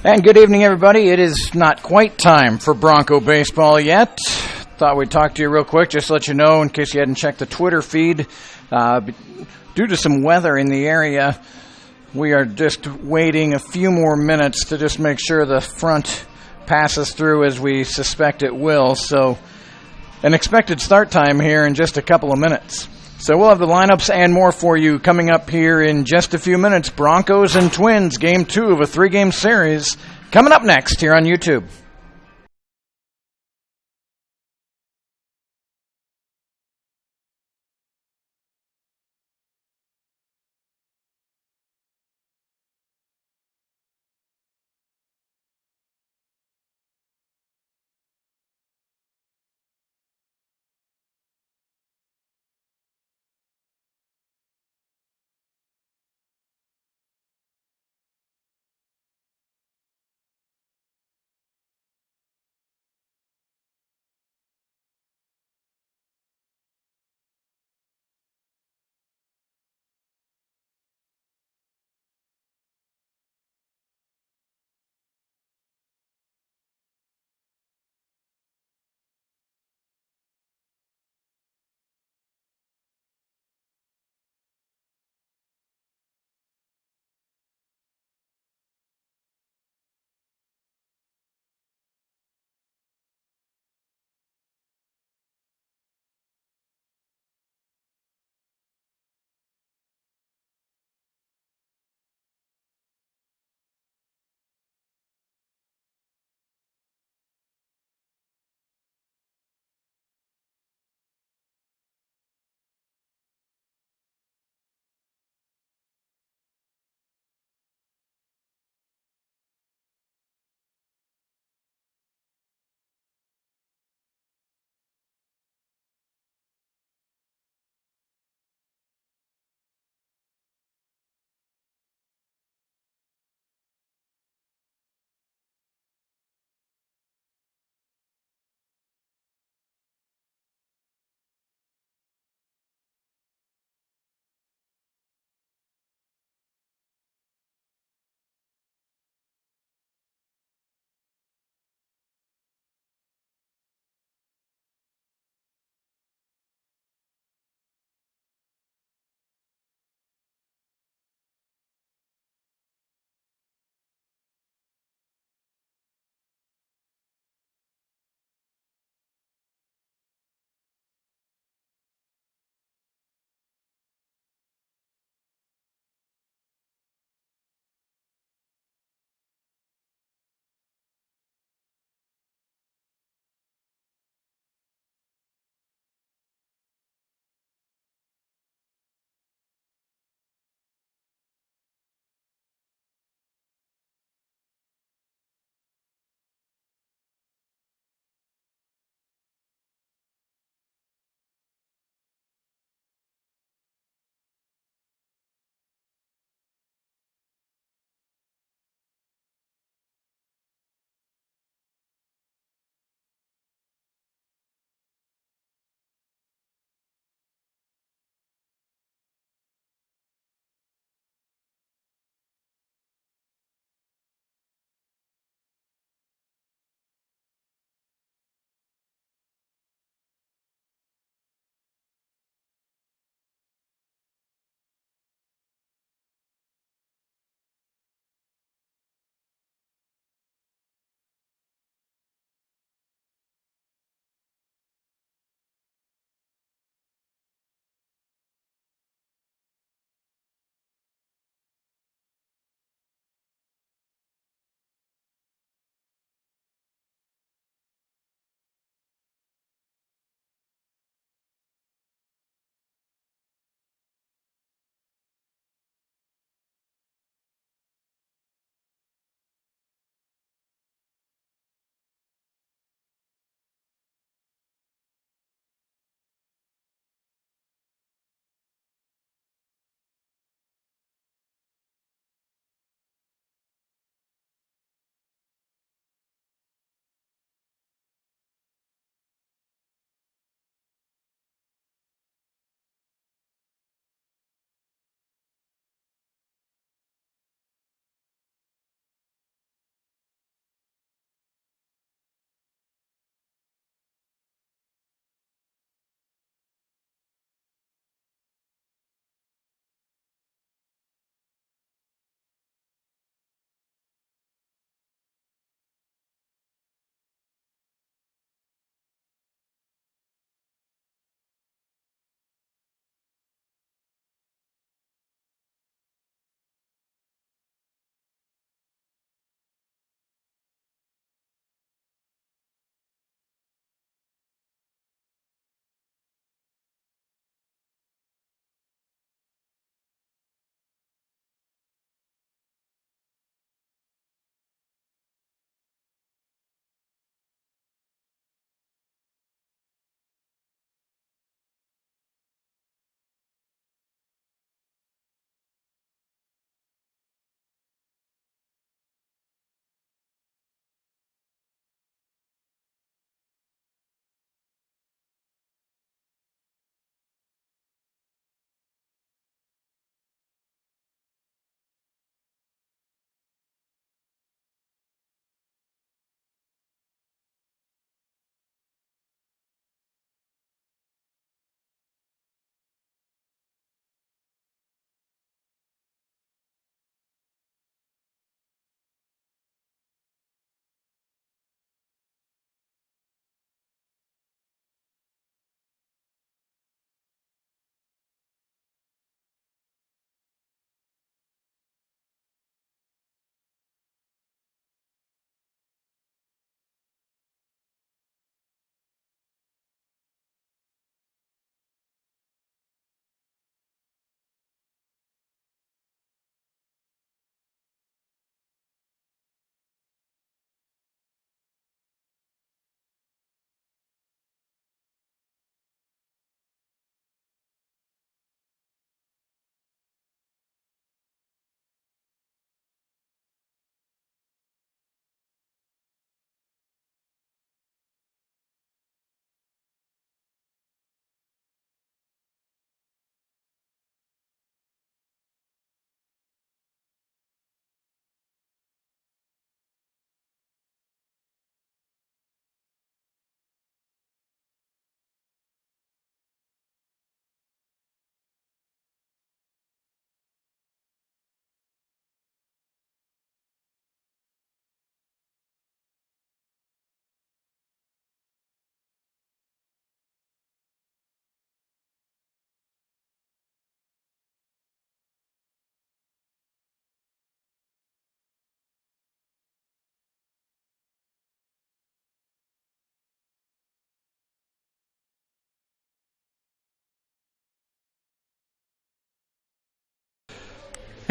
And good evening, everybody. It is not quite time for Bronco baseball yet. Thought we'd talk to you real quick, just to let you know, in case you hadn't checked the Twitter feed. Due to some weather in the area, we are just waiting a few more minutes to just make sure the front passes through as we suspect it will. So an expected start time here in just a couple of minutes. So we'll have the lineups and more for you coming up here in just a few minutes. Broncos and Twins, Game 2 of a 3-game series, coming up next here on YouTube.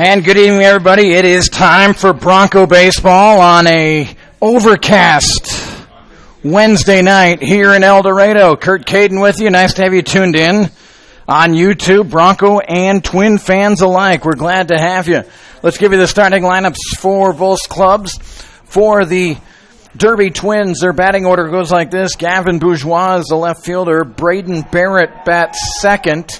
And good evening, everybody. It is time for Bronco baseball on a overcast Wednesday night here in El Dorado. Kurt Caden with you. Nice to have you tuned in on YouTube, Bronco and Twin fans alike. We're glad to have you. Let's give you the starting lineups for both clubs. For the Derby Twins, their batting order goes like this. Gavin Bourgeois is the left fielder. Braden Barrett bats second.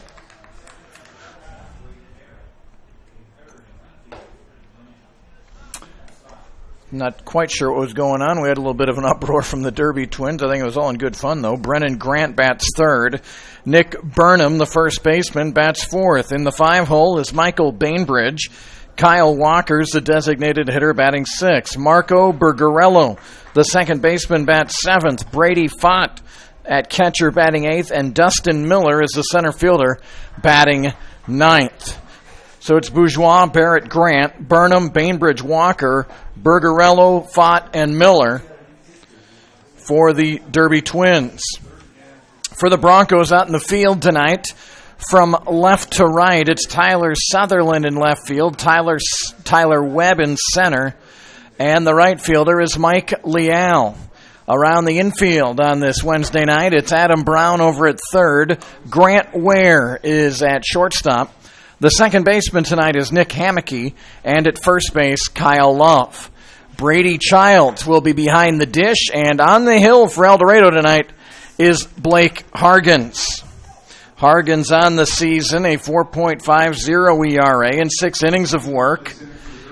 Not quite sure what was going on. We had a little bit of an uproar from the Derby Twins. I think it was all in good fun, though. Brennan Grant bats third. Nick Burnham, the first baseman, bats fourth. In the 5-hole is Michael Bainbridge. Kyle Walker's the designated hitter, batting sixth. Marco Bergarello, the second baseman, bats seventh. Brady Fott at catcher, batting eighth. And Dustin Miller is the center fielder, batting ninth. So it's Bourgeois, Barrett, Grant, Burnham, Bainbridge, Walker, Bergarello, Fott, and Miller for the Derby Twins. For the Broncos out in the field tonight, from left to right, it's Tyler Sutherland in left field, Tyler Webb in center, and the right fielder is Mike Leal. Around the infield on this Wednesday night, it's Adam Brown over at third. Grant Ware is at shortstop. The second baseman tonight is Nick Hammocky, and at first base, Kyle Love. Brady Childs will be behind the dish, and on the hill for El Dorado tonight is Blake Hargens. Hargens on the season, a 4.50 ERA in 6 innings of work.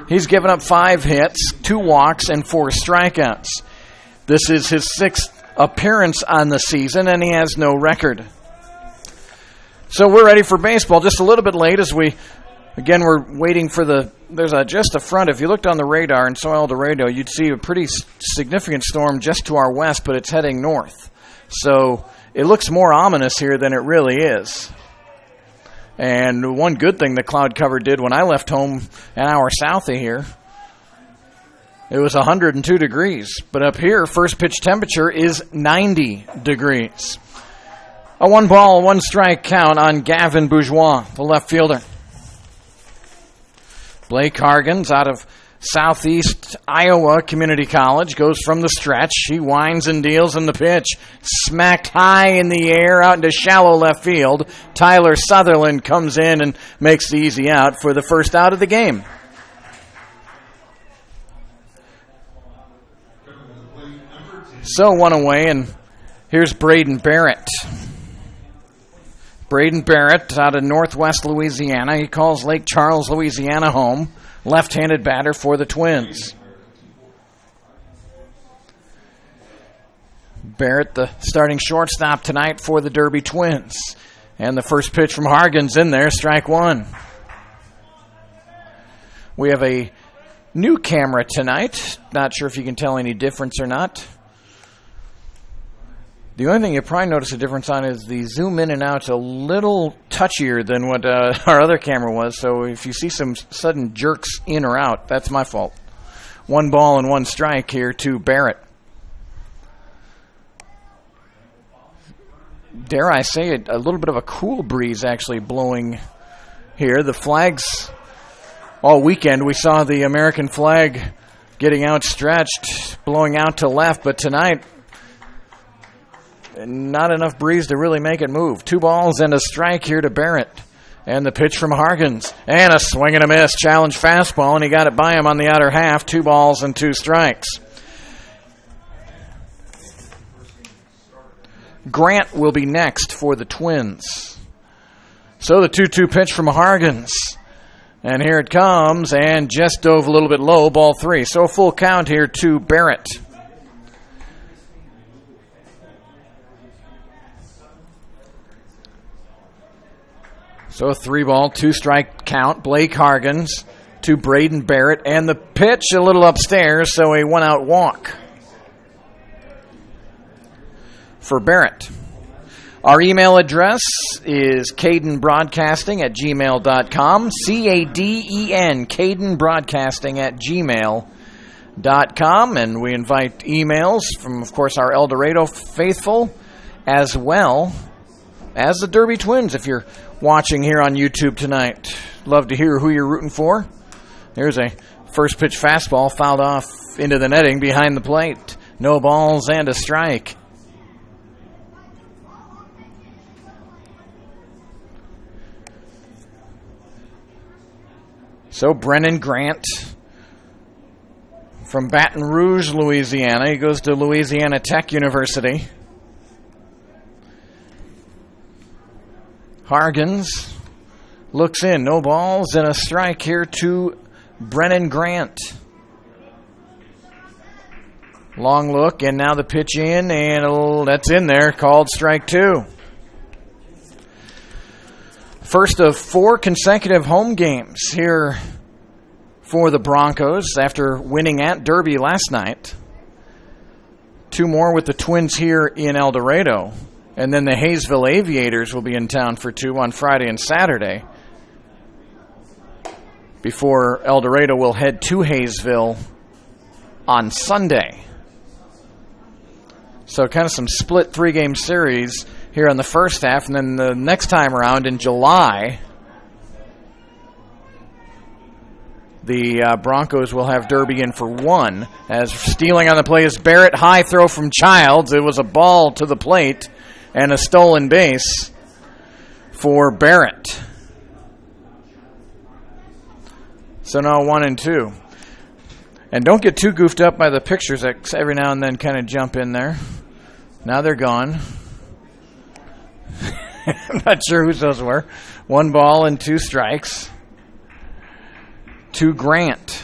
He's given up 5 hits, 2 walks, and 4 strikeouts. This is his 6th appearance on the season, and he has no record. So we're ready for baseball. Just a little bit late as we're waiting for there's just a front. If you looked on the radar and saw El Dorado, you'd see a pretty significant storm just to our west, but it's heading north. So it looks more ominous here than it really is. And one good thing the cloud cover did when I left home an hour south of here, it was 102 degrees. But up here, first pitch temperature is 90 degrees. A 1-ball, 1-strike count on Gavin Bourgeois, the left fielder. Blake Hargens out of Southeast Iowa Community College goes from the stretch. He winds and deals in the pitch. Smacked high in the air out into shallow left field. Tyler Sutherland comes in and makes the easy out for the first out of the game. So one away, and here's Braden Barrett. Braden Barrett out of northwest Louisiana. He calls Lake Charles, Louisiana home. Left-handed batter for the Twins. Barrett, the starting shortstop tonight for the Derby Twins. And the first pitch from Hargens in there, strike one. We have a new camera tonight. Not sure if you can tell any difference or not. The only thing you probably notice a difference on is the zoom in and out's a little touchier than what our other camera was. So if you see some sudden jerks in or out, that's my fault. 1 ball and 1 strike here to Barrett. Dare I say it, a little bit of a cool breeze actually blowing here. The flags, all weekend we saw the American flag getting outstretched, blowing out to left, but tonight, not enough breeze to really make it move. 2 balls and a strike here to Barrett. And the pitch from Hargens. And a swing and a miss. Challenge fastball, and he got it by him on the outer half. 2 balls and 2 strikes. Grant will be next for the Twins. So the 2-2 pitch from Hargens. And here it comes, and just dove a little bit low, ball 3. So a full count here to Barrett. So a 3-ball, 2-strike count. Blake Hargens to Braden Barrett. And the pitch a little upstairs, so a 1-out walk for Barrett. Our email address is cadenbroadcasting@gmail.com. C-A-D-E-N, cadenbroadcasting@gmail.com. And we invite emails from, of course, our El Dorado faithful, as well as the Derby Twins, if you're watching here on YouTube tonight. Love to hear who you're rooting for. Here's a first pitch fastball fouled off into the netting behind the plate. No balls and a strike. So Brennan Grant from Baton Rouge, Louisiana. He goes to Louisiana Tech University. Hargens looks in. No balls and a strike here to Brennan Grant. Long look, and now the pitch in, and that's in there. Called strike two. First of 4 consecutive home games here for the Broncos after winning at Derby last night. 2 more with the Twins here in El Dorado. And then the Hayesville Aviators will be in town for 2 on Friday and Saturday, before El Dorado will head to Hayesville on Sunday. So kind of some split 3-game series here on the first half, and then the next time around in July, the Broncos will have Derby in for 1. As stealing on the play is Barrett. High throw from Childs. It was a ball to the plate and a stolen base for Barrett. So now 1 and 2. And don't get too goofed up by the pictures that every now and then kind of jump in there. Now they're gone. I'm not sure whose those were. 1 ball and 2 strikes to Grant.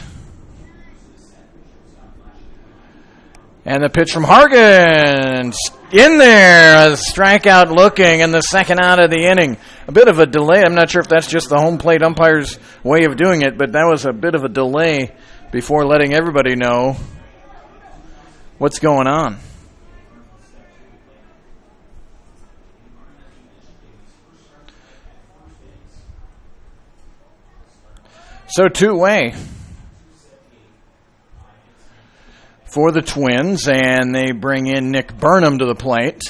And the pitch from Hargens. In there, a strikeout looking, and the second out of the inning. A bit of a delay. I'm not sure if that's just the home plate umpire's way of doing it, but that was a bit of a delay before letting everybody know what's going on. So 2-way for the Twins, and they bring in Nick Burnham to the plate.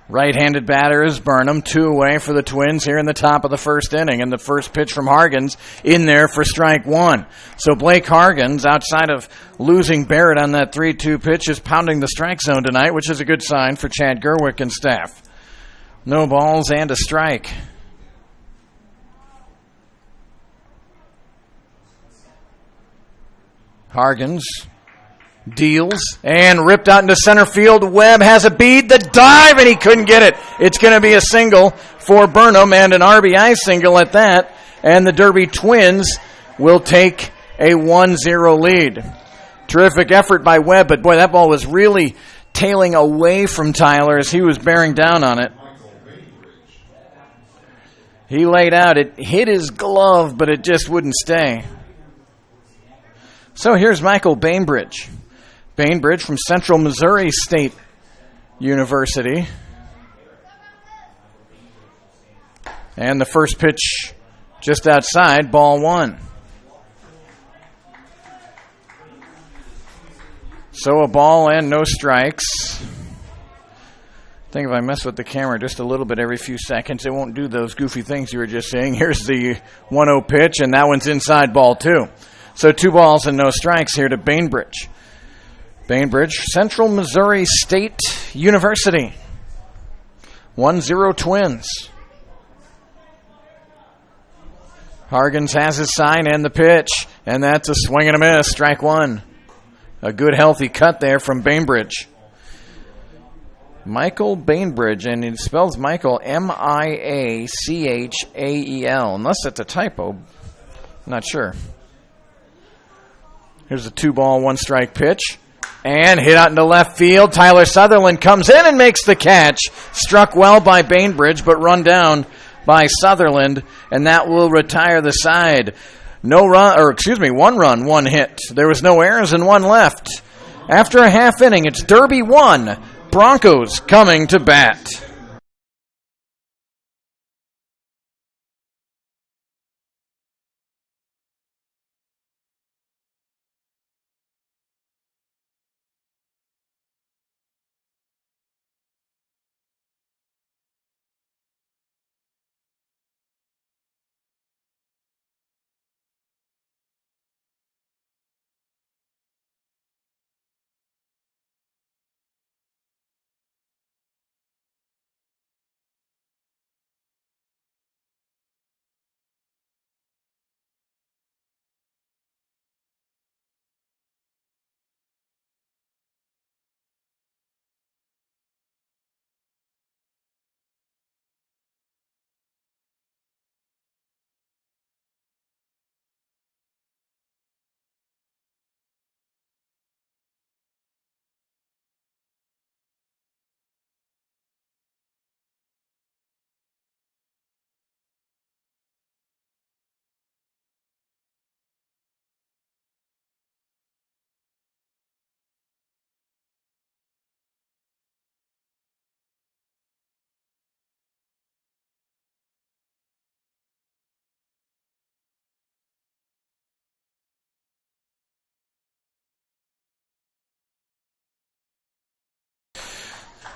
Right-handed batter is Burnham. 2-away for the Twins here in the top of the first inning, and the first pitch from Hargens in there for strike 1. So Blake Hargens, outside of losing Barrett on that 3-2 pitch, is pounding the strike zone tonight, which is a good sign for Chad Gerwick and staff. No balls and a strike. Hargens deals and ripped out into center field. Webb has a bead. The dive, and he couldn't get it. It's going to be a single for Burnham and an RBI single at that. And the Derby Twins will take a 1-0 lead. Terrific effort by Webb, but boy, that ball was really tailing away from Tyler as he was bearing down on it. He laid out. It hit his glove, but it just wouldn't stay. So here's Michael Bainbridge. Bainbridge from Central Missouri State University. And the first pitch just outside, ball 1. So a ball and no strikes. I think if I mess with the camera just a little bit every few seconds, it won't do those goofy things you were just saying. Here's the 1-0 pitch, and that one's inside, ball 2. So 2 balls and no strikes here to Bainbridge. Bainbridge, Central Missouri State University. 1-0 Twins. Hargens has his sign and the pitch, and that's a swing and a miss, strike 1. A good healthy cut there from Bainbridge. Michael Bainbridge, and it spells Michael Miachael, unless it's a typo. I'm not sure. Here's a 2-ball, 1-strike pitch. And hit out into left field. Tyler Sutherland comes in and makes the catch. Struck well by Bainbridge, but run down by Sutherland, and that will retire the side. 1 run, 1 hit. There was no errors and 1 left. After a half inning, it's Derby 1, Broncos coming to bat.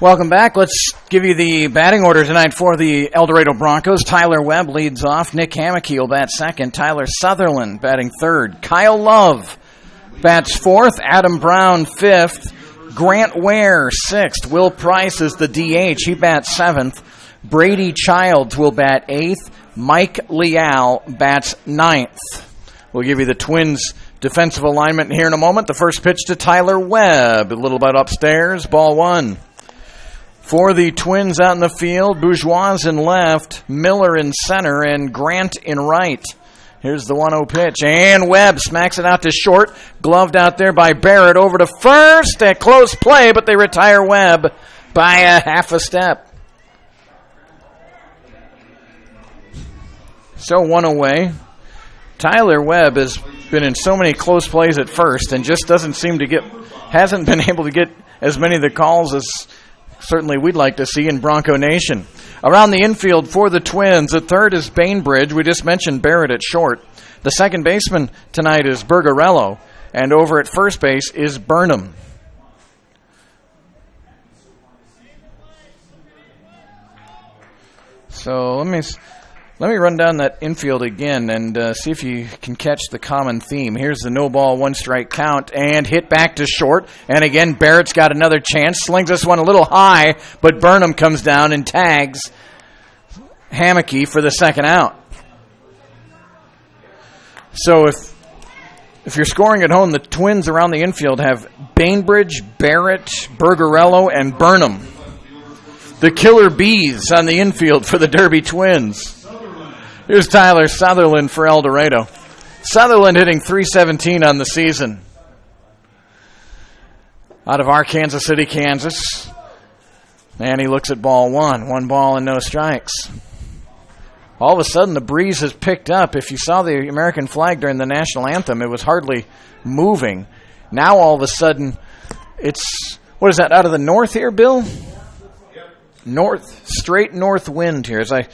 Welcome back. Let's give you the batting order tonight for the El Dorado Broncos. Tyler Webb leads off. Nick Hammocky will bat second. Tyler Sutherland batting third. Kyle Love bats fourth. Adam Brown fifth. Grant Ware sixth. Will Price is the DH. He bats seventh. Brady Childs will bat eighth. Mike Leal bats ninth. We'll give you the Twins' defensive alignment here in a moment. The first pitch to Tyler Webb. A little bit upstairs. Ball one. For the Twins out in the field, Bourgeois in left, Miller in center, and Grant in right. Here's the 1-0 pitch, and Webb smacks it out to short. Gloved out there by Barrett over to first. A close play, but they retire Webb by a half a step. So one away. Tyler Webb has been in so many close plays at first and just hasn't been able to get as many of the calls as certainly we'd like to see in Bronco Nation. Around the infield for the Twins, at third is Bainbridge. We just mentioned Barrett at short. The second baseman tonight is Bergarello, and over at first base is Burnham. So let me run down that infield again and see if you can catch the common theme. Here's the no ball, one strike count, and hit back to short. And again, Barrett's got another chance. Slings this one a little high, but Burnham comes down and tags Hammocky for the second out. So if you're scoring at home, the Twins around the infield have Bainbridge, Barrett, Bergarello, and Burnham. The killer bees on the infield for the Derby Twins. Here's Tyler Sutherland for El Dorado. Sutherland hitting .317 on the season. Out of our Kansas City, Kansas. And he looks at ball one. 1 ball and no strikes. All of a sudden, the breeze has picked up. If you saw the American flag during the national anthem, it was hardly moving. Now, all of a sudden, it's, what is that, out of the north here, Bill? Yep. Straight north wind here as I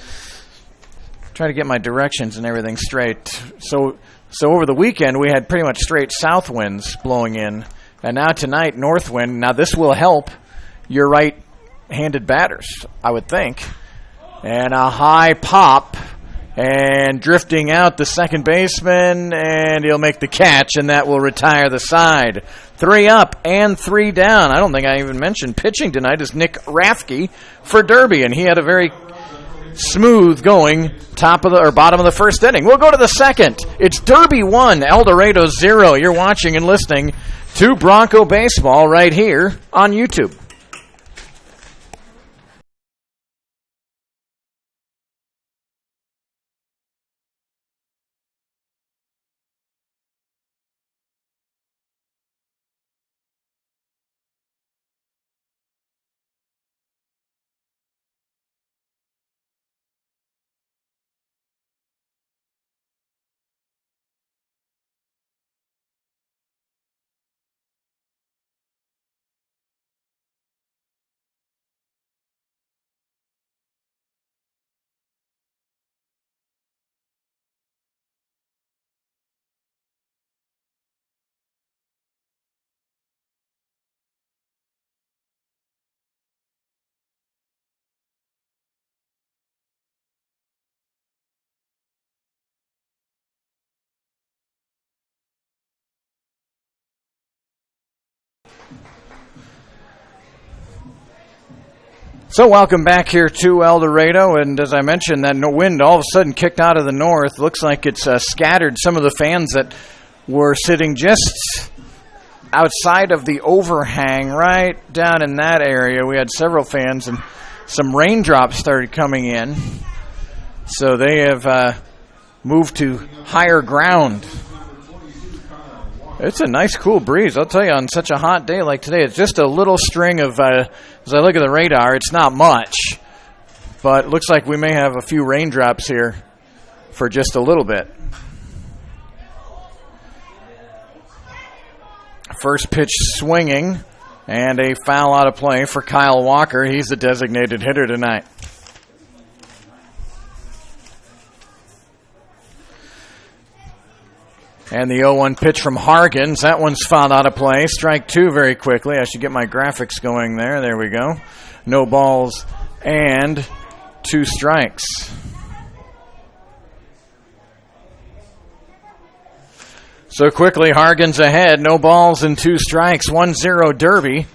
try to get my directions and everything straight. So over the weekend, we had pretty much straight south winds blowing in. And now tonight, north wind. Now, this will help your right-handed batters, I would think. And a high pop. And drifting out the second baseman. And he'll make the catch, and that will retire the side. 3 up and 3 down. I don't think I even mentioned pitching tonight is Nick Rafke for Derby. And he had a very smooth going bottom of the first inning. We'll go to the second. It's Derby 1, El Dorado 0. You're watching and listening to Bronco Baseball right here on YouTube. So welcome back here to El Dorado, and as I mentioned, that wind all of a sudden kicked out of the north. Looks like it's scattered some of the fans that were sitting just outside of the overhang right down in that area. We had several fans, and some raindrops started coming in. So they have moved to higher ground. It's a nice, cool breeze. I'll tell you, on such a hot day like today, it's just a little string of, as I look at the radar, it's not much. But it looks like we may have a few raindrops here for just a little bit. First pitch swinging, and a foul out of play for Kyle Walker. He's the designated hitter tonight. And the 0-1 pitch from Hargens. That one's fouled out of play. Strike 2 very quickly. I should get my graphics going there. There we go. No balls and 2 strikes. So quickly, Hargens ahead. No balls and 2 strikes. 1-0 Derby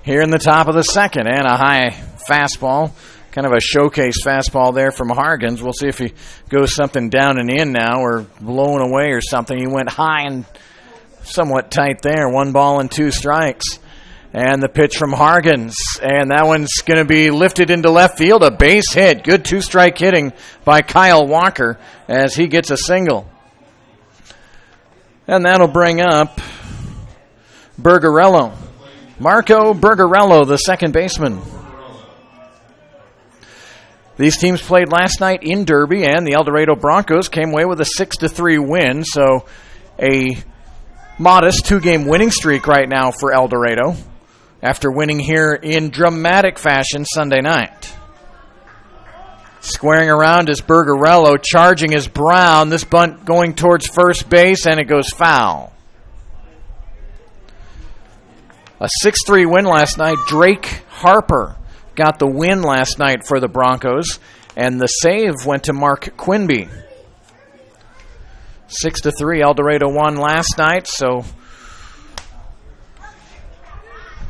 here in the top of the second. And a high fastball. Kind of a showcase fastball there from Hargens. We'll see if he goes something down and in now or blown away or something. He went high and somewhat tight there. 1 ball and 2 strikes. And the pitch from Hargens. And that one's going to be lifted into left field. A base hit. Good 2-strike hitting by Kyle Walker as he gets a single. And that'll bring up Bergarello. Marco Bergarello, the second baseman. These teams played last night in Derby, and the El Dorado Broncos came away with a 6-3 win, so a modest 2-game winning streak right now for El Dorado after winning here in dramatic fashion Sunday night. Squaring around is Bergarello, charging is Brown. This bunt going towards first base, and it goes foul. A 6-3 win last night. Drake Harper got the win last night for the Broncos, and the save went to Mark Quinby. 6-3, El Dorado won last night, so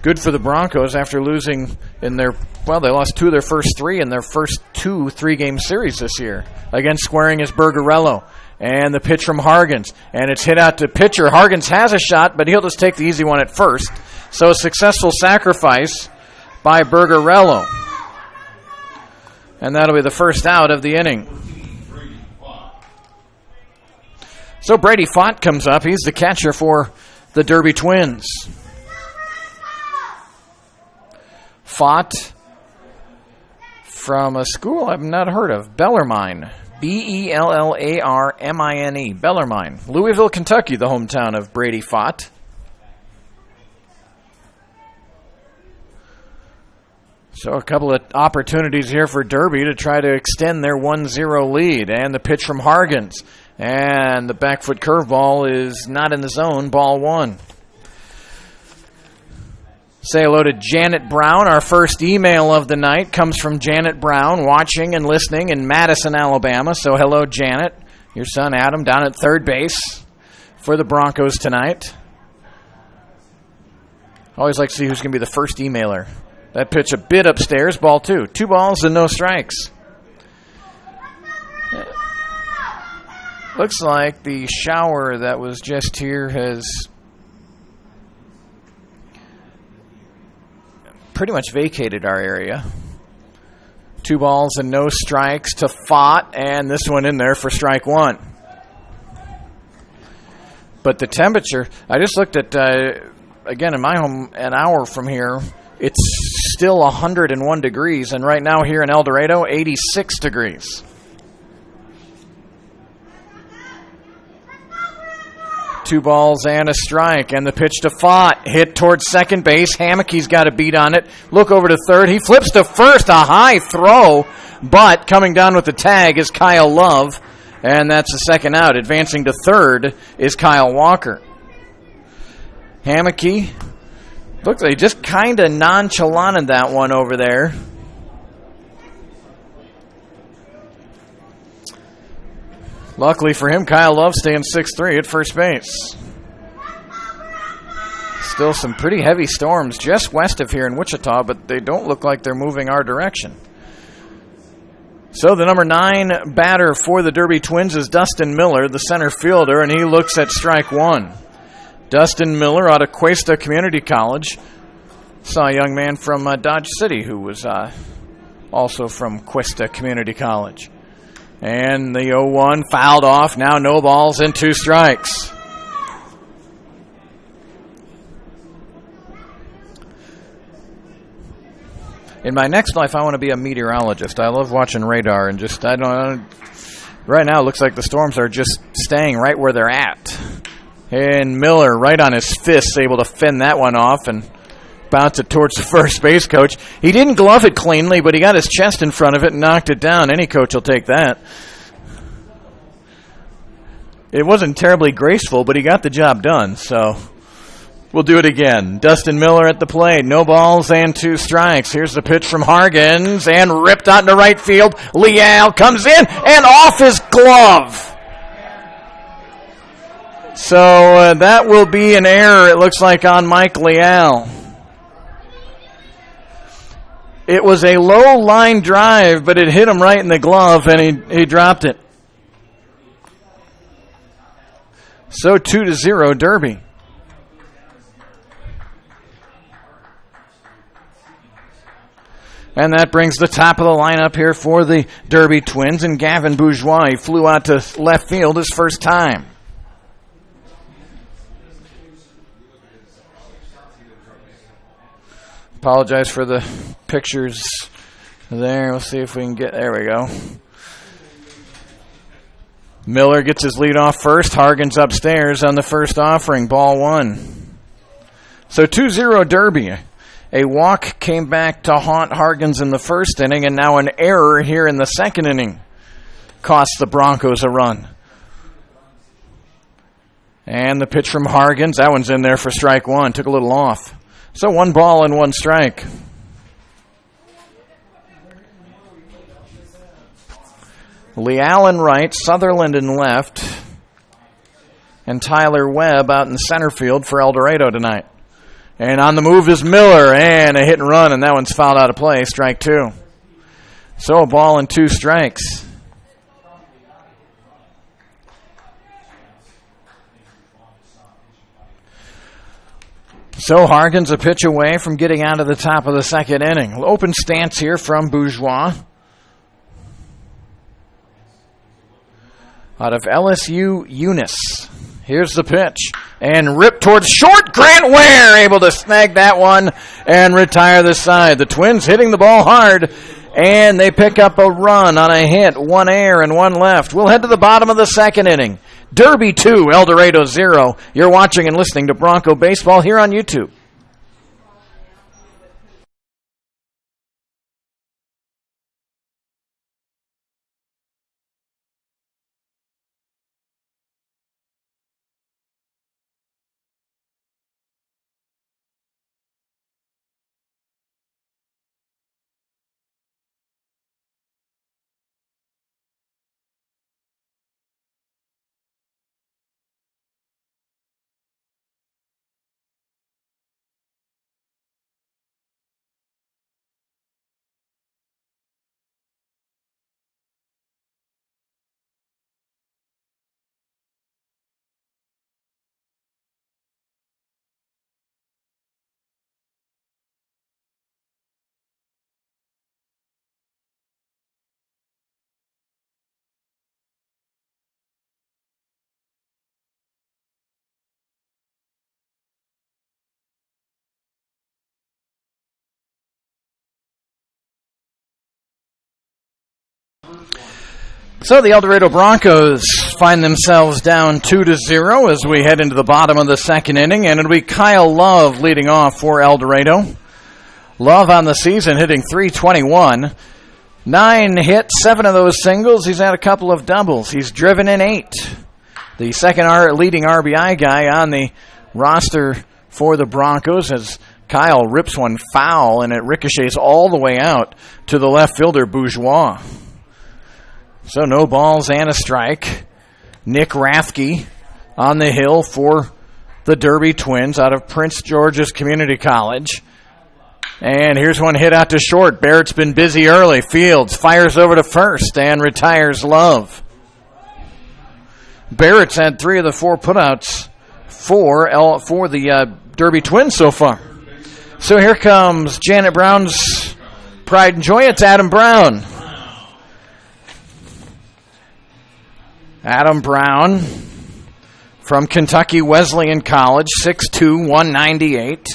good for the Broncos after losing in their, well, they lost 2 of their first 3 in their first 2 3-game series this year. Again, squaring is Bergarello, and the pitch from Hargens, and it's hit out to pitcher. Hargens has a shot, but he'll just take the easy one at first. So a successful sacrifice by Bergarello. And that'll be the first out of the inning. So Brady Fott comes up. He's the catcher for the Derby Twins. Fott from a school I've not heard of, Bellarmine. Bellarmine. Bellarmine. Louisville, Kentucky, the hometown of Brady Fott. So a couple of opportunities here for Derby to try to extend their 1-0 lead. And the pitch from Hargens. And the back foot curveball is not in the zone. Ball 1. Say hello to Janet Brown. Our first email of the night comes from Janet Brown, watching and listening in Madison, Alabama. So hello, Janet. Your son Adam down at third base for the Broncos tonight. Always like to see who's going to be the first emailer. That pitch a bit upstairs, ball 2. 2 balls and no strikes. Looks like the shower that was just here has pretty much vacated our area. 2 balls and no strikes to Fott, and this one in there for strike 1. But the temperature, I just looked at, again, in my home, an hour from here, it's still 101 degrees, and right now here in El Dorado, 86 degrees. 2 balls and a strike, and the pitch to Fott, hit towards second base. Hammockey's got a beat on it. Look over to third. He flips to first, a high throw, but coming down with the tag is Kyle Love, and that's the second out. Advancing to third is Kyle Walker. Hammockey, looks like he just kind of nonchalanted that one over there. Luckily for him, Kyle Love staying 6'3" at first base. Still some pretty heavy storms just west of here in Wichita, but they don't look like they're moving our direction. So the number 9 batter for the Derby Twins is Dustin Miller, the center fielder, and he looks at strike 1. Dustin Miller out of Cuesta Community College. Saw a young man from Dodge City who was also from Cuesta Community College. And the 0-1 fouled off. Now no balls and 2 strikes. In my next life, I want to be a meteorologist. I love watching radar and just, I don't. Right now, it looks like the storms are just staying right where they're at. And Miller, right on his fists, able to fend that one off and bounce it towards the first base coach. He didn't glove it cleanly, but he got his chest in front of it and knocked it down. Any coach will take that. It wasn't terribly graceful, but he got the job done, so we'll do it again. Dustin Miller at the plate. No balls and 2 strikes. Here's the pitch from Hargens, and ripped out into right field. Leal comes in, and off his glove. So that will be an error, it looks like, on Mike Leal. It was a low line drive, but it hit him right in the glove, and he dropped it. So 2-0 Derby. And that brings the top of the lineup here for the Derby Twins, and Gavin Bourgeois. He flew out to left field his first time. Apologize for the pictures there. We'll see if we can get, there we go. Miller gets his lead off first. Hargens upstairs on the first offering. Ball 1. So 2-0 Derby. A walk came back to haunt Hargens in the first inning, and now an error here in the second inning costs the Broncos a run. And the pitch from Hargens, that one's in there for strike 1. Took a little off. So 1 ball and 1 strike. Leal in right, Sutherland in left, and Tyler Webb out in center field for El Dorado tonight. And on the move is Miller, and a hit and run, and that one's fouled out of play, strike 2. So a ball and 2 strikes. So Hargens a pitch away from getting out of the top of the second inning. Open stance here from Bourgeois. Out of LSU, Eunice. Here's the pitch. And ripped towards short. Grant Ware able to snag that one and retire the side. The Twins hitting the ball hard, and they pick up a run on a hit. 1 air and 1 left. We'll head to the bottom of the second inning. Derby 2, El Dorado 0. You're watching and listening to Bronco Baseball here on YouTube. So the El Dorado Broncos find themselves down 2-0 as we head into the bottom of the second inning, and it'll be Kyle Love leading off for El Dorado. Love on the season hitting .321. 9 hits, 7 of those singles. He's had a couple of doubles. He's driven in 8. The second leading RBI guy on the roster for the Broncos as Kyle rips one foul, and it ricochets all the way out to the left fielder, Bourgeois. So no balls and a strike. Nick Rathke on the hill for the Derby Twins out of Prince George's Community College. And here's one hit out to short. Barrett's been busy early. Fields fires over to first and retires Love. Barrett's had 3 of the 4 putouts for the Derby Twins so far. So here comes Janet Brown's pride and joy. It's Adam Brown. Adam Brown from Kentucky Wesleyan College, 6'2", 198.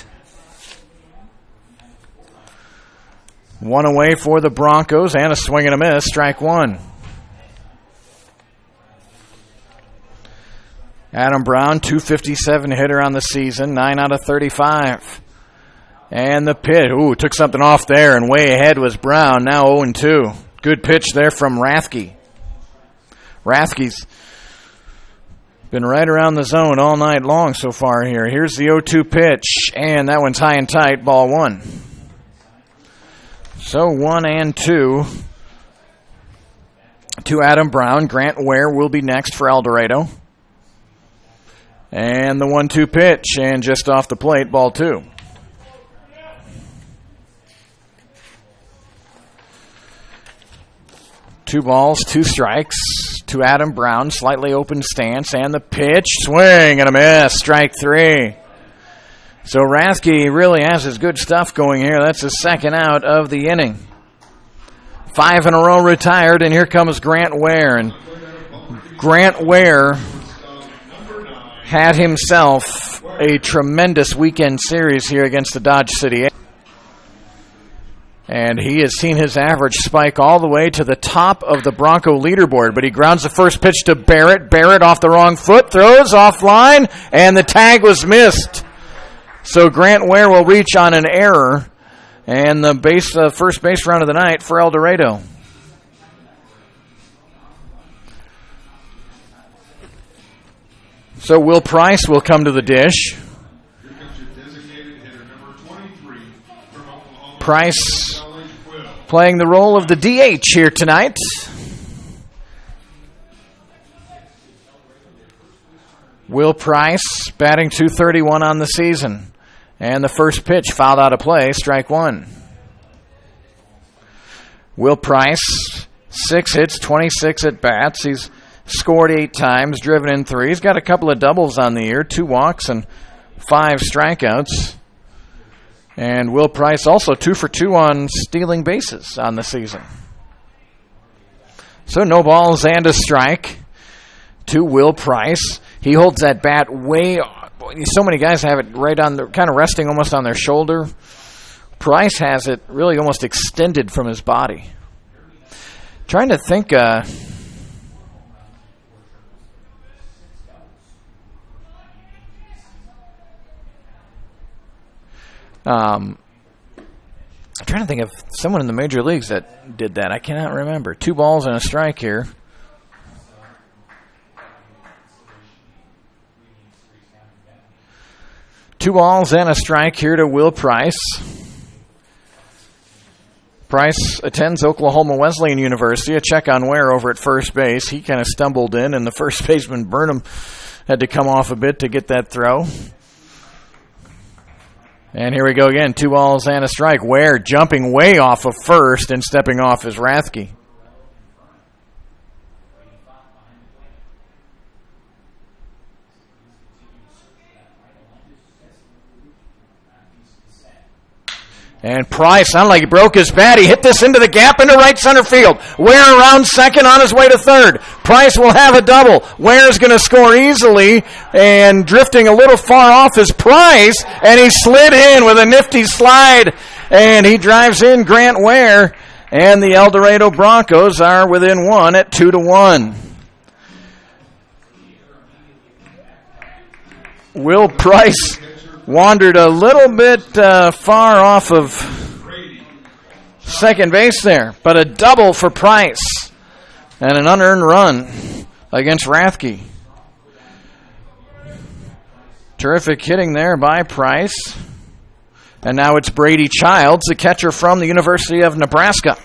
1 away for the Broncos, and a swing and a miss, strike 1. Adam Brown, .257 hitter on the season, 9 out of 35. And the pitch, took something off there, and way ahead was Brown, now 0-2. Good pitch there from Rathke. Rathke's Been right around the zone all night long so far here. Here's the 0-2 pitch, and that one's high and tight, ball 1. So 1-2 to Adam Brown. Grant Ware will be next for El Dorado. And the 1-2 pitch, and just off the plate, ball 2. Two balls, 2 strikes to Adam Brown. Slightly open stance, and the pitch, swing and a miss, strike 3. So Rathke really has his good stuff going here. That's his second out of the inning. 5 in a row retired, and here comes Grant Ware. And Grant Ware had himself a tremendous weekend series here against the Dodge City. And he has seen his average spike all the way to the top of the Bronco leaderboard. But he grounds the first pitch to Barrett. Barrett off the wrong foot, throws offline, and the tag was missed. So Grant Ware will reach on an error, and the first base run of the night for El Dorado. So Will Price will come to the dish. Price playing the role of the DH here tonight. Will Price batting .231 on the season. And the first pitch fouled out of play, strike 1. Will Price, 6 hits, 26 at bats. He's scored 8 times, driven in 3. He's got a couple of doubles on the year, 2 walks and 5 strikeouts. And Will Price also 2 for 2 on stealing bases on the season. So no balls and a strike to Will Price. He holds that bat way. So many guys have it right on the kind of resting almost on their shoulder. Price has it really almost extended from his body. Trying to think. I'm trying to think of someone in the major leagues that did that. I cannot remember. 2 balls and a strike here. Two balls and a strike here to Will Price. Price attends Oklahoma Wesleyan University. A check on Ware over at first base. He kind of stumbled in, and the first baseman, Burnham, had to come off a bit to get that throw. And here we go again. 2 balls and a strike. Ware jumping way off of first and stepping off is Rathke. And Price, sounded like he broke his bat. He hit this into the gap into right center field. Ware around second on his way to third. Price will have a double. Ware's going to score easily, and drifting a little far off is Price, and he slid in with a nifty slide, and he drives in Grant Ware, and the El Dorado Broncos are within 1 at 2-1. Will Price wandered a little bit far off of second base there, but a double for Price and an unearned run against Rathke. Terrific hitting there by Price. And now it's Brady Childs, the catcher from the University of Nebraska.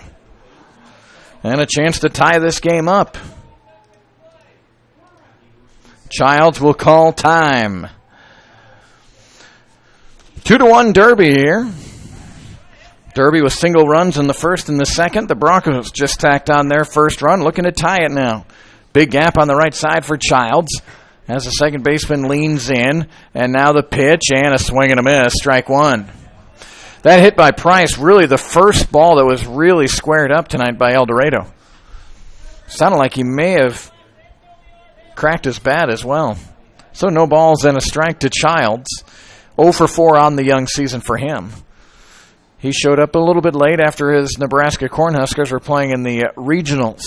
And a chance to tie this game up. Childs will call time. 2-1 Derby here. Derby with single runs in the first and the second. The Broncos just tacked on their first run, looking to tie it now. Big gap on the right side for Childs as the second baseman leans in. And now the pitch and a swing and a miss, strike 1. That hit by Price, really the first ball that was really squared up tonight by El Dorado. Sounded like he may have cracked his bat as well. So no balls and a strike to Childs. 0 for 4 on the young season for him. He showed up a little bit late after his Nebraska Cornhuskers were playing in the regionals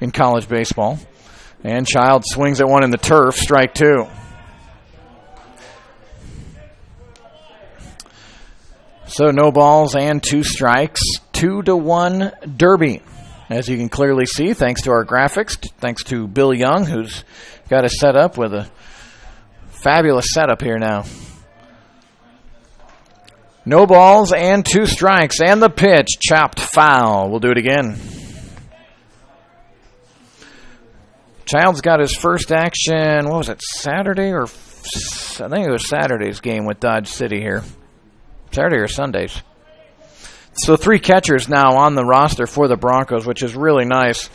in college baseball. And Childs swings at one in the turf, strike 2. So no balls and 2 strikes. 2-1 Derby. As you can clearly see, thanks to our graphics, thanks to Bill Young, who's got it set up with a fabulous setup here now. No balls and 2 strikes, and the pitch, chopped foul. We'll do it again. Childs got his first action, what was it, Saturday or I think it was Saturday's game with Dodge City here. Saturday or Sundays. So 3 catchers now on the roster for the Broncos, which is really nice.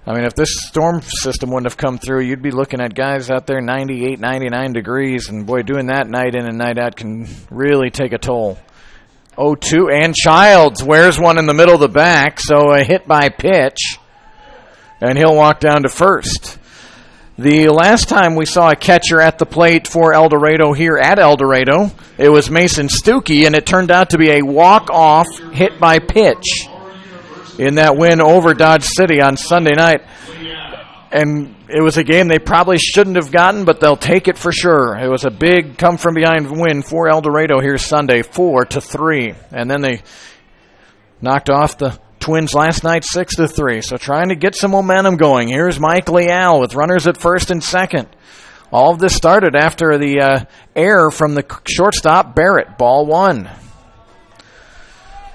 I mean, if this storm system wouldn't have come through, you'd be looking at guys out there 98, 99 degrees, and boy, doing that night in and night out can really take a toll. 0-2, and Childs wears one in the middle of the back, so a hit by pitch, and he'll walk down to first. The last time we saw a catcher at the plate for El Dorado here at El Dorado, it was Mason Stuckey, and it turned out to be a walk-off hit by pitch in that win over Dodge City on Sunday night. And it was a game they probably shouldn't have gotten, but they'll take it for sure. It was a big come-from-behind win for El Dorado here Sunday, 4-3. And then they knocked off the Twins last night, 6-3. So trying to get some momentum going. Here's Mike Leal with runners at first and second. All of this started after the error from the shortstop, Barrett. Ball 1.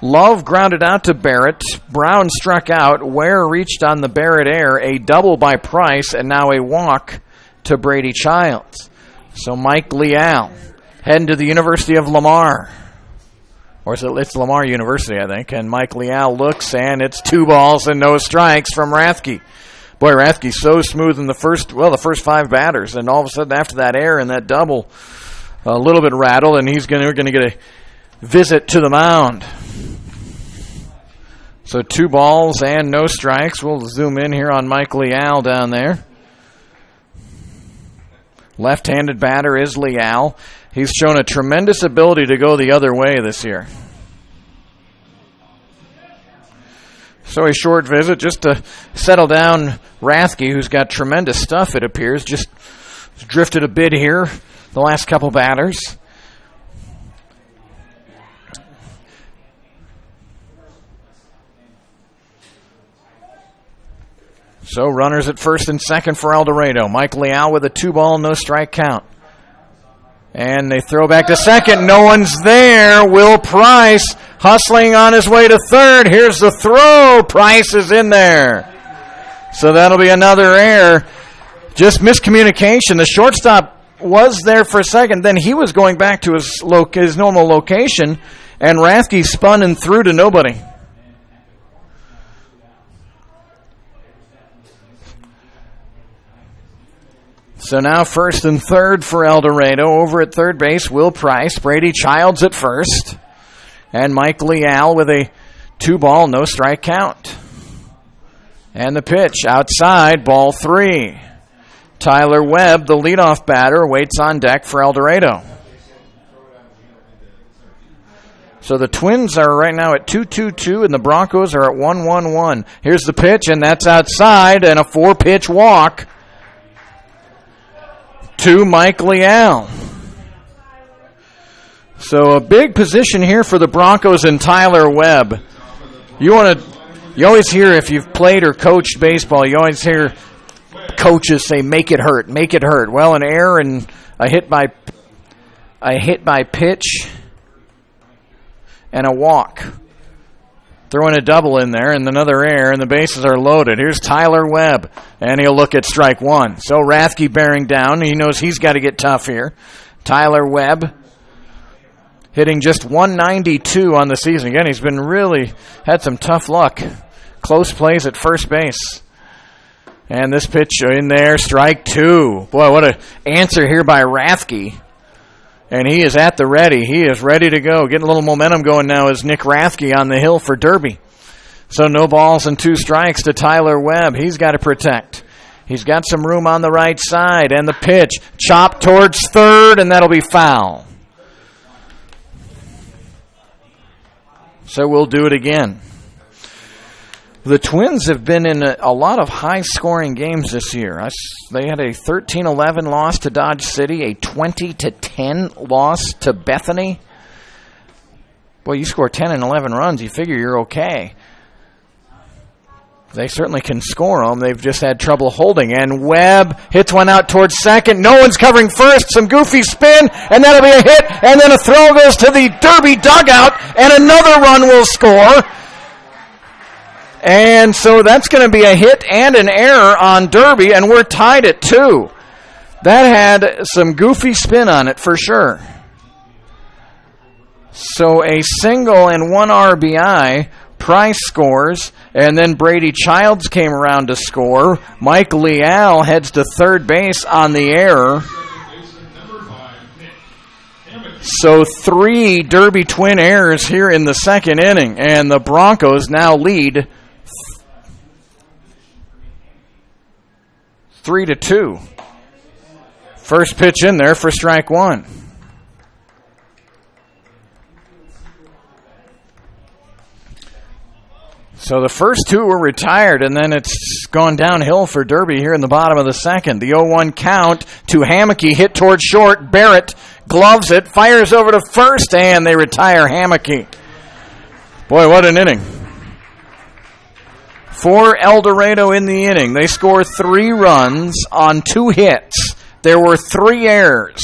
Love grounded out to Barrett. Brown struck out. Ware reached on the Barrett error. A double by Price, and now a walk to Brady Childs. So Mike Leal heading to the University of Lamar. Or it's Lamar University, I think. And Mike Leal looks, and it's 2 balls and no strikes from Rathke. Boy, Rathke's so smooth in the first 5 batters. And all of a sudden, after that error and that double, a little bit rattled, and he's going to get a visit to the mound. So 2 balls and no strikes. We'll zoom in here on Mike Leal down there. Left-handed batter is Leal. He's shown a tremendous ability to go the other way this year. So a short visit just to settle down Rathke, who's got tremendous stuff, it appears. Just drifted a bit here the last couple batters. So runners at first and second for El Dorado. Mike Leal with a 2-ball, no strike count. And they throw back to second. No one's there. Will Price hustling on his way to third. Here's the throw. Price is in there. So that'll be another error. Just miscommunication. The shortstop was there for a second. Then he was going back to his normal location. And Rathke spun and threw to nobody. So now first and third for El Dorado. Over at third base, Will Price. Brady Childs at first. And Mike Leal with a 2-ball, no strike count. And the pitch outside, ball 3. Tyler Webb, the leadoff batter, waits on deck for El Dorado. So the Twins are right now at 2-2-2, and the Broncos are at 1-1-1. Here's the pitch, and that's outside, and a 4-pitch walk to Mike Leal. So a big position here for the Broncos and Tyler Webb. You always hear, if you've played or coached baseball, you always hear coaches say, make it hurt, make it hurt. Well, an error and a hit by pitch and a walk. Throwing a double in there and another error, and the bases are loaded. Here's Tyler Webb, and he'll look at strike 1. So Rathke bearing down. He knows he's got to get tough here. Tyler Webb hitting just 192 on the season. Again, he's been really had some tough luck. Close plays at first base. And this pitch in there, strike 2. Boy, what an answer here by Rathke. And he is at the ready. He is ready to go. Getting a little momentum going now is Nick Rathke on the hill for Derby. So no balls and 2 strikes to Tyler Webb. He's got to protect. He's got some room on the right side. And the pitch chopped towards third, and that'll be foul. So we'll do it again. The Twins have been in a lot of high-scoring games this year. They had a 13-11 loss to Dodge City, a 20-10 loss to Bethany. Well, you score 10 and 11 runs, you figure you're okay. They certainly can score them. They've just had trouble holding. And Webb hits one out towards second. No one's covering first. Some goofy spin, and that'll be a hit. And then a throw goes to the Derby dugout, and another run will score. And so that's going to be a hit and an error on Derby, and we're tied at 2. That had some goofy spin on it for sure. So a single and 1 RBI. Price scores, and then Brady Childs came around to score. Mike Leal heads to third base on the error. So 3 Derby twin errors here in the second inning, and the Broncos now lead 3-2. First pitch in there for strike 1. So the first 2 were retired, and then it's gone downhill for Derby here in the bottom of the second. The 0-1 count to Hammocky, hit towards short. Barrett gloves it, fires over to first, and they retire Hammocky. Boy, what an inning. For El Dorado in the inning. They score 3 runs on 2 hits. There were 3 errors,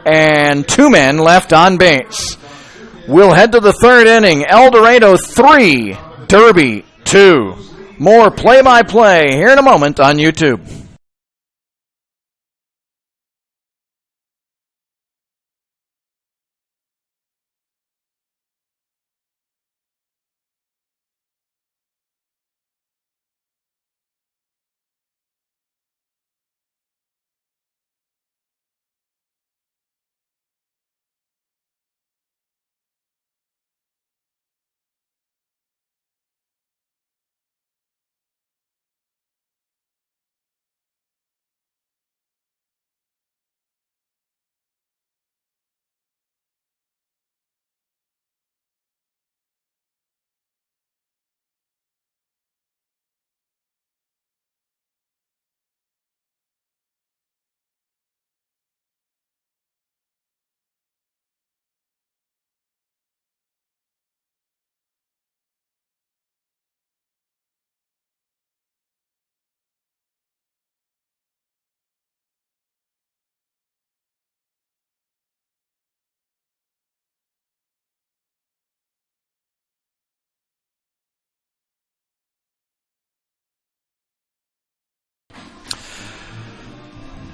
and 2 men left on base. We'll head to the third inning. El Dorado 3. Derby 2. More play-by-play here in a moment on YouTube.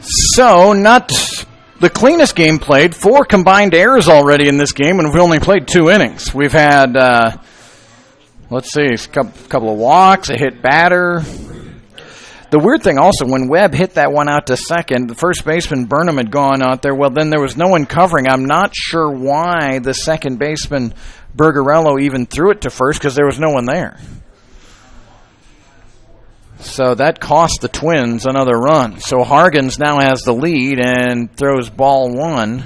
So, not the cleanest game played. 4 combined errors already in this game, and we've only played 2 innings. We've had, a couple of walks, a hit batter. The weird thing also, when Webb hit that one out to second, the first baseman Burnham had gone out there. Well, then there was no one covering. I'm not sure why the second baseman Bergarello even threw it to first, because there was no one there. So that cost the Twins another run. So Hargens now has the lead and throws ball 1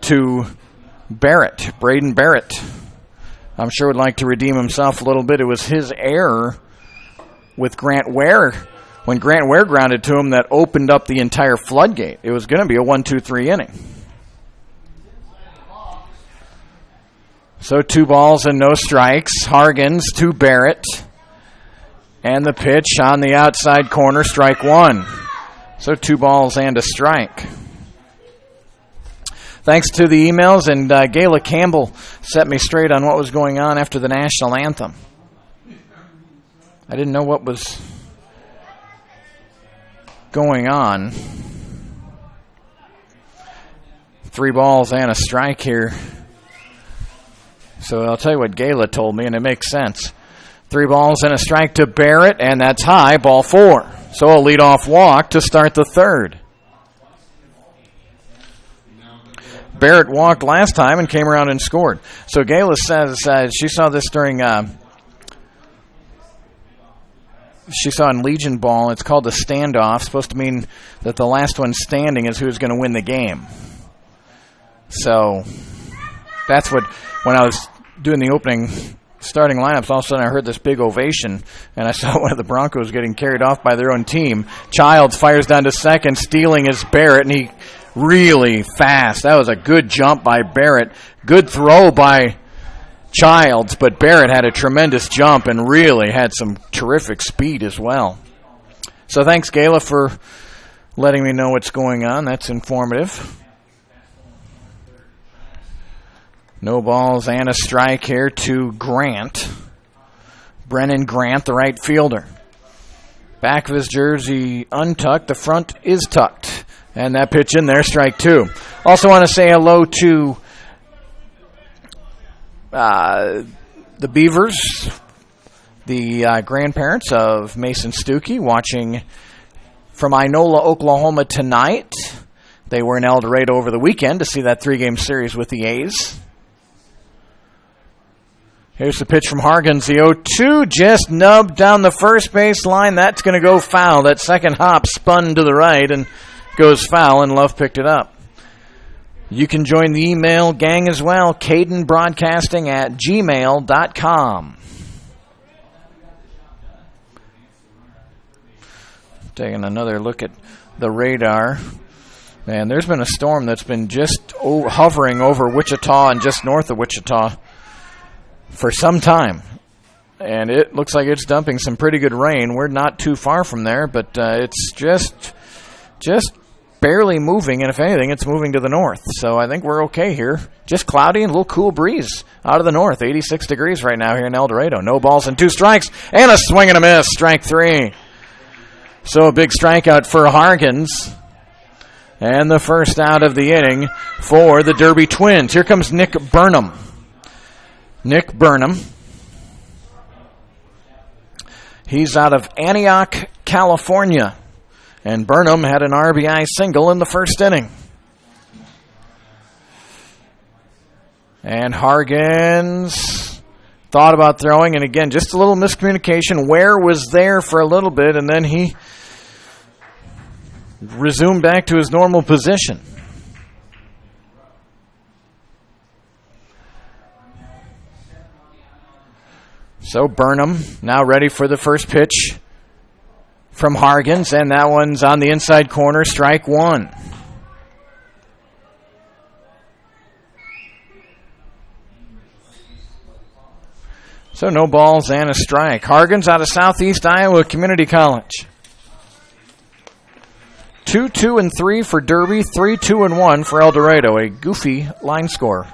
to Barrett, Braden Barrett. I'm sure would like to redeem himself a little bit. It was his error with Grant Ware. When Grant Ware grounded to him, that opened up the entire floodgate. It was going to be a 1-2-3 inning. So 2 balls and no strikes. Hargens to Barrett. And the pitch on the outside corner, strike 1. So 2 balls and a strike. Thanks to the emails, and Gayla Campbell set me straight on what was going on after the national anthem. I didn't know what was going on. 3 balls and a strike here. So I'll tell you what Gayla told me, and it makes sense. 3 balls and a strike to Barrett, and that's high, ball 4. So a leadoff walk to start the third. Barrett walked last time and came around and scored. So Gayla says she saw this during, she saw in Legion ball, it's called the standoff, supposed to mean that the last one standing is who's going to win the game. So that's what, when I was doing the opening starting lineups, all of a sudden I heard this big ovation, and I saw one of the Broncos getting carried off by their own team. Childs fires down to second, stealing is Barrett, and he really fast. That was a good jump by Barrett. Good throw by Childs, but Barrett had a tremendous jump and really had some terrific speed as well. So thanks, Gayla, for letting me know what's going on. That's informative. No balls and a strike here to Grant. Brennan Grant, the right fielder. Back of his jersey untucked. The front is tucked. And that pitch in there, strike two. Also want to say hello to the Beavers, the grandparents of Mason Stuckey, watching from Inola, Oklahoma tonight. They were in El Dorado over the weekend to see that 3-game series with the A's. Here's the pitch from Hargens. The 0-2 just nubbed down the first base line. That's going to go foul. That second hop spun to the right and goes foul, and Love picked it up. You can join the email gang as well, cadenbroadcasting@gmail.com. Taking another look at the radar. Man, there's been a storm that's been just hovering over Wichita and just north of Wichita for some time. And it looks like it's dumping some pretty good rain. We're not too far from there, but it's just barely moving, and if anything, it's moving to the north. So I think we're okay here. Just cloudy and a little cool breeze out of the north. 86 degrees right now here in El Dorado. No balls and 2 strikes, and a swing and a miss. Strike 3. So a big strikeout for Hargens. And the first out of the inning for the Derby Twins. Here comes Nick Burnham. Nick Burnham. He's out of Antioch, California. And Burnham had an RBI single in the first inning. And Hargens thought about throwing, and again, just a little miscommunication. Ware was there for a little bit, and then he resumed back to his normal position. So Burnham now ready for the first pitch from Hargens, and that one's on the inside corner, strike 1. So no balls and a strike. Hargens out of Southeast Iowa Community College. 2-2-3 for Derby, 3-2-1 for El Dorado. A goofy line score.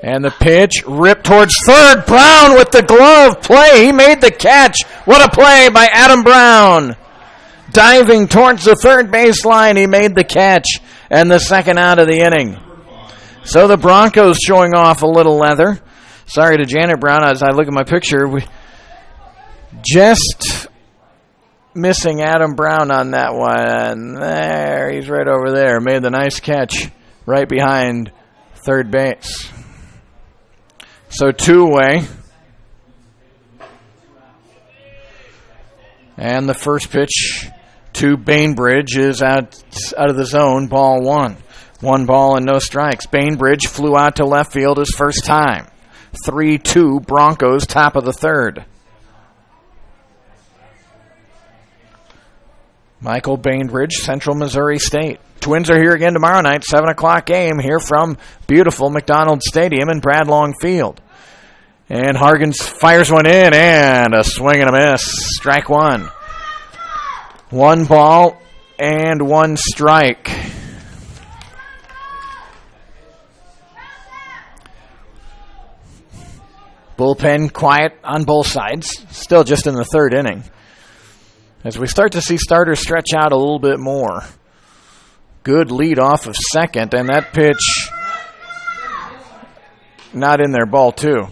And the pitch ripped towards third. Brown with the glove play. He made the catch. What a play by Adam Brown. Diving towards the third baseline. He made the catch. And the second out of the inning. So the Broncos showing off a little leather. Sorry to Janet Brown as I look at my picture. We just missing Adam Brown on that one. There, he's right over there. Made the nice catch right behind third base. So 2-away. And the first pitch to Bainbridge is out of the zone, ball 1. 1 ball and no strikes. Bainbridge flew out to left field his first time. 3-2 Broncos, top of the third. Michael Bainbridge, Central Missouri State. Twins are here again tomorrow night, 7 o'clock game here from beautiful McDonald Stadium in Bradlong Field. And Hargens fires one in, and a swing and a miss. Strike 1. 1 ball and 1 strike. Bullpen quiet on both sides. Still just in the third inning. As we start to see starters stretch out a little bit more. Good lead off of second, and that pitch not in there, ball 2.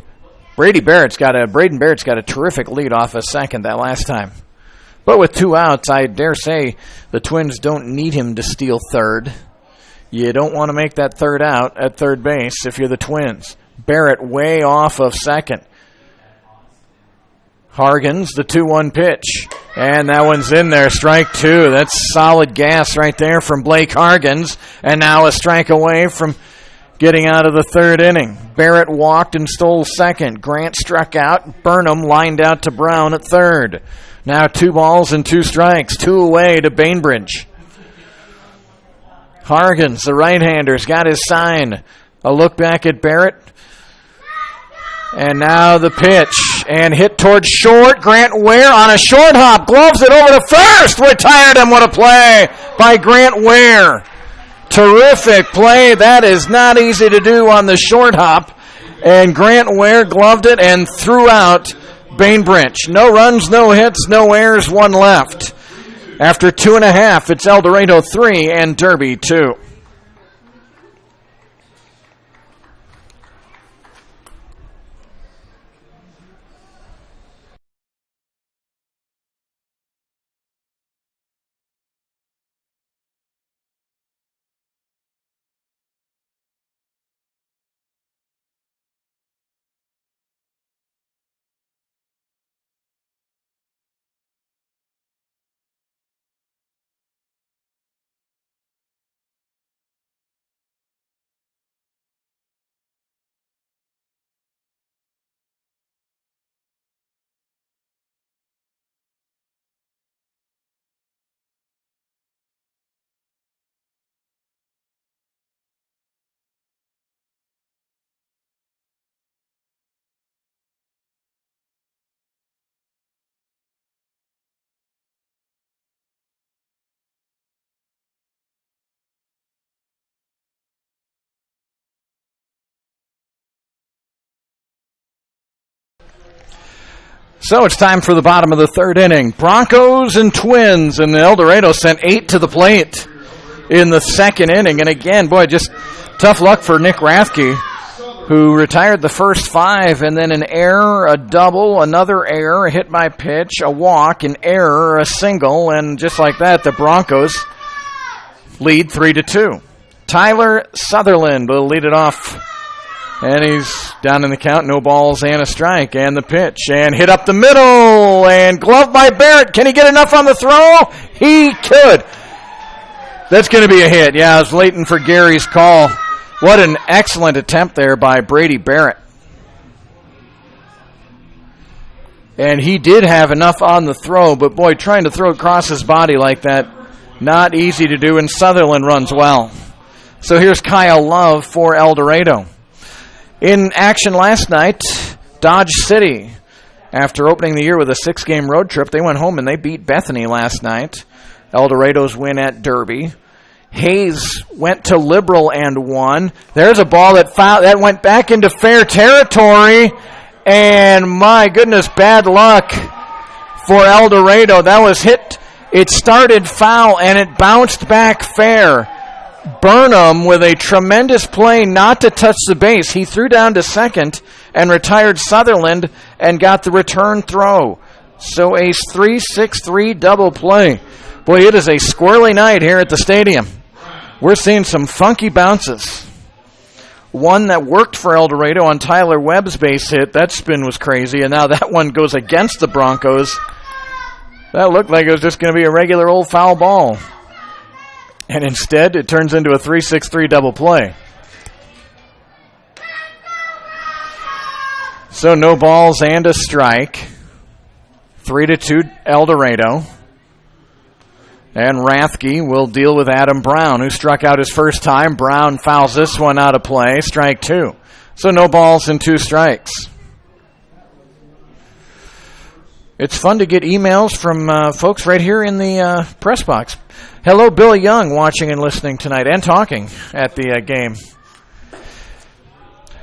Braden Barrett's got a terrific lead off of second that last time. But with 2 outs, I dare say the Twins don't need him to steal third. You don't want to make that third out at third base if you're the Twins. Barrett way off of second. Hargens, the 2-1 pitch. And that one's in there, strike 2. That's solid gas right there from Blake Hargens. And now a strike away from getting out of the third inning. Barrett walked and stole second. Grant struck out. Burnham lined out to Brown at third. Now 2 balls and 2 strikes. 2 away to Bainbridge. Hargens, the right-hander's got his sign. A look back at Barrett. And now the pitch, and hit towards short. Grant Ware on a short hop, gloves it over to first, retired him. What a play by Grant Ware. Terrific play. That is not easy to do on the short hop. And Grant Ware gloved it and threw out Bainbridge. No runs, no hits, no errors, one left. After 2.5, it's El Dorado 3 and Derby 2. So it's time for the bottom of the third inning. Broncos and Twins, and El Dorado sent 8 to the plate in the second inning. And again, boy, just tough luck for Nick Rathke, who retired the first 5, and then an error, a double, another error, a hit by pitch, a walk, an error, a single, and just like that, the Broncos lead 3-2. Tyler Sutherland will lead it off. And he's down in the count, no balls and a strike. And the pitch, and hit up the middle, and gloved by Barrett. Can he get enough on the throw? He could. That's going to be a hit. Yeah, I was waiting for Gary's call. What an excellent attempt there by Brady Barrett. And he did have enough on the throw, but boy, trying to throw across his body like that, not easy to do, and Sutherland runs well. So here's Kyle Love for El Dorado. In action last night, Dodge City, after opening the year with a 6-game road trip, they went home and they beat Bethany last night. El Dorado's win at Derby. Hayes went to Liberal and won. There's a ball that went back into fair territory, and my goodness, bad luck for El Dorado. That was hit. It started foul, and it bounced back fair. Burnham with a tremendous play not to touch the base. He threw down to second and retired Sutherland and got the return throw. So a 3-6-3 double play. Boy, it is a squirrely night here at the stadium. We're seeing some funky bounces. One that worked for El Dorado on Tyler Webb's base hit. That spin was crazy, and now that one goes against the Broncos. That looked like it was just going to be a regular old foul ball. And instead, it turns into a 3-6-3 double play. So no balls and a strike. 3-2 El Dorado. And Rathke will deal with Adam Brown, who struck out his first time. Brown fouls this one out of play. Strike 2. So no balls and 2 strikes. It's fun to get emails from folks right here in the press box. Hello, Billy Young, watching and listening tonight and talking at the game.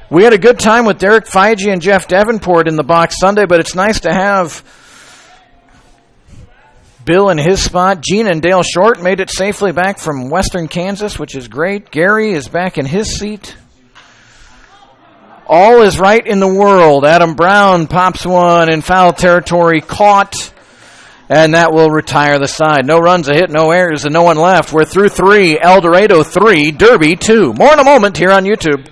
We had a good time with Derek Feige and Jeff Davenport in the box Sunday, but it's nice to have Bill in his spot. Gene and Dale Short made it safely back from Western Kansas, which is great. Gary is back in his seat. All is right in the world. Adam Brown pops one in foul territory, caught. And that will retire the side. No runs, a hit, no errors, and no one left. We're through 3. El Dorado 3, Derby 2. More in a moment here on YouTube.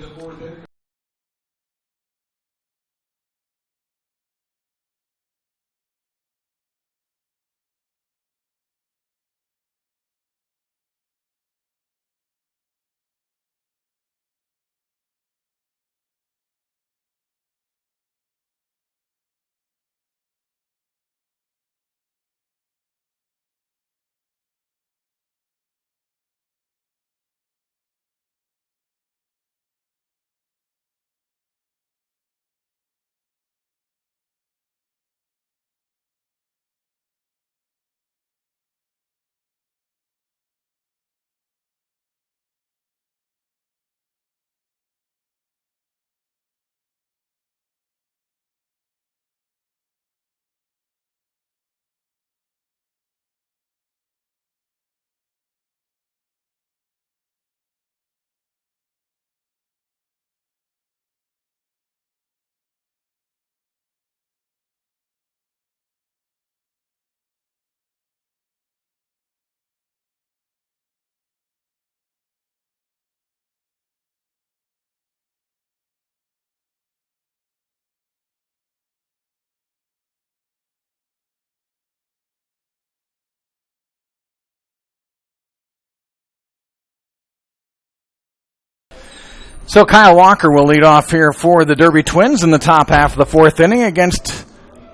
So Kyle Walker will lead off here for the Derby Twins in the top half of the fourth inning against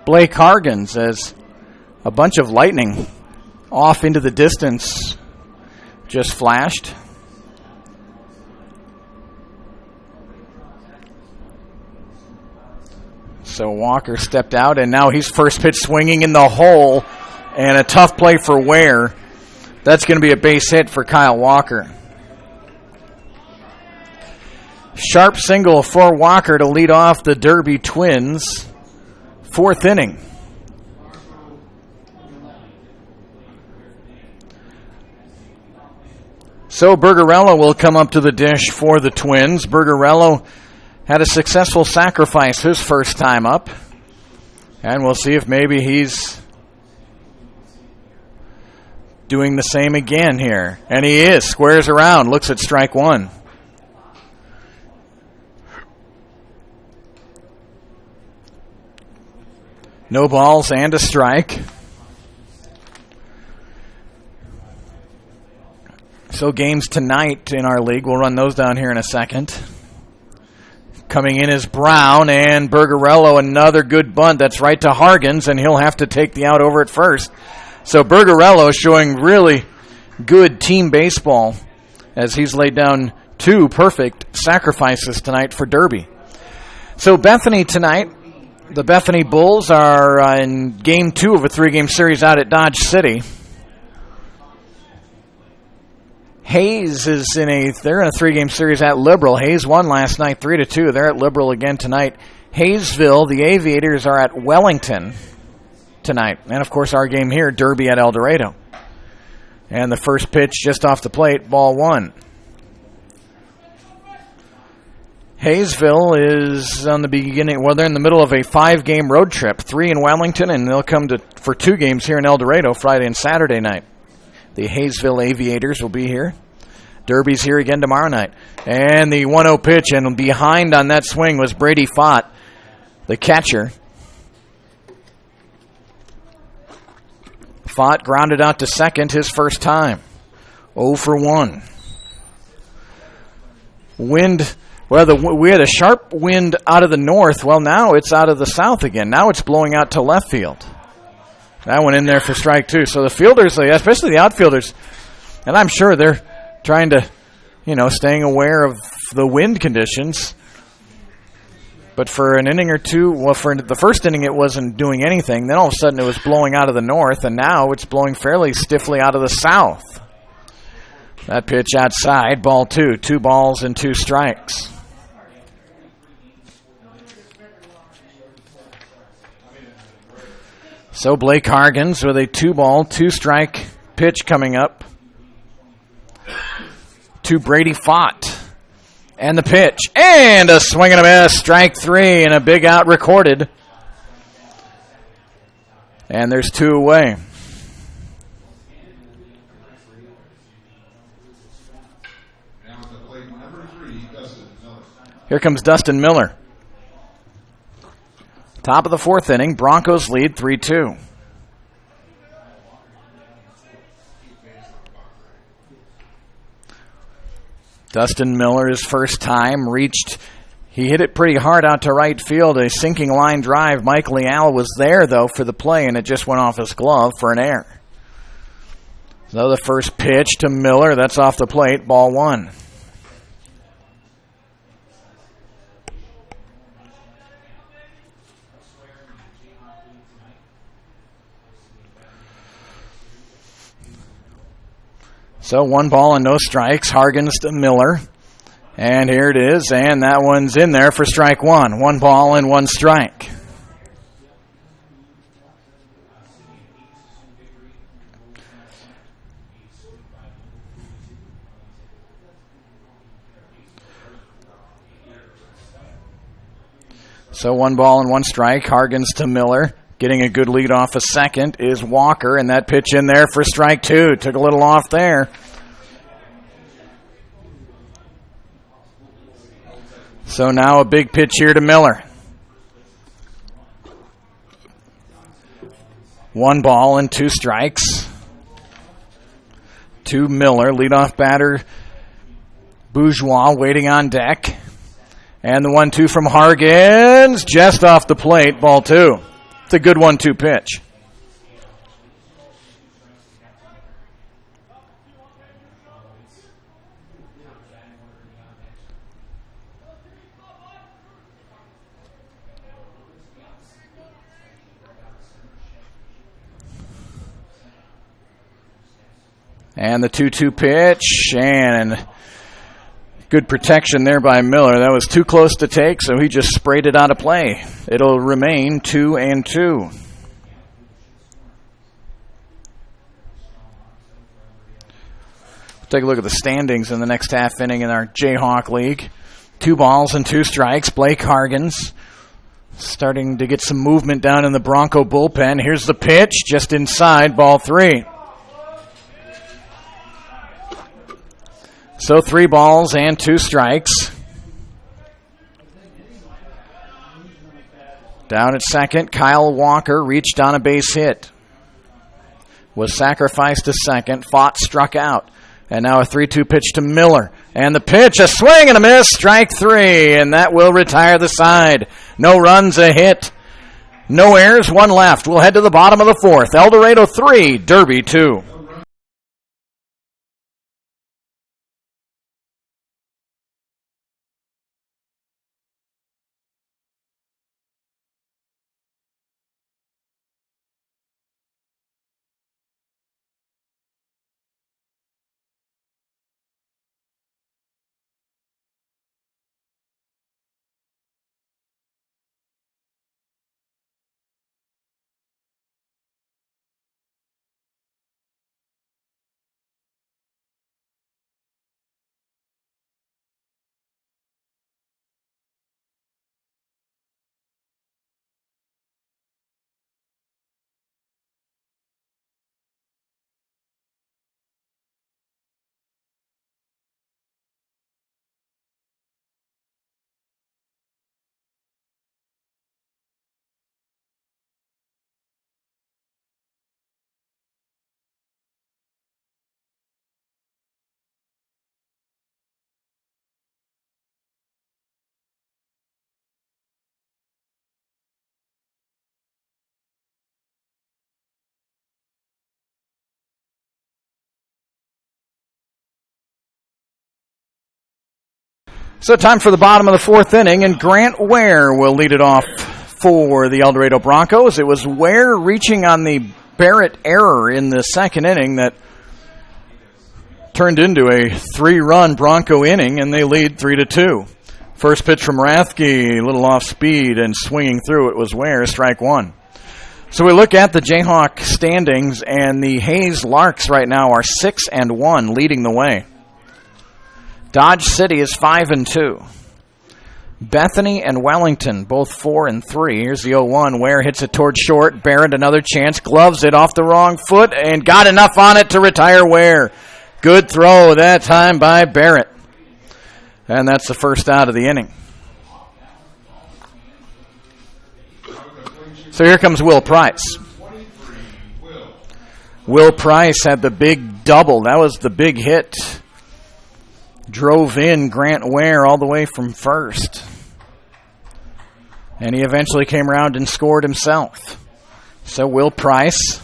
Blake Hargens, as a bunch of lightning off into the distance just flashed. So Walker stepped out, and now he's first pitch swinging in the hole, and a tough play for Ware. That's going to be a base hit for Kyle Walker. Sharp single for Walker to lead off the Derby Twins. Fourth inning. So Bergarello will come up to the dish for the Twins. Bergarello had a successful sacrifice his first time up. And we'll see if maybe he's doing the same again here. And he is. Squares around. Looks at strike one. No balls and a strike. So games tonight in our league. We'll run those down here in a second. Coming in is Brown, and Bergarello, another good bunt. That's right to Hargens, and he'll have to take the out over at first. So Bergarello showing really good team baseball as he's laid down two perfect sacrifices tonight for Derby. So Bethany tonight. The Bethany Bulls are in Game 2 of a 3-game series out at Dodge City. Hayes is they're in a 3-game series at Liberal. Hayes won last night 3-2. They're at Liberal again tonight. Hayesville, the Aviators, are at Wellington tonight. And, of course, our game here, Derby at El Dorado. And the first pitch just off the plate, ball one. Hayesville is on the beginning. Well, they're in the middle of a 5-game road trip, 3 in Wellington, and they'll come for 2 games here in El Dorado Friday and Saturday night. The Hayesville Aviators will be here. Derby's here again tomorrow night. And the 1-0 pitch, and behind on that swing was Brady Fott, the catcher. Fott grounded out to second his first time. 0 for 1. Wind. Well, we had a sharp wind out of the north. Well, now it's out of the south again. Now it's blowing out to left field. That went in there for strike two. So the fielders, especially the outfielders, and I'm sure they're trying to, staying aware of the wind conditions. But for an inning or two, well, for the first inning it wasn't doing anything. Then all of a sudden it was blowing out of the north, and now it's blowing fairly stiffly out of the south. That pitch outside, ball 2. 2 balls and 2 strikes. So Blake Hargens with a 2-ball, 2-strike pitch coming up to Brady Fott. And the pitch. And a swing and a miss. Strike 3 and a big out recorded. And there's 2 away. Here comes Dustin Miller. Top of the fourth inning. Broncos lead 3-2. Dustin Miller, his first time, he hit it pretty hard out to right field. A sinking line drive. Mike Leal was there, though, for the play, and it just went off his glove for an error. So the first pitch to Miller, that's off the plate, ball 1. So 1 ball and no strikes. Hargens to Miller. And here it is. And that one's in there for strike 1. 1 ball and 1 strike. So 1 ball and 1 strike. Hargens to Miller. Getting a good lead off a second is Walker, and that pitch in there for strike 2. Took a little off there. So now a big pitch here to Miller. 1 ball and 2 strikes. To Miller, leadoff batter Bourgeois waiting on deck. And the 1-2 from Hargens, just off the plate, ball 2. It's a good 1-2 pitch. And the 2-2 pitch, and good protection there by Miller. That was too close to take, so he just sprayed it out of play. It'll remain 2-2. Take a look at the standings in the next half inning in our Jayhawk League. 2 balls and 2 strikes. Blake Hargens starting to get some movement down in the Bronco bullpen. Here's the pitch, just inside, ball 3. So 3 balls and 2 strikes. Down at second, Kyle Walker reached on a base hit. Was sacrificed to second, fought, struck out. And now a 3-2 pitch to Miller. And the pitch, a swing and a miss, strike 3. And that will retire the side. No runs, a hit. No errors, 1 left. We'll head to the bottom of the 4th. El Dorado 3, Derby 2. So time for the bottom of the 4th inning, and Grant Ware will lead it off for the El Dorado Broncos. It was Ware reaching on the Barrett error in the 2nd inning that turned into a 3-run Bronco inning, and they lead 3-2. First pitch from Rathke, a little off speed, and swinging through it was Ware, strike 1. So we look at the Jayhawk standings, and the Hayes Larks right now are 6-1, leading the way. Dodge City is 5-2. Bethany and Wellington, both 4-3. Here's the 0-1. Ware hits it toward short. Barrett, another chance. Gloves it off the wrong foot and got enough on it to retire Ware. Good throw that time by Barrett. And that's the first out of the inning. So here comes Will Price. Will Price had the big double. That was the big hit. Drove in Grant Ware all the way from first. And he eventually came around and scored himself. So Will Price.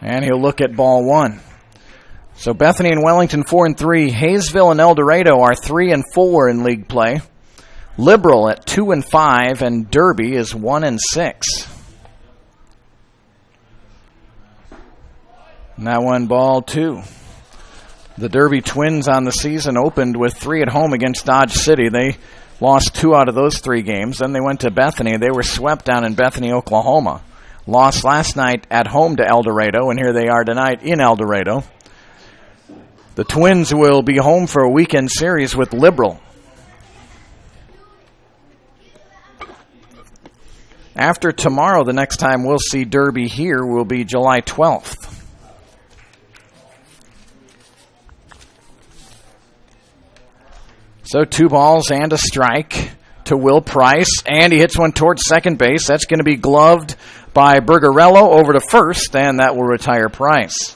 And he'll look at ball 1. So Bethany and Wellington 4-3. Hayesville and El Dorado are 3-4 in league play. Liberal at 2-5, and Derby is 1-6. And that one, ball 2. The Derby Twins on the season opened with 3 at home against Dodge City. They lost 2 out of those 3 games. Then they went to Bethany. They were swept down in Bethany, Oklahoma. Lost last night at home to El Dorado, and here they are tonight in El Dorado. The Twins will be home for a weekend series with Liberal. After tomorrow, the next time we'll see Derby here will be July 12th. So 2 balls and a strike to Will Price, and he hits one towards second base. That's going to be gloved by Bergarello over to first, and that will retire Price.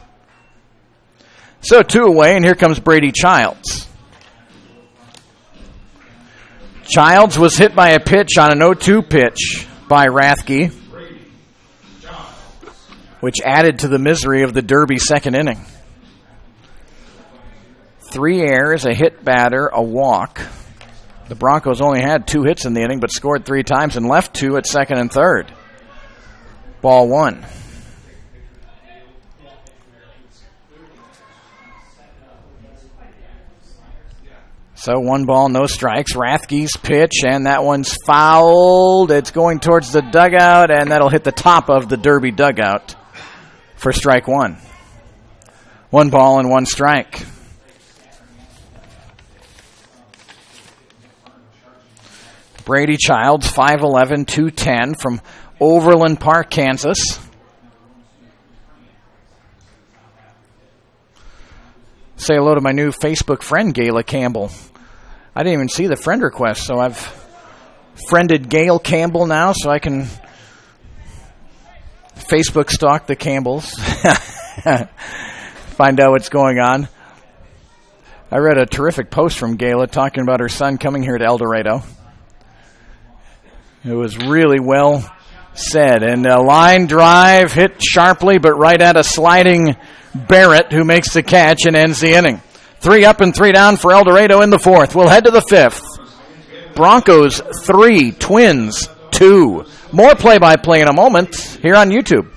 So 2 away, and here comes Brady Childs. Childs was hit by a pitch on an 0-2 pitch by Rathke, which added to the misery of the Derby second inning. 3 errors, a hit batter, a walk. The Broncos only had 2 hits in the inning, but scored 3 times and left 2 at second and third. Ball 1. So 1 ball, no strikes. Rathke's pitch, and that one's fouled. It's going towards the dugout, and that'll hit the top of the Derby dugout for strike 1. 1 ball and 1 strike. Brady Childs, 5'11", 210 from Overland Park, Kansas. Say hello to my new Facebook friend, Gayla Campbell. I didn't even see the friend request, so I've friended Gail Campbell now so I can Facebook stalk the Campbells. Find out what's going on. I read a terrific post from Gayla talking about her son coming here to El Dorado. It was really well said. And a line drive hit sharply, but right at a sliding Barrett, who makes the catch and ends the inning. 3 up and 3 down for El Dorado in the 4th. We'll head to the 5th. Broncos 3, Twins 2. More play-by-play in a moment here on YouTube.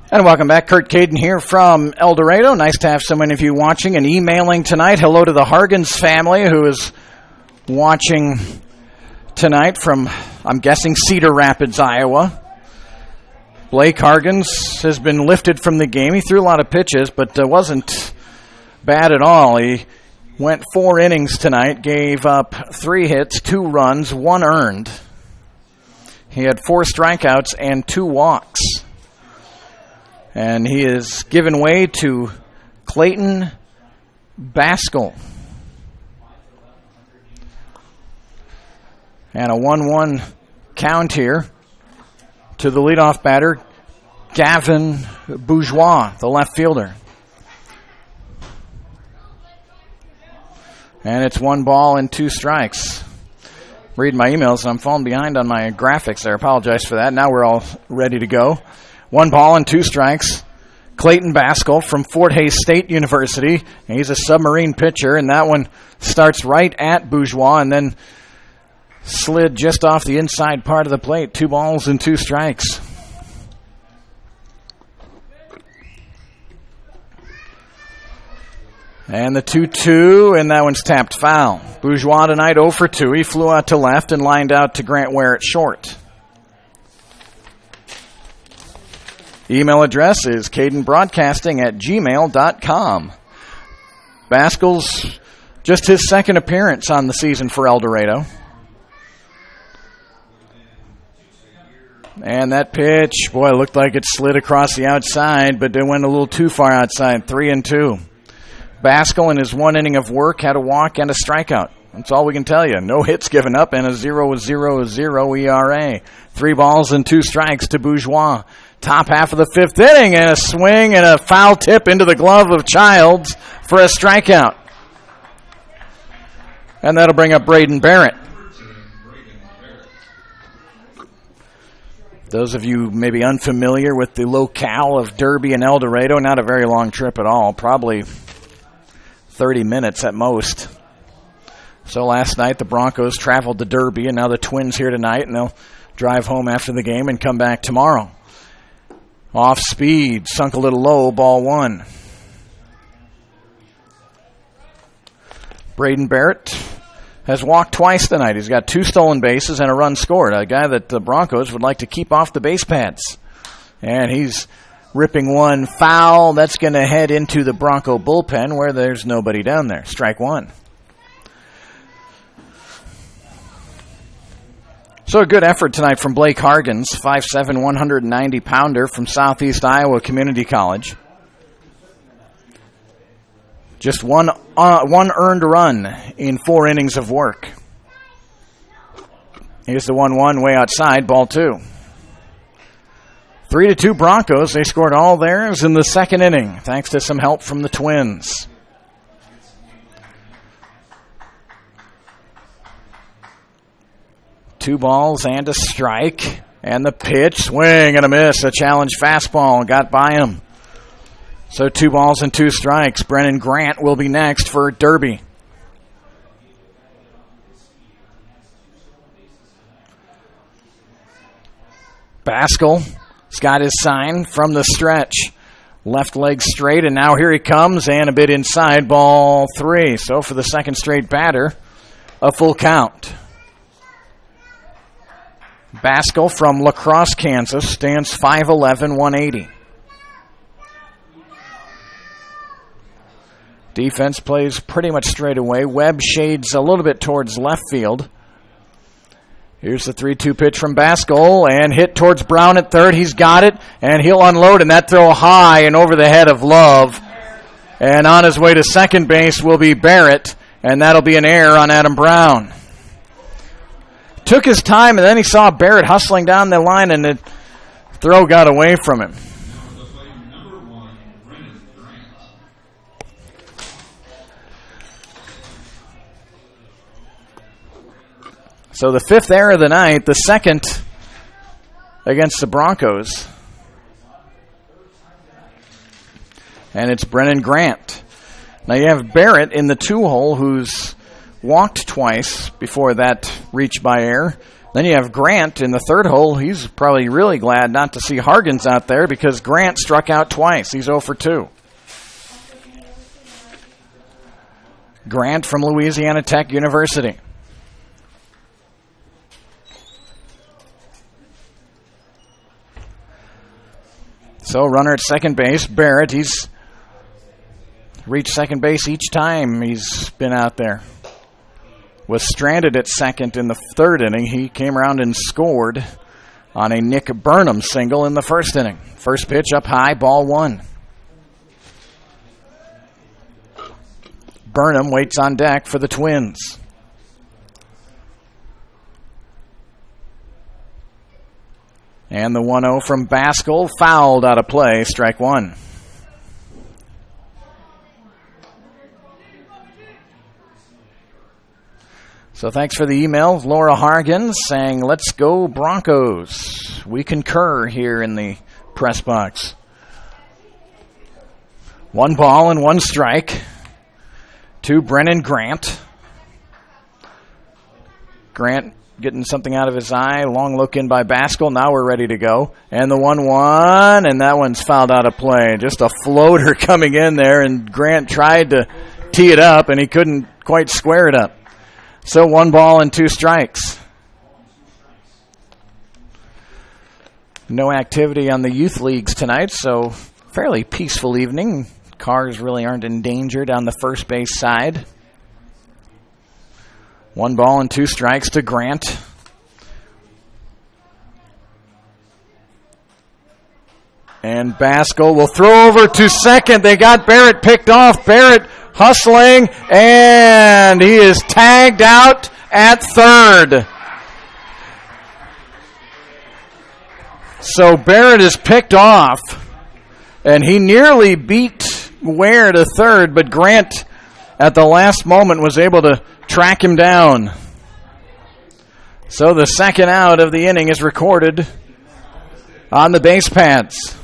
And welcome back. Kurt Caden here from El Dorado. Nice to have so many of you watching and emailing tonight. Hello to the Hargens family who is watching tonight from, I'm guessing, Cedar Rapids, Iowa. Blake Hargens has been lifted from the game. He threw a lot of pitches, but wasn't bad at all. He went 4 innings tonight, gave up 3 hits, 2 runs, 1 earned. He had 4 strikeouts and 2 walks. And he is given way to Clayton Baskell. And a 1-1 count here to the leadoff batter, Gavin Bourgeois, the left fielder. And it's 1 ball and 2 strikes. Reading my emails, and I'm falling behind on my graphics there. I apologize for that. Now we're all ready to go. 1 ball and 2 strikes. Clayton Baskell from Fort Hays State University. He's a submarine pitcher, and that one starts right at Bourgeois and then slid just off the inside part of the plate. 2 balls and 2 strikes. And the 2-2, and that one's tapped foul. Bourgeois tonight 0 for 2. He flew out to left and lined out to Grant Ware at short. Email address is cadenbroadcasting@gmail.com. Baskell's just his second appearance on the season for El Dorado. And that pitch, boy, looked like it slid across the outside, but it went a little too far outside. 3-2. Baskell, in his 1 inning of work, had a walk and a strikeout. That's all we can tell you. No hits given up and a 0.00 ERA. 3 balls and 2 strikes to Bourgeois. Top half of the 5th inning, and a swing and a foul tip into the glove of Childs for a strikeout. And that'll bring up Braden Barrett. Those of you maybe unfamiliar with the locale of Derby and El Dorado, not a very long trip at all, probably 30 minutes at most. So last night the Broncos traveled to Derby, and now the Twins here tonight, and they'll drive home after the game and come back tomorrow. Off speed, sunk a little low, ball 1. Braden Barrett has walked twice tonight. He's got 2 stolen bases and a run scored. A guy that the Broncos would like to keep off the base pads. And he's ripping one foul. That's going to head into the Bronco bullpen where there's nobody down there. Strike 1. So a good effort tonight from Blake Hargens, 5'7", 190-pounder from Southeast Iowa Community College. Just one earned run in 4 innings of work. Here's the 1-1 way outside, ball 2. 3-2 Broncos. They scored all theirs in the 2nd inning, thanks to some help from the Twins. Two balls and a strike. And the pitch, swing and a miss. A challenge fastball got by him. So 2 balls and 2 strikes. Brennan Grant will be next for Derby. Baskell has got his sign from the stretch. Left leg straight, and now here he comes, and a bit inside, ball 3. So for the 2nd straight batter, a full count. Baskell from La Crosse, Kansas, stands 5'11", 180. Defense plays pretty much straight away. Webb shades a little bit towards left field. Here's the 3-2 pitch from Baskell, and hit towards Brown at third. He's got it, and he'll unload, and that throw high and over the head of Love. And on his way to second base will be Barrett, and that'll be an error on Adam Brown. Took his time, and then he saw Barrett hustling down the line, and the throw got away from him. So the 5th error of the night, the 2nd against the Broncos. And it's Brennan Grant. Now you have Barrett in the 2-hole who's walked twice before that reach by error. Then you have Grant in the 3rd hole. He's probably really glad not to see Hargens out there because Grant struck out twice. He's 0 for 2. Grant from Louisiana Tech University. So runner at second base, Barrett. He's reached second base each time he's been out there. Was stranded at second in the 3rd inning. He came around and scored on a Nick Burnham single in the 1st inning. First pitch up high, ball 1. Burnham waits on deck for the Twins. And the 1-0 from Baskell, fouled out of play, strike 1. So thanks for the email. Laura Hargan saying, "Let's go Broncos." We concur here in the press box. 1 ball and 1 strike to Brennan Grant. Grant getting something out of his eye. Long look in by Baskell. Now we're ready to go. And the 1-1, and that one's fouled out of play. Just a floater coming in there, and Grant tried to tee it up, and he couldn't quite square it up. So 1 ball and 2 strikes. No activity on the youth leagues tonight, so fairly peaceful evening. Cars really aren't endangered on the first base side. 1 ball and 2 strikes to Grant. And Baskell will throw over to second. They got Barrett picked off. Barrett hustling, and he is tagged out at third. So Barrett is picked off, and he nearly beat Ware to third, but Grant at the last moment was able to track him down. So the second out of the inning is recorded on the base pads.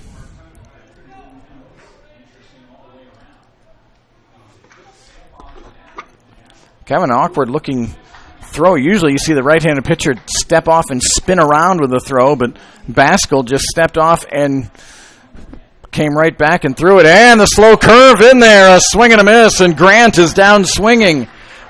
Kind of an awkward-looking throw. Usually you see the right-handed pitcher step off and spin around with the throw, but Baskell just stepped off and came right back and threw it. And the slow curve in there, a swing and a miss, and Grant is down swinging.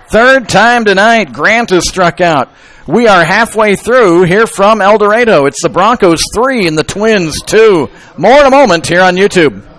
Third time tonight, Grant is struck out. We are halfway through here from El Dorado. It's the Broncos 3 and the Twins 2. More in a moment here on YouTube.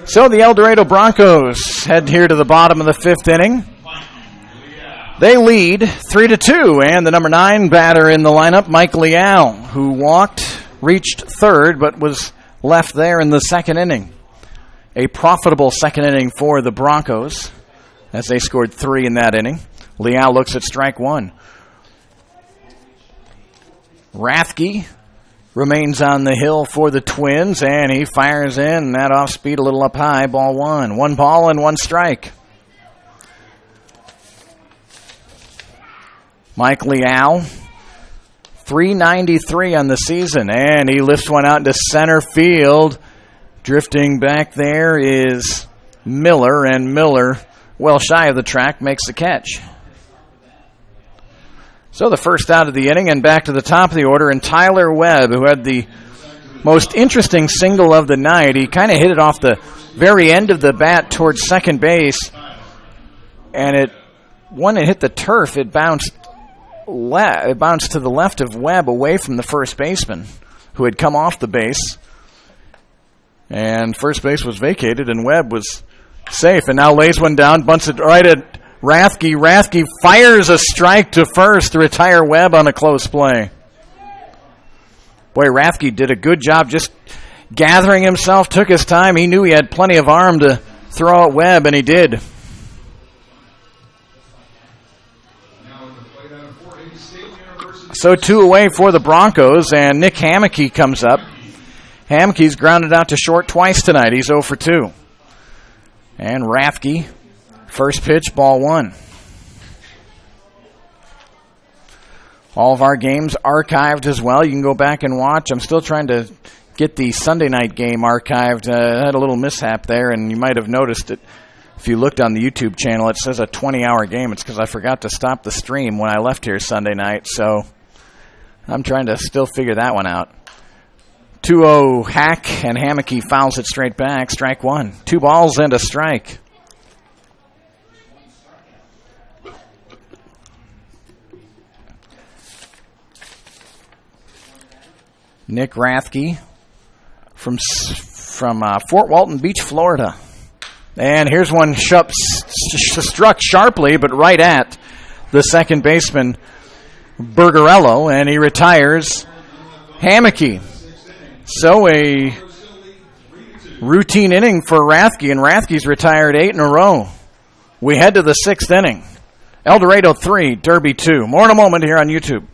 So the El Dorado Broncos head here to the bottom of the 5th inning. They lead 3-2, and the number 9 batter in the lineup, Mike Leal, who walked, reached third, but was left there in the 2nd inning. A profitable 2nd inning for the Broncos, as they scored 3 in that inning. Leal looks at strike 1. Rathke remains on the hill for the Twins, and he fires in. That off speed a little up high, ball 1. 1 ball and 1 strike. Mike Leal, .393 on the season, and he lifts one out into center field. Drifting back there is Miller, and Miller, well shy of the track, makes the catch. So the first out of the inning, and back to the top of the order, and Tyler Webb, who had the most interesting single of the night. He kind of hit it off the very end of the bat towards second base, and when it hit the turf, it bounced to the left of Webb, away from the first baseman, who had come off the base. And first base was vacated, and Webb was safe, and now lays one down, bunts it right at Rathke. Rathke fires a strike to first to retire Webb on a close play. Boy, Rathke did a good job just gathering himself, took his time. He knew he had plenty of arm to throw at Webb, and he did. So 2 away for the Broncos, and Nick Hammocky comes up. Hammockey's grounded out to short twice tonight. He's 0 for 2. And Rathke, first pitch, ball 1. All of our games archived as well. You can go back and watch. I'm still trying to get the Sunday night game archived. I had a little mishap there, and you might have noticed it. If you looked on the YouTube channel, it says a 20-hour game. It's because I forgot to stop the stream when I left here Sunday night, so I'm trying to still figure that one out. 2-0 hack, and Hammocky fouls it straight back. Strike one. 2 balls and a strike. Nick Rathke from Fort Walton Beach, Florida. And here's one struck sharply, but right at the second baseman, Bergerello, and he retires Hammocky. So a routine inning for Rathke, and Rathke's retired 8 in a row. We head to the 6th inning. El Dorado 3, Derby 2. More in a moment here on YouTube.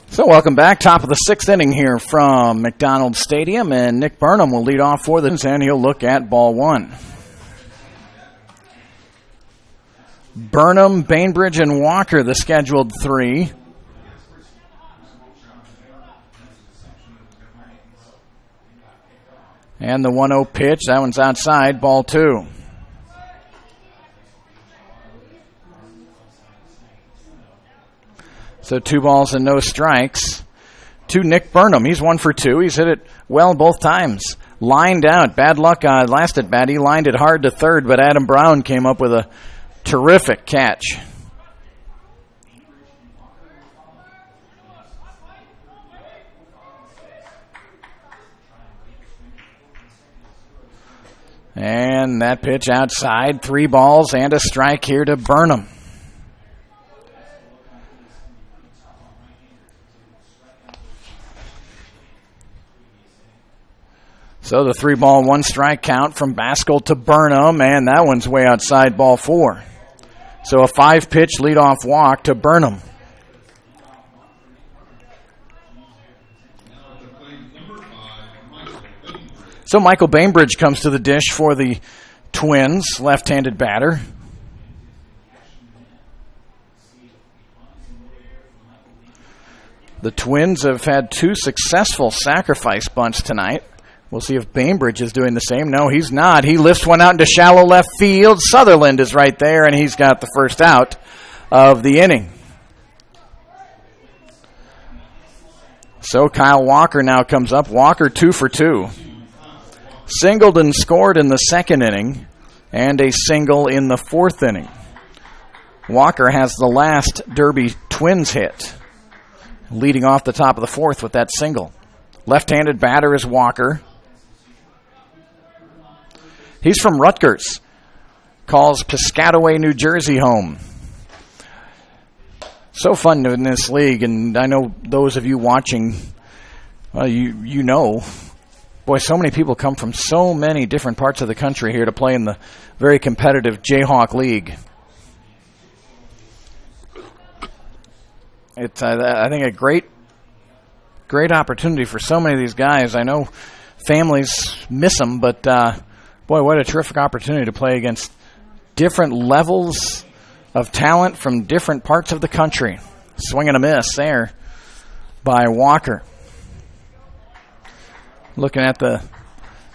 So welcome back. Top of the 6th inning here from McDonald Stadium, and Nick Burnham will lead off for the and he'll look at ball one. Burnham, Bainbridge, and Walker, the scheduled 3. And the 1-0 pitch, that one's outside, ball 2. So 2 balls and no strikes to Nick Burnham. He's 1 for 2. He's hit it well both times. Lined out. Bad luck last at bat. He lined it hard to third, but Adam Brown came up with a terrific catch. And that pitch outside. 3 balls and a strike here to Burnham. So the 3-ball, 1-strike count from Baskell to Burnham, and that one's way outside, ball 4. So a 5-pitch leadoff walk to Burnham. So Michael Bainbridge comes to the dish for the Twins, left-handed batter. The Twins have had 2 successful sacrifice bunts tonight. We'll see if Bainbridge is doing the same. No, he's not. He lifts one out into shallow left field. Sutherland is right there, and he's got the first out of the inning. So Kyle Walker now comes up. Walker 2 for 2. Singled and scored in the 2nd inning, and a single in the 4th inning. Walker has the last Derby Twins hit, leading off the top of the 4th with that single. Left-handed batter is Walker. He's from Rutgers. Calls Piscataway, New Jersey home. So fun in this league, and I know those of you watching, well, you know. Boy, so many people come from so many different parts of the country here to play in the very competitive Jayhawk League. It's, I think, a great opportunity for so many of these guys. I know families miss them, but boy, what a terrific opportunity to play against different levels of talent from different parts of the country. Swing and a miss there by Walker. Looking at the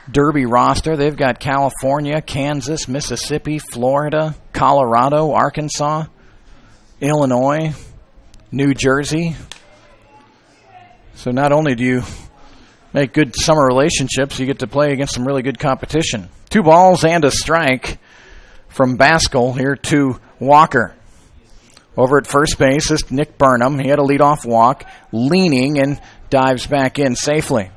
Derby roster, they've got California, Kansas, Mississippi, Florida, Colorado, Arkansas, Illinois, New Jersey. So not only do you make good summer relationships, you get to play against some really good competition. 2 balls and a strike from Baskell here to Walker. Over at first base is Nick Burnham. He had a leadoff walk, leaning, and dives back in safely.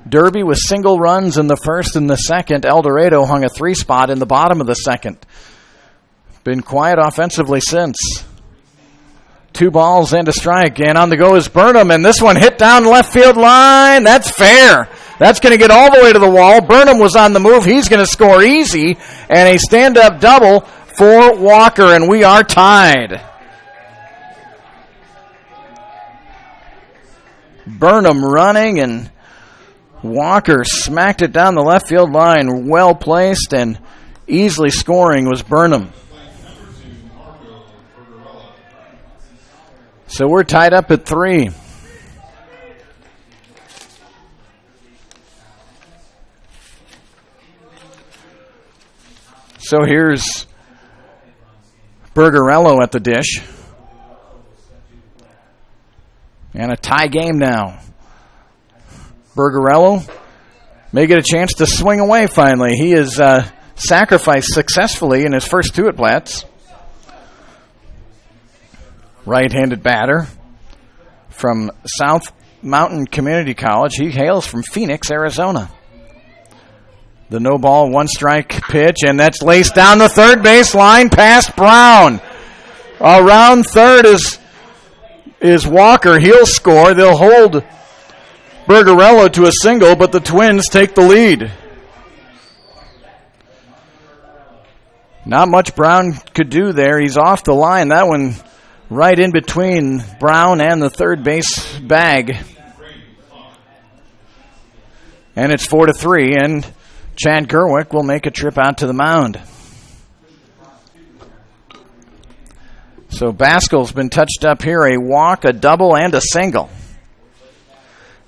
Derby with single runs in the first and the second. El Dorado hung a 3-spot in the bottom of the second. Been quiet offensively since. 2 balls and a strike, and on the go is Burnham, and this one hit down left field line. That's fair. That's going to get all the way to the wall. Burnham was on the move. He's going to score easy, and a stand-up double for Walker, and we are tied. Burnham running, and Walker smacked it down the left field line. Well placed and easily scoring was Burnham. So we're tied up at 3. So here's Bergerello at the dish. And a tie game now. Bergerello may get a chance to swing away finally. He is sacrificed successfully in his first 2 at-bats. Right-handed batter from South Mountain Community College. He hails from Phoenix, Arizona. The no ball, 1-strike pitch, and that's laced down the third base line past Brown. Around third is Walker. He'll score. They'll hold Bergerello to a single, but the Twins take the lead. Not much Brown could do there. He's off the line. That one right in between Brown and the third base bag. And it's 4-3, and Chad Gerwick will make a trip out to the mound. So Baskell's been touched up here, a walk, a double, and a single.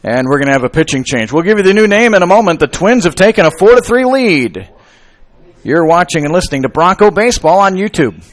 And we're going to have a pitching change. We'll give you the new name in a moment. The Twins have taken a 4-3 lead. You're watching and listening to Bronco Baseball on YouTube.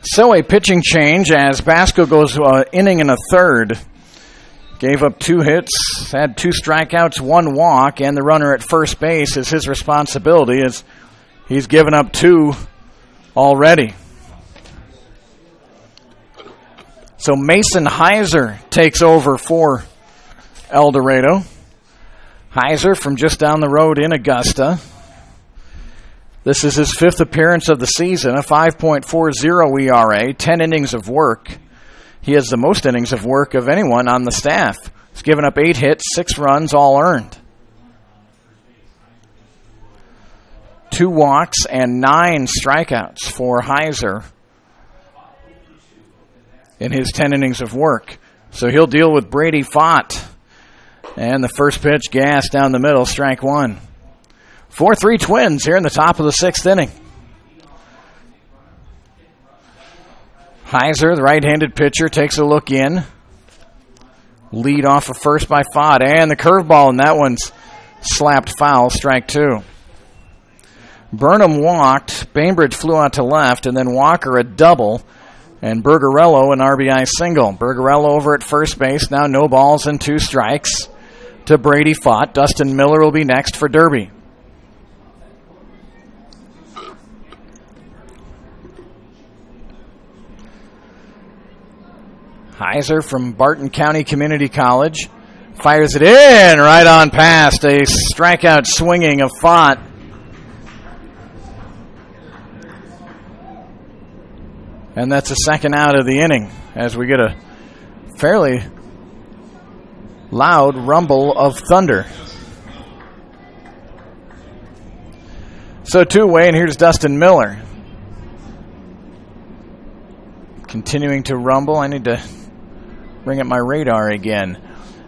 So a pitching change as Baskell goes inning and a third. Gave up 2 hits, had 2 strikeouts, 1 walk, and the runner at first base is his responsibility as he's given up 2 already. So Mason Heiser takes over for El Dorado. Heiser from just down the road in Augusta. This is his 5th appearance of the season, a 5.40 ERA, 10 innings of work. He has the most innings of work of anyone on the staff. He's given up 8 hits, 6 runs, all earned. 2 walks and 9 strikeouts for Heiser in his 10 innings of work. So he'll deal with Brady Fott. And the first pitch, gas down the middle, strike 1. 4-3 Twins here in the top of the 6th inning. Heiser, the right-handed pitcher, takes a look in. Lead off of first by Fott, and the curveball, and that one's slapped foul, strike two. Burnham walked, Bainbridge flew out to left, and then Walker a double, and Bergarello an RBI single. Bergarello over at first base, now no balls and 2 strikes to Brady Fott. Dustin Miller will be next for Derby. Heiser from Barton County Community College fires it in right on past. A strikeout swinging of Fott. And that's the second out of the inning as we get a fairly loud rumble of thunder. So 2-away, and here's Dustin Miller. Continuing to rumble. I need to bring up my radar again.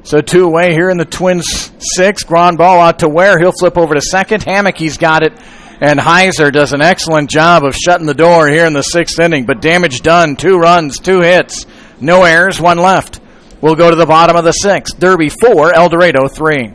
So 2-away here in the Twins' 6th. Ground ball out to Ware. He'll flip over to second. Hammockey's got it. And Heiser does an excellent job of shutting the door here in the 6th inning. But damage done. 2 runs, 2 hits. No errors, 1 left. We'll go to the bottom of the 6th. Derby 4, El Dorado 3.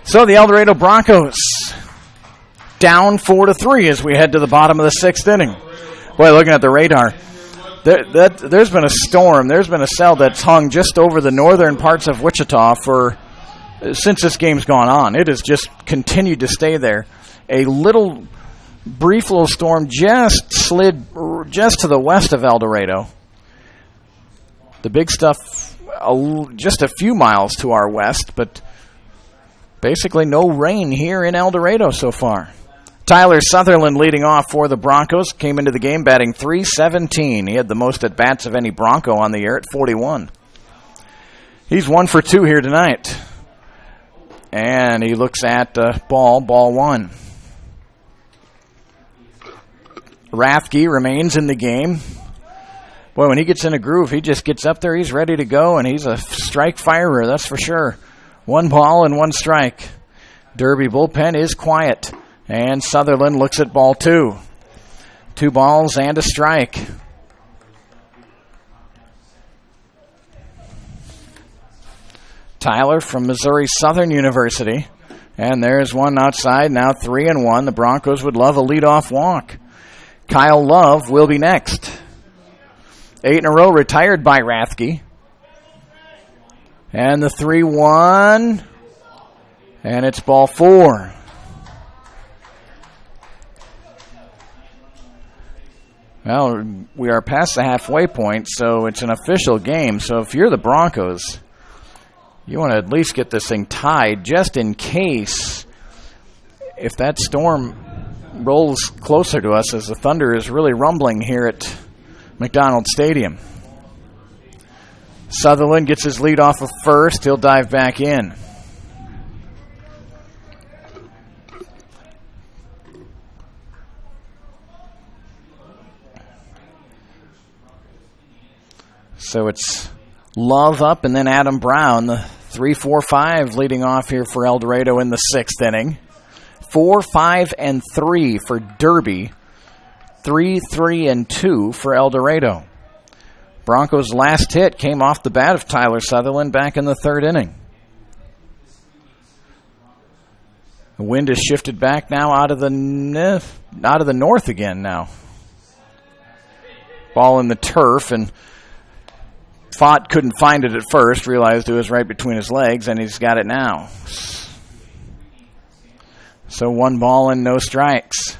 So the El Dorado Broncos down 4-3 as we head to the bottom of the 6th inning. Boy, looking at the radar, there's been a storm. There's been a cell that's hung just over the northern parts of Wichita since this game's gone on. It has just continued to stay there. A brief little storm just slid just to the west of El Dorado. The big stuff just a few miles to our west, but basically no rain here in El Dorado so far. Tyler Sutherland leading off for the Broncos. Came into the game batting .317. He had the most at-bats of any Bronco on the year at 41. He's 1 for 2 here tonight. And he looks at ball 1. Rathke remains in the game. Boy, when he gets in a groove, he just gets up there, he's ready to go, and he's a strike firer, that's for sure. 1 ball and 1 strike. Derby bullpen is quiet. And Sutherland looks at ball 2. 2 balls and a strike. Tyler from Missouri Southern University. And there's one outside, now 3-1. The Broncos would love a leadoff walk. Kyle Love will be next. 8 in a row retired by Rathke. And the 3-1. And it's ball 4. Well, we are past the halfway point, so it's an official game. So if you're the Broncos, you want to at least get this thing tied just in case if that storm rolls closer to us as the thunder is really rumbling here at McDonald Stadium. Sutherland gets his lead off of first. He'll dive back in. So it's Love up, and then Adam Brown, the 3-4-5 leading off here for El Dorado in the 6th inning. 4, 5, and 3 for Derby. 3, 3, and 2 for El Dorado. Broncos' last hit came off the bat of Tyler Sutherland back in the 3rd inning. The wind has shifted back now out of the north again now. Ball in the turf, and Fott couldn't find it at first, realized it was right between his legs, and he's got it now. So 1 ball and no strikes.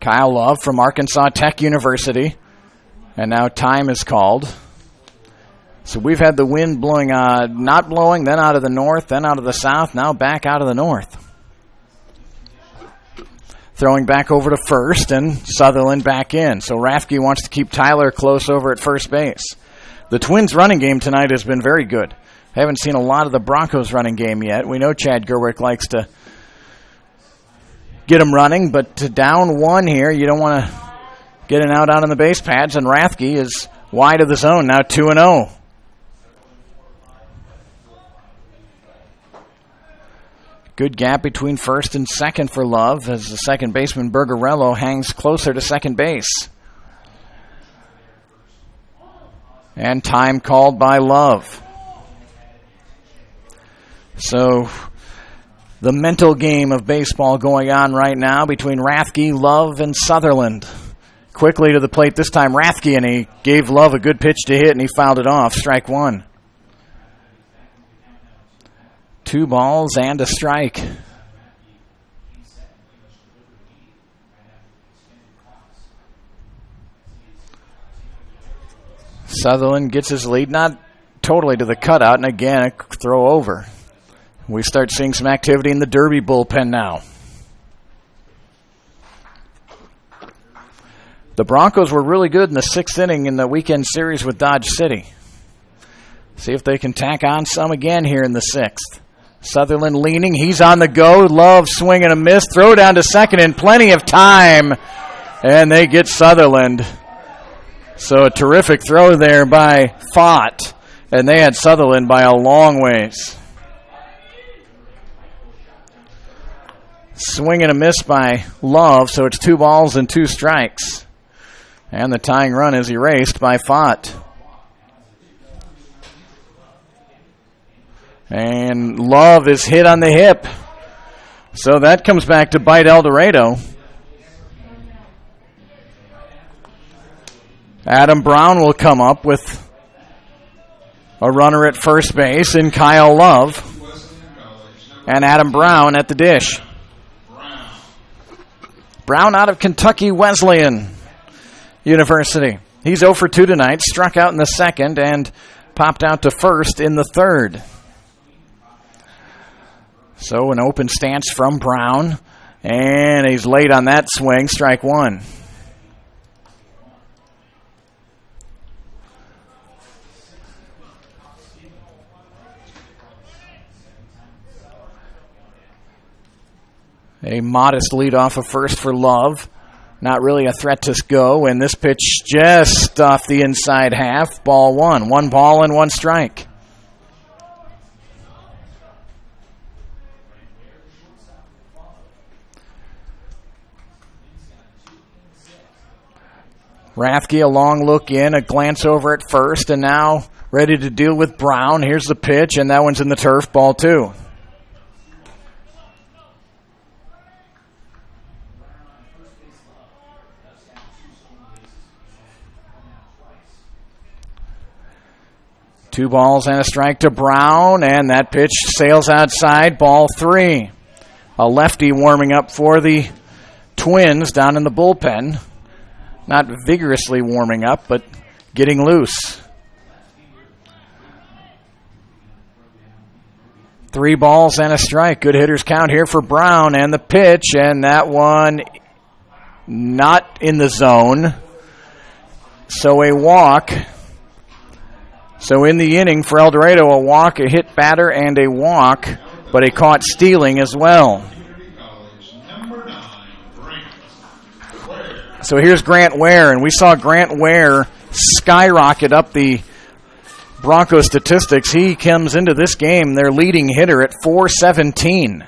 Kyle Love from Arkansas Tech University, and now time is called. So we've had the wind blowing, not blowing, then out of the north, then out of the south, now back out of the north. Throwing back over to first, and Sutherland back in. So Rathke wants to keep Tyler close over at first base. The Twins' running game tonight has been very good. I haven't seen a lot of the Broncos' running game yet. We know Chad Gerwick likes to get them running, but to down 1 here, you don't want to get an out on the base pads, and Rathke is wide of the zone, now 2-0. Good gap between first and second for Love as the second baseman Bergarello hangs closer to second base. And time called by Love. So the mental game of baseball going on right now between Rathke, Love, and Sutherland. Quickly to the plate this time, Rathke, and he gave Love a good pitch to hit, and he fouled it off. Strike 1. 2 balls and a strike. Sutherland gets his lead, not totally to the cutout, and again a throw over. We start seeing some activity in the Derby bullpen now. The Broncos were really good in the 6th inning in the weekend series with Dodge City. See if they can tack on some again here in the 6th. Sutherland leaning. He's on the go. Love swing and a miss. Throw down to second in plenty of time. And they get Sutherland. So a terrific throw there by Fott. And they had Sutherland by a long ways. Swing and a miss by Love. So it's 2 balls and 2 strikes. And the tying run is erased by Fott. And Love is hit on the hip. So that comes back to bite El Dorado. Adam Brown will come up with a runner at first base in Kyle Love. And Adam Brown at the dish. Brown out of Kentucky Wesleyan University. He's 0 for 2 tonight. Struck out in the 2nd and popped out to first in the 3rd. So an open stance from Brown, and he's late on that swing, strike 1. A modest lead off of first for Love. Not really a threat to go, and this pitch just off the inside half, ball 1. 1 ball and 1 strike. Rathke, a long look in, a glance over at first, and now ready to deal with Brown. Here's the pitch, and that one's in the turf, ball 2. Two balls and a strike to Brown, and that pitch sails outside, ball 3. A lefty warming up for the Twins down in the bullpen. Not vigorously warming up, but getting loose. 3 balls and a strike. Good hitters count here for Brown, and the pitch, and that one not in the zone. So a walk. So in the inning for El Dorado, a walk, a hit batter, and a walk, but a caught stealing as well. So here's Grant Ware, and we saw Grant Ware skyrocket up the Broncos statistics. He comes into this game their leading hitter at .417.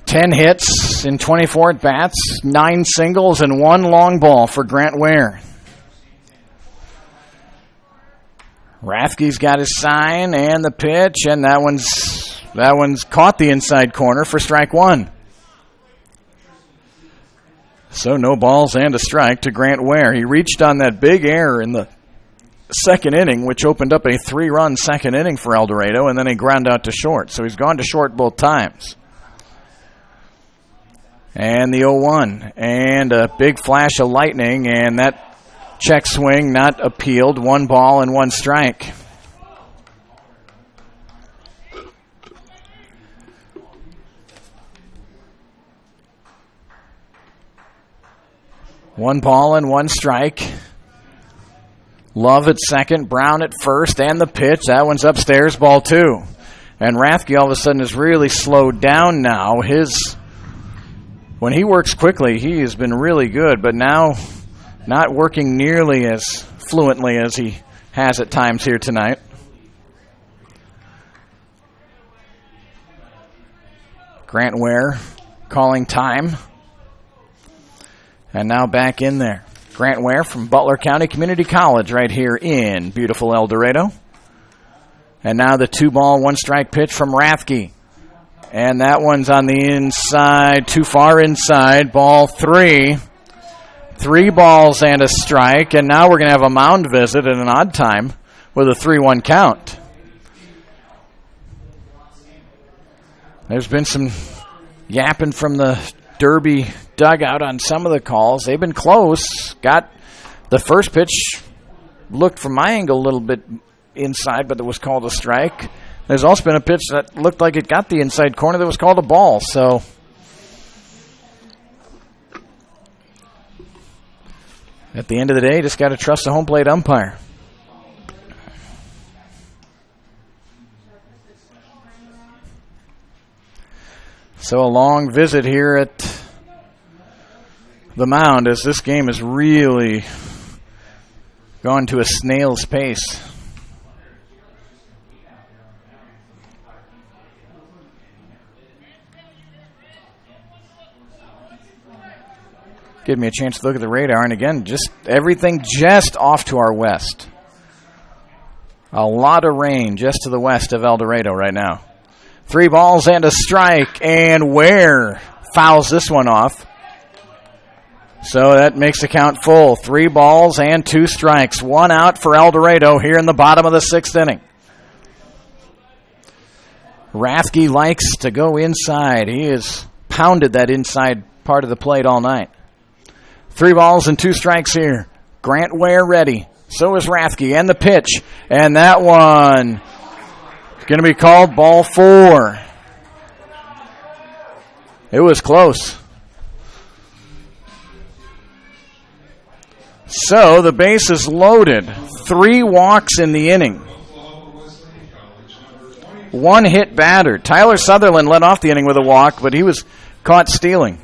10 hits in 24 at-bats, 9 singles, and 1 long ball for Grant Ware. Rathke's got his sign and the pitch, and that one's caught the inside corner for strike 1. So no balls and a strike to Grant Ware. He reached on that big error in the second inning, which opened up a 3-run second inning for El Dorado, and then he ground out to short. So he's gone to short both times. And the 0-1, and a big flash of lightning, and that check swing not appealed. 1 ball and 1 strike. One ball and 1 strike. Love at second, Brown at first, and the pitch. That one's upstairs, ball 2. And Rathke all of a sudden is really slowed down now. When he works quickly, he has been really good, but now not working nearly as fluently as he has at times here tonight. Grant Ware calling time. And now back in there. Grant Ware from Butler County Community College right here in beautiful El Dorado. And now the 2-ball, 1 strike pitch from Rathke. And that one's on the inside, too far inside, ball 3. 3 balls and a strike, and now we're going to have a mound visit at an odd time with a 3-1 count. There's been some yapping from the Derby dugout on some of the calls. They've been close. Got the first pitch, looked from my angle a little bit inside, but it was called a strike. There's also been a pitch that looked like it got the inside corner that was called a ball. So at the end of the day, just got to trust the home plate umpire. So a long visit here at the mound as this game has really gone to a snail's pace. Give me a chance to look at the radar, and again, just everything just off to our west. A lot of rain just to the west of El Dorado right now. 3 balls and a strike, and Ware fouls this one off. So that makes the count full. 3 balls and 2 strikes. 1 out for El Dorado here in the bottom of the 6th inning. Rathke likes to go inside. He has pounded that inside part of the plate all night. 3 balls and 2 strikes here. Grant Ware ready. So is Rathke, and the pitch. And that one is going to be called ball 4. It was close. So the base is loaded. 3 walks in the inning. 1 hit batter. Tyler Sutherland led off the inning with a walk, but he was caught stealing.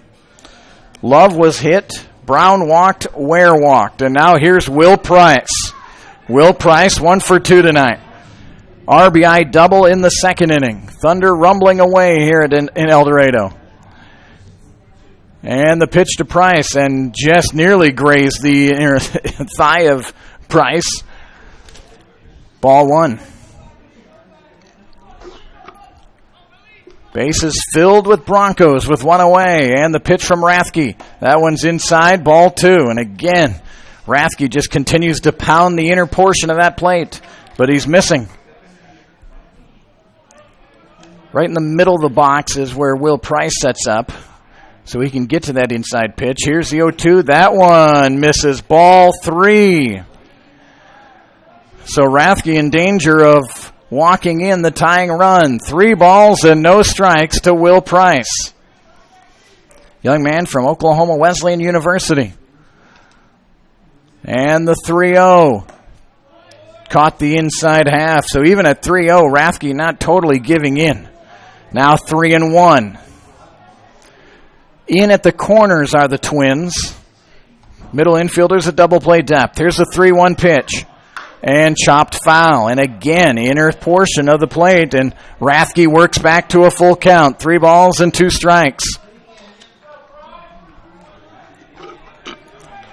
Love was hit. Brown walked, Ware walked. And now here's Will Price. Will Price, 1 for 2 tonight. RBI double in the 2nd inning. Thunder rumbling away here in El Dorado. And the pitch to Price, and just nearly grazed the thigh of Price. Ball 1. Bases filled with Broncos with 1 away, and the pitch from Rathke. That one's inside, ball 2. And again, Rathke just continues to pound the inner portion of that plate, but he's missing. Right in the middle of the box is where Will Price sets up, so he can get to that inside pitch. Here's the 0-2. That one misses, ball 3. So Rathke in danger of walking in the tying run. 3 balls and no strikes to Will Price. Young man from Oklahoma Wesleyan University. And the 3-0. Caught the inside half. So even at 3-0, Rathke not totally giving in. Now 3-1. In at the corners are the Twins. Middle infielders a double play depth. Here's the 3-1 pitch. And chopped foul. And again, inner portion of the plate. And Rathke works back to a full count. 3 balls and 2 strikes.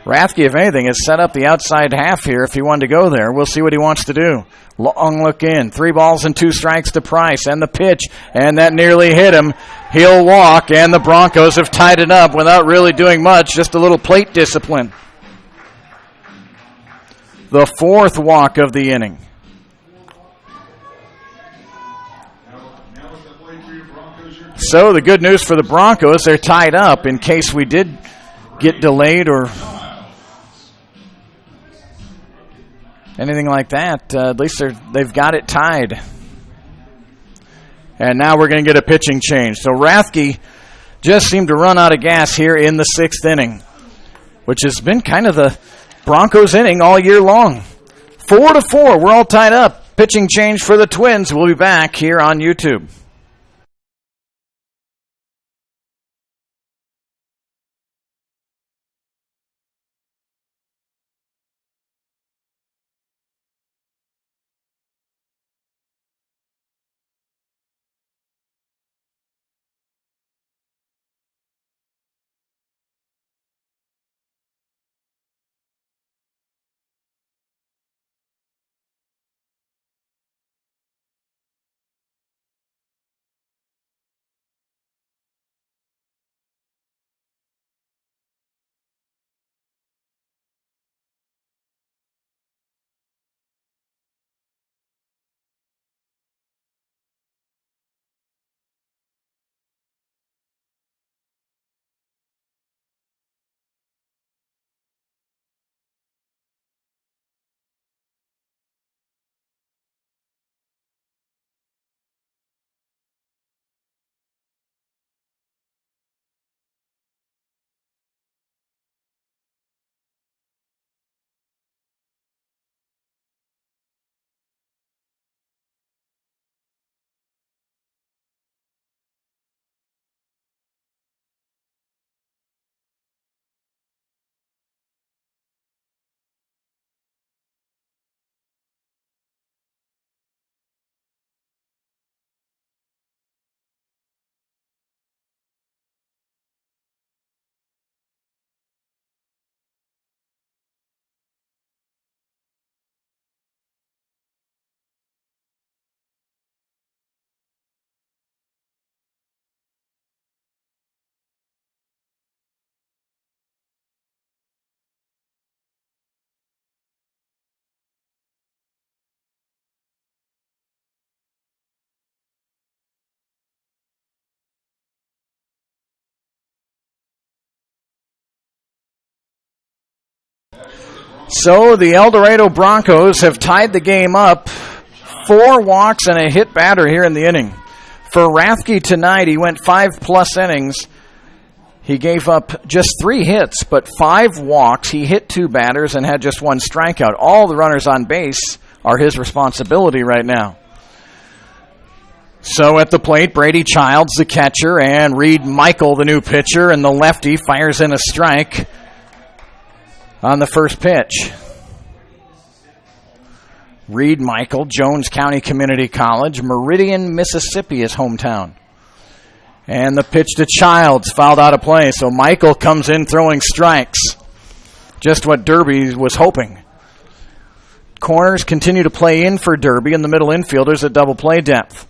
Rathke, if anything, has set up the outside half here if he wanted to go there. We'll see what he wants to do. Long look in. 3 balls and 2 strikes to Price. And the pitch. And that nearly hit him. He'll walk. And the Broncos have tied it up without really doing much. Just a little plate discipline. The 4th walk of the inning. So the good news for the Broncos, they're tied up in case we did get delayed or anything like that. At least they've got it tied. And now we're going to get a pitching change. So Rathke just seemed to run out of gas here in the 6th inning, which has been kind of the Broncos inning all year long. 4-4. We're all tied up. Pitching change for the Twins. We'll be back here on YouTube. So the El Dorado Broncos have tied the game up. 4 walks and a hit batter here in the inning. For Rathke tonight, he went 5+ innings. He gave up just 3 hits, but 5 walks. He hit 2 batters and had just 1 strikeout. All the runners on base are his responsibility right now. So at the plate, Brady Childs, the catcher, and Reed Michael, the new pitcher, and the lefty fires in a strike on the first pitch. Reed Michael, Jones County Community College, Meridian, Mississippi, his hometown. And the pitch to Childs, fouled out of play. So Michael comes in throwing strikes. Just what Derby was hoping. Corners continue to play in for Derby, and the middle infielders at double play depth.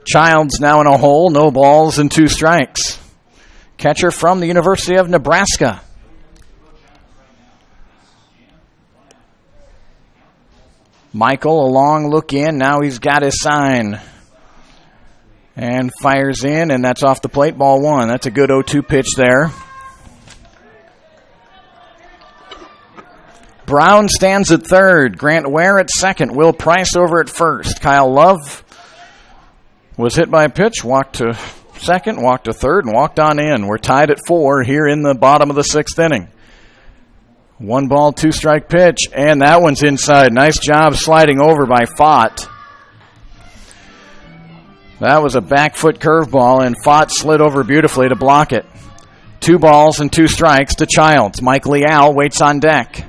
Childs now in a hole, no balls and 2 strikes. Catcher from the University of Nebraska. Michael, a long look in. Now he's got his sign. And fires in, and that's off the plate, ball 1. That's a good 0-2 pitch there. Brown stands at third. Grant Ware at second. Will Price over at first. Kyle Love was hit by a pitch, walked to second, walked to third, and walked on in. We're tied at 4 here in the bottom of the 6th inning. 1 ball, 2 strike pitch, and that one's inside. Nice job sliding over by Fott. That was a back foot curveball, and Fott slid over beautifully to block it. 2 balls and 2 strikes to Childs. Mike Leal waits on deck.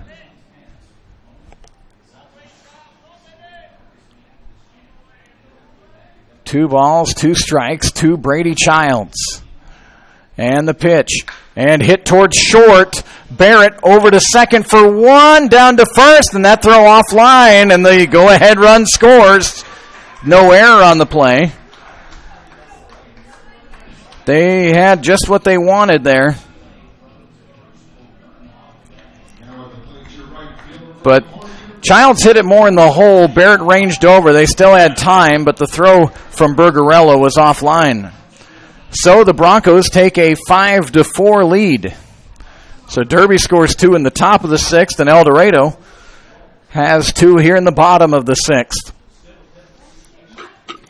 Two balls, 2 strikes to Brady Childs. And the pitch. And hit towards short. Barrett over to second for 1, down to first, and that throw offline, and the go-ahead run scores. No error on the play. They had just what they wanted there. But Childs hit it more in the hole. Barrett ranged over. They still had time, but the throw from Bergarello was offline. So the Broncos take a 5-4 lead. So Derby scores 2 in the top of the 6th, and El Dorado has 2 here in the bottom of the 6th.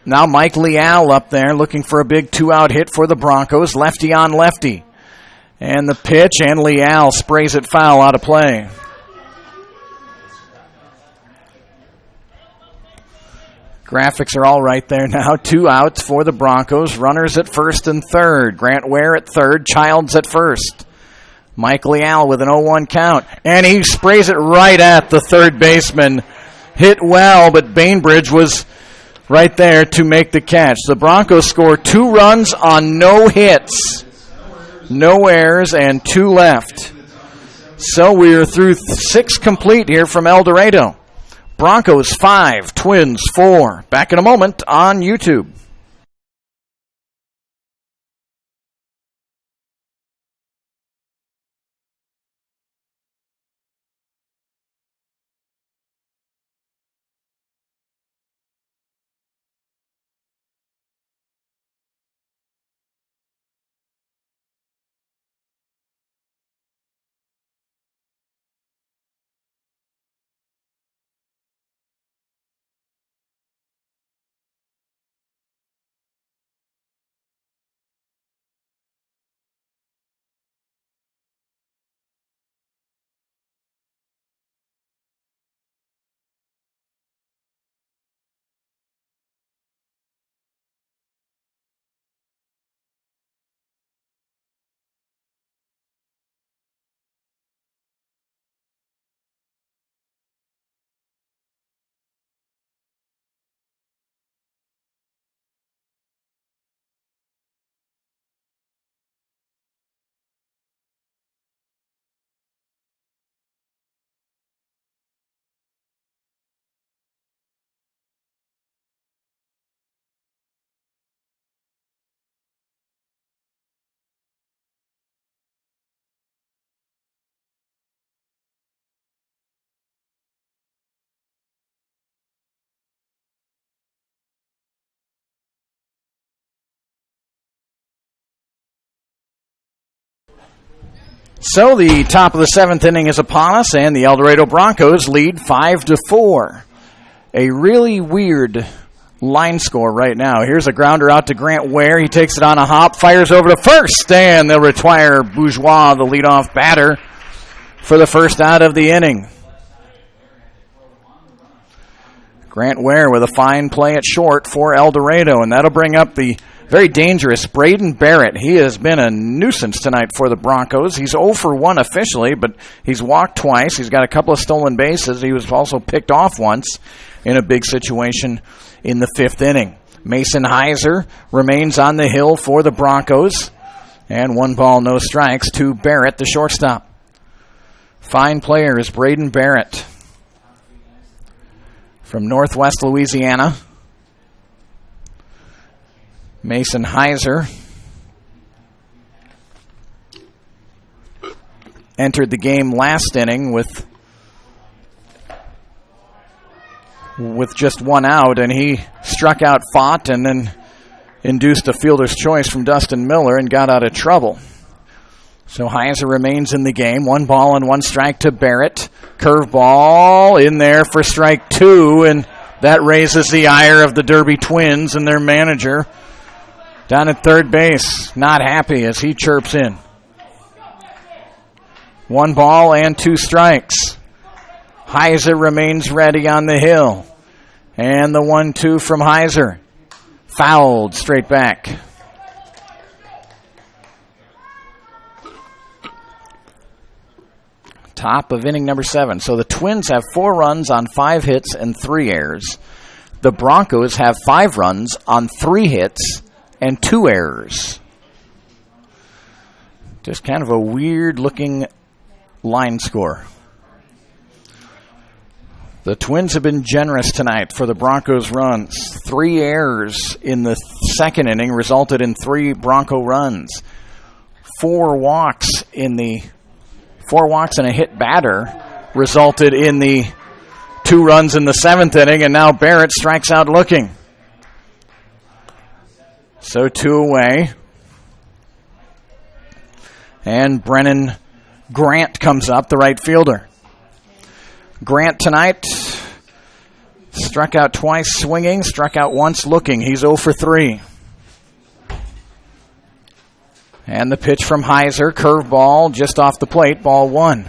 Now Mike Leal up there looking for a big 2-out hit for the Broncos. Lefty on lefty. And the pitch, and Leal sprays it foul out of play. Graphics are all right there now. 2 outs for the Broncos. Runners at first and third. Grant Ware at third. Childs at first. Mike Leal with an 0-1 count. And he sprays it right at the third baseman. Hit well, but Bainbridge was right there to make the catch. The Broncos score 2 runs on no hits. No errors and 2 left. So we are through 6 complete here from El Dorado. Broncos 5, Twins 4. Back in a moment on YouTube. So the top of the 7th inning is upon us, and the El Dorado Broncos lead 5-4. A really weird line score right now. Here's a grounder out to Grant Ware. He takes it on a hop, fires over to first, and they'll retire Bourgeois, the leadoff batter, for the first out of the inning. Grant Ware with a fine play at short for El Dorado, and that'll bring up the very dangerous Braden Barrett. He has been a nuisance tonight for the Broncos. He's 0 for 1 officially, but he's walked twice. He's got a couple of stolen bases. He was also picked off once in a big situation in the 5th inning. Mason Heiser remains on the hill for the Broncos. And 1 ball, no strikes to Barrett, the shortstop. Fine player is Braden Barrett from Northwest Louisiana. Mason Heiser entered the game last inning with just 1 out, and he struck out Fott and then induced a fielder's choice from Dustin Miller and got out of trouble. So Heiser remains in the game. 1 ball and 1 strike to Barrett. Curveball in there for strike 2, and that raises the ire of the Derby Twins and their manager down at third base, not happy as he chirps in. 1 ball and 2 strikes. Heiser remains ready on the hill. And the 1-2 from Heiser. Fouled straight back. Top of inning number 7. So the Twins have 4 runs on 5 hits and 3 errors. The Broncos have 5 runs on 3 hits and 2 errors. Just kind of a weird-looking line score. The Twins have been generous tonight for the Broncos' runs. 3 errors in the second inning resulted in 3 Bronco runs. 4 walks and a hit batter resulted in the 2 runs in the 7th inning, and now Barrett strikes out looking. So 2 away. And Brennan Grant comes up, the right fielder. Grant tonight struck out twice swinging, struck out once looking. He's 0 for 3. And the pitch from Heiser, curveball just off the plate, ball 1.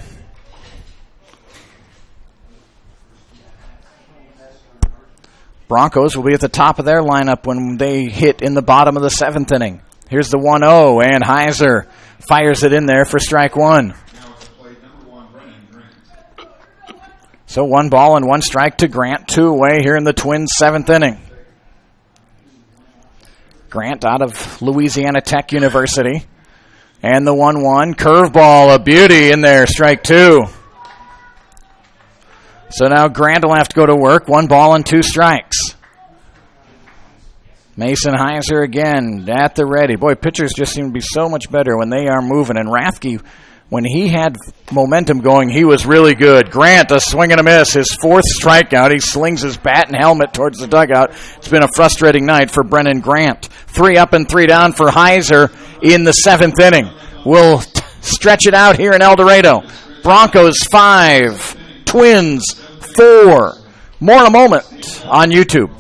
Broncos will be at the top of their lineup when they hit in the bottom of the 7th inning. Here's the 1-0, and Heiser fires it in there for strike 1. So 1 ball and 1 strike to Grant, 2 away here in the Twins' 7th inning. Grant out of Louisiana Tech University. And the 1-1, curveball, a beauty in there, strike 2. So now Grant will have to go to work, 1 ball and 2 strikes. Mason Heiser again at the ready. Boy, pitchers just seem to be so much better when they are moving. And Rathke, when he had momentum going, he was really good. Grant, a swing and a miss, his 4th strikeout. He slings his bat and helmet towards the dugout. It's been a frustrating night for Brennan Grant. 3 up and 3 down for Heiser in the 7th inning. We'll stretch it out here in El Dorado. Broncos 5, Twins 4. More in a moment on YouTube.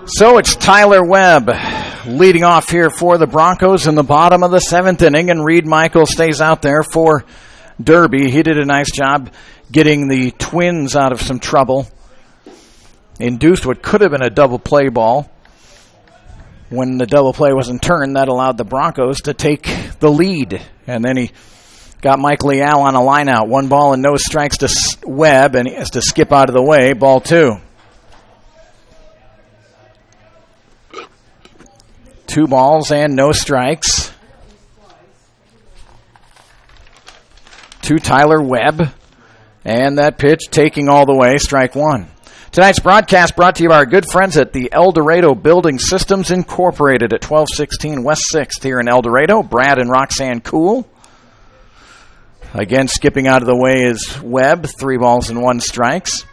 So it's Tyler Webb leading off here for the Broncos in the bottom of the 7th inning, and Reed Michael stays out there for Derby. He did a nice job getting the Twins out of some trouble. Induced what could have been a double play ball. When the double play wasn't turned, that allowed the Broncos to take the lead. And then he got Mike Leal on a line out. 1 ball and no strikes to Webb, and he has to skip out of the way. Ball 2. 2 balls and no strikes to Tyler Webb. And that pitch taking all the way, strike 1. Tonight's broadcast brought to you by our good friends at the El Dorado Building Systems Incorporated at 1216 West 6th here in El Dorado. Brad and Roxanne Cool. Again, skipping out of the way is Webb, 3 balls and 1 strikes.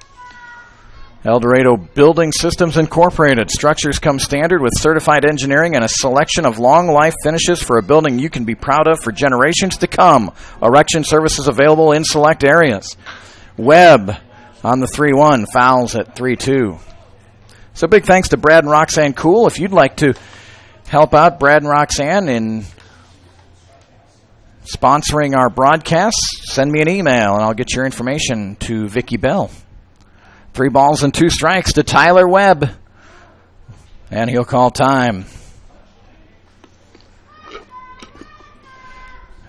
El Dorado Building Systems Incorporated. Structures come standard with certified engineering and a selection of long-life finishes for a building you can be proud of for generations to come. Erection services available in select areas. Webb on the 3-1, fouls at 3-2. So big thanks to Brad and Roxanne Cool. If you'd like to help out Brad and Roxanne in sponsoring our broadcast, send me an email and I'll get your information to Vicki Bell. 3 balls and 2 strikes to Tyler Webb. And he'll call time.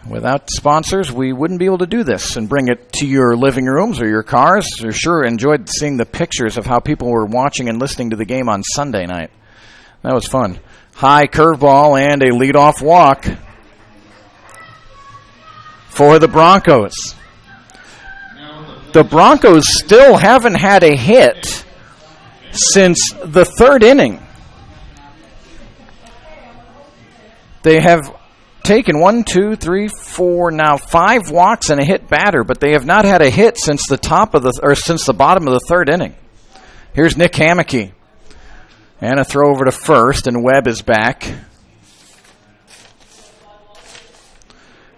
Without sponsors, we wouldn't be able to do this and bring it to your living rooms or your cars. I sure enjoyed seeing the pictures of how people were watching and listening to the game on Sunday night. That was fun. High curveball and a leadoff walk for the Broncos. The Broncos still haven't had a hit since the third inning. They have taken 1, 2, 3, 4, now 5 walks and a hit batter, but they have not had a hit since the bottom of the third inning. Here's Nick Hammocky. And a throw over to first, and Webb is back.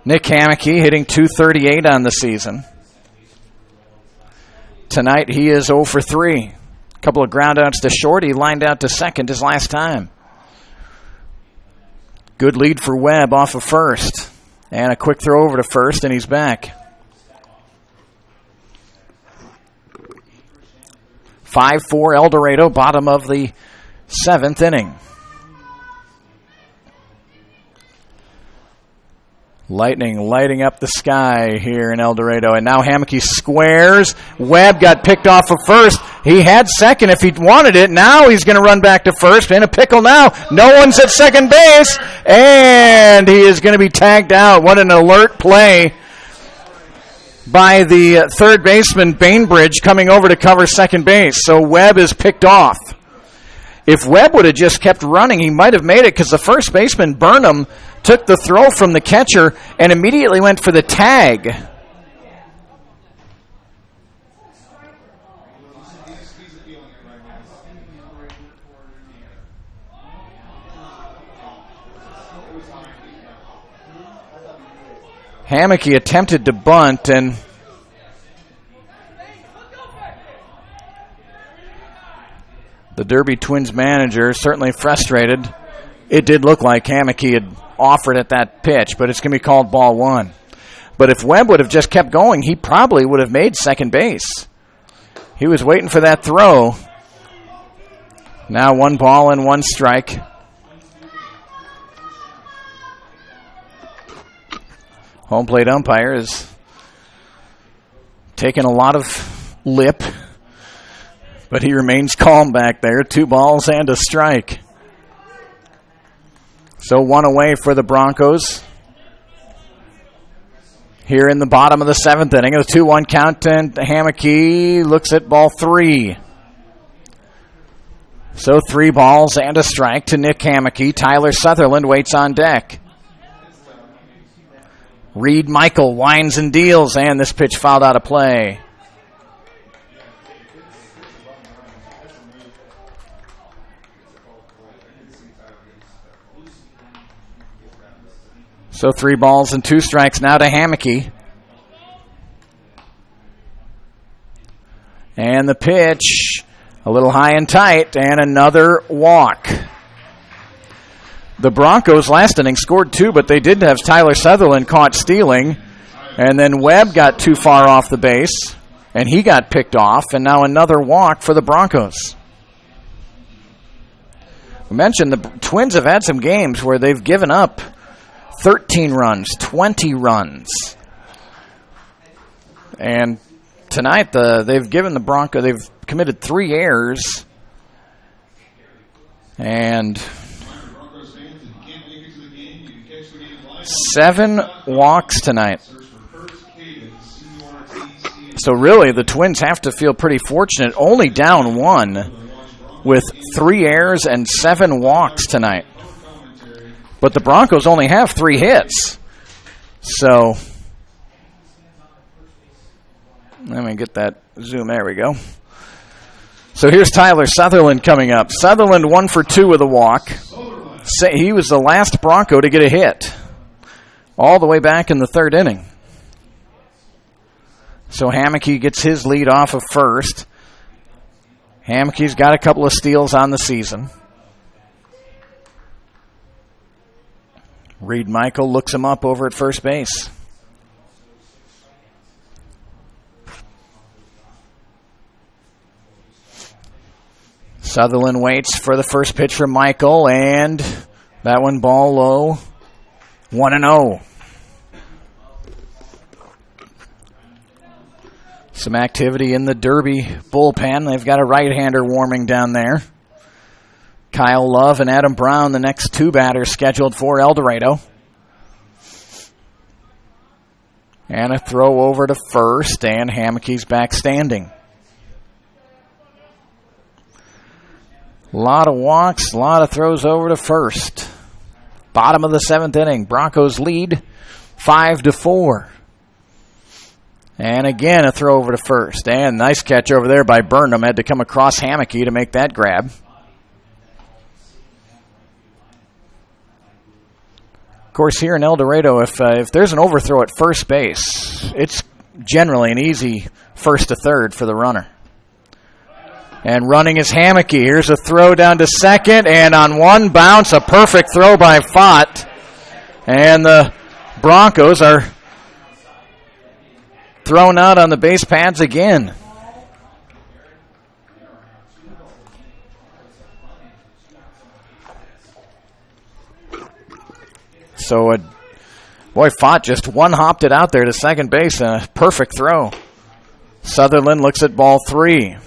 Nick Hammocky hitting .238 on the season. Tonight he is 0 for 3. A couple of groundouts to short. He lined out to second his last time. Good lead for Webb off of first. And a quick throw over to first, and he's back. 5-4 El Dorado, bottom of the 7th inning. Lightning lighting up the sky here in El Dorado. And now Hammocky squares. Webb got picked off of first. He had second if he wanted it. Now he's going to run back to first. In a pickle now. No one's at second base. And he is going to be tagged out. What an alert play by the third baseman, Bainbridge, coming over to cover second base. So Webb is picked off. If Webb would have just kept running, he might have made it, because the first baseman, Burnham, took the throw from the catcher and immediately went for the tag. Hammocky attempted to bunt, and the Derby Twins manager certainly frustrated. It did look like Hammocky had offered at that pitch, but it's going to be called ball 1. But if Webb would have just kept going, he probably would have made second base. He was waiting for that throw. Now 1 ball and 1 strike. Home plate umpire is taking a lot of lip, but he remains calm back there. 2 balls and a strike. So 1 away for the Broncos. Here in the bottom of the 7th inning, a 2-1 count, and Hammocky looks at ball 3. So 3 balls and a strike to Nick Hammocky. Tyler Sutherland waits on deck. Reed Michael winds and deals, and this pitch fouled out of play. So 3 balls and 2 strikes now to Hammocky. And the pitch, a little high and tight, and another walk. The Broncos last inning scored 2, but they did have Tyler Sutherland caught stealing. And then Webb got too far off the base, and he got picked off, and now another walk for the Broncos. We mentioned the Twins have had some games where they've given up 13 runs, 20 runs. And tonight they've given the Broncos, they've committed 3 errors. And 7 walks tonight. So really the Twins have to feel pretty fortunate, only down 1 with 3 errors and 7 walks tonight. But the Broncos only have 3 hits. So, let me get that zoom. There we go. So here's Tyler Sutherland coming up. Sutherland 1 for 2 with a walk. He was the last Bronco to get a hit, all the way back in the 3rd inning. So Hammocky gets his lead off of first. Hammocky's got a couple of steals on the season. Reed Michael looks him up over at first base. Sutherland waits for the first pitch from Michael, and that one ball low. 1-0. Some activity in the Derby bullpen. They've got a right-hander warming down there. Kyle Love and Adam Brown, the next two batters scheduled for El Dorado. And a throw over to first, and Hamakey's back standing. A lot of walks, a lot of throws over to first. Bottom of the seventh inning, Broncos lead 5-4. And again, a throw over to first. And nice catch over there by Burnham. Had to come across Hamakey to make that grab. Of course, here in El Dorado, if there's an overthrow at first base, it's generally an easy first to third for the runner. And running is Hamakey. Here's a throw down to second, and on one bounce, a perfect throw by Fott. And the Broncos are thrown out on the base pads again. So, Fott just one-hopped it out there to second base. A perfect throw. Sutherland looks at ball three.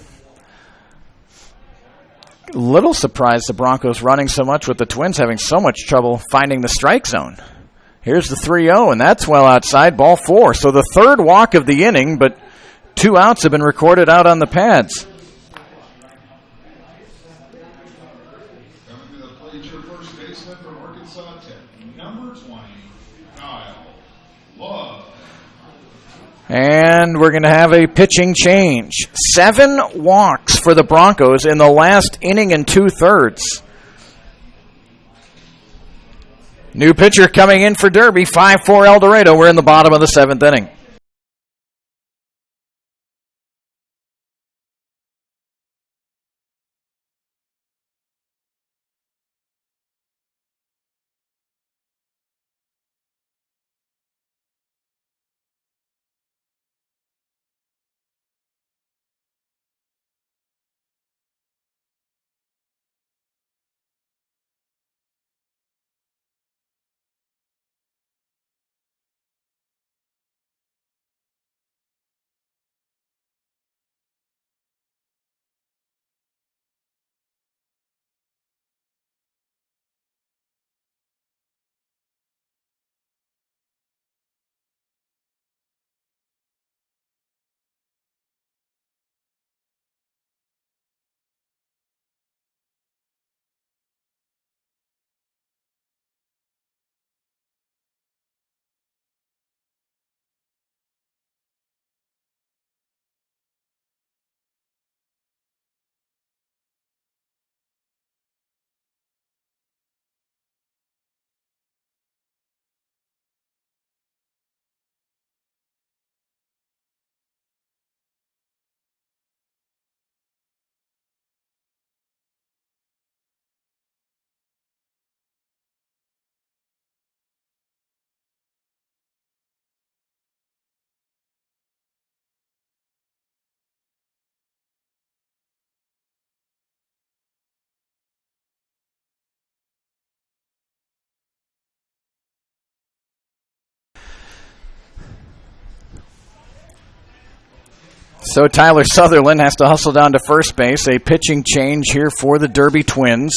Little surprised the Broncos running so much with the Twins having so much trouble finding the strike zone. Here's the 3-0, and that's well outside, ball four. So the third walk of the inning, but 2 outs have been recorded out on the pads. And we're going to have a pitching change. 7 walks for the Broncos in the last inning and 2/3. New pitcher coming in for Derby, 5-4 El Dorado. We're in the bottom of the 7th inning. So Tyler Sutherland has to hustle down to first base. A pitching change here for the Derby Twins.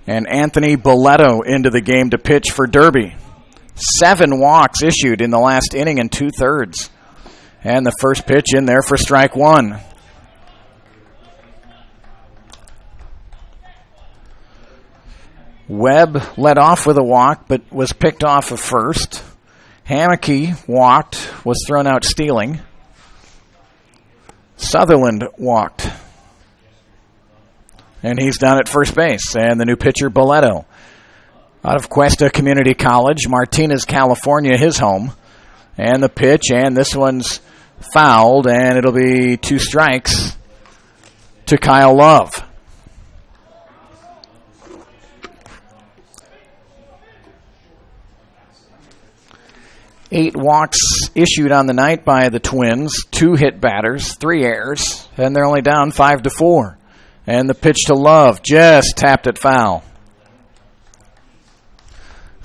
And Anthony Boletto into the game to pitch for Derby. 7 walks issued in the last inning and 2/3. And the first pitch in there for strike one. Webb led off with a walk, but was picked off of first. Hamakey walked, was thrown out stealing. Sutherland walked. And he's down at first base. And the new pitcher, Boletto, out of Cuesta Community College, Martinez, California, his home. And the pitch, and this one's fouled, and it'll be 2 strikes to Kyle Love. Eight walks issued on the night by the Twins, 2 hit batters, 3 errors, and they're only down 5-4. And the pitch to Love just tapped it foul.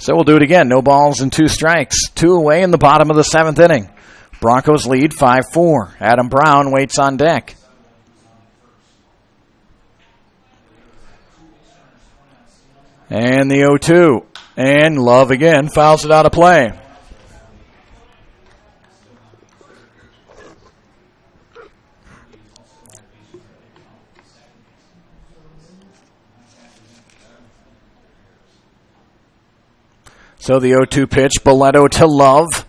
So we'll do it again. No balls and 2 strikes. 2 away in the bottom of the 7th inning. Broncos lead 5-4. Adam Brown waits on deck. And the 0-2. And Love again fouls it out of play. So the 0-2 pitch, Boleto to Love.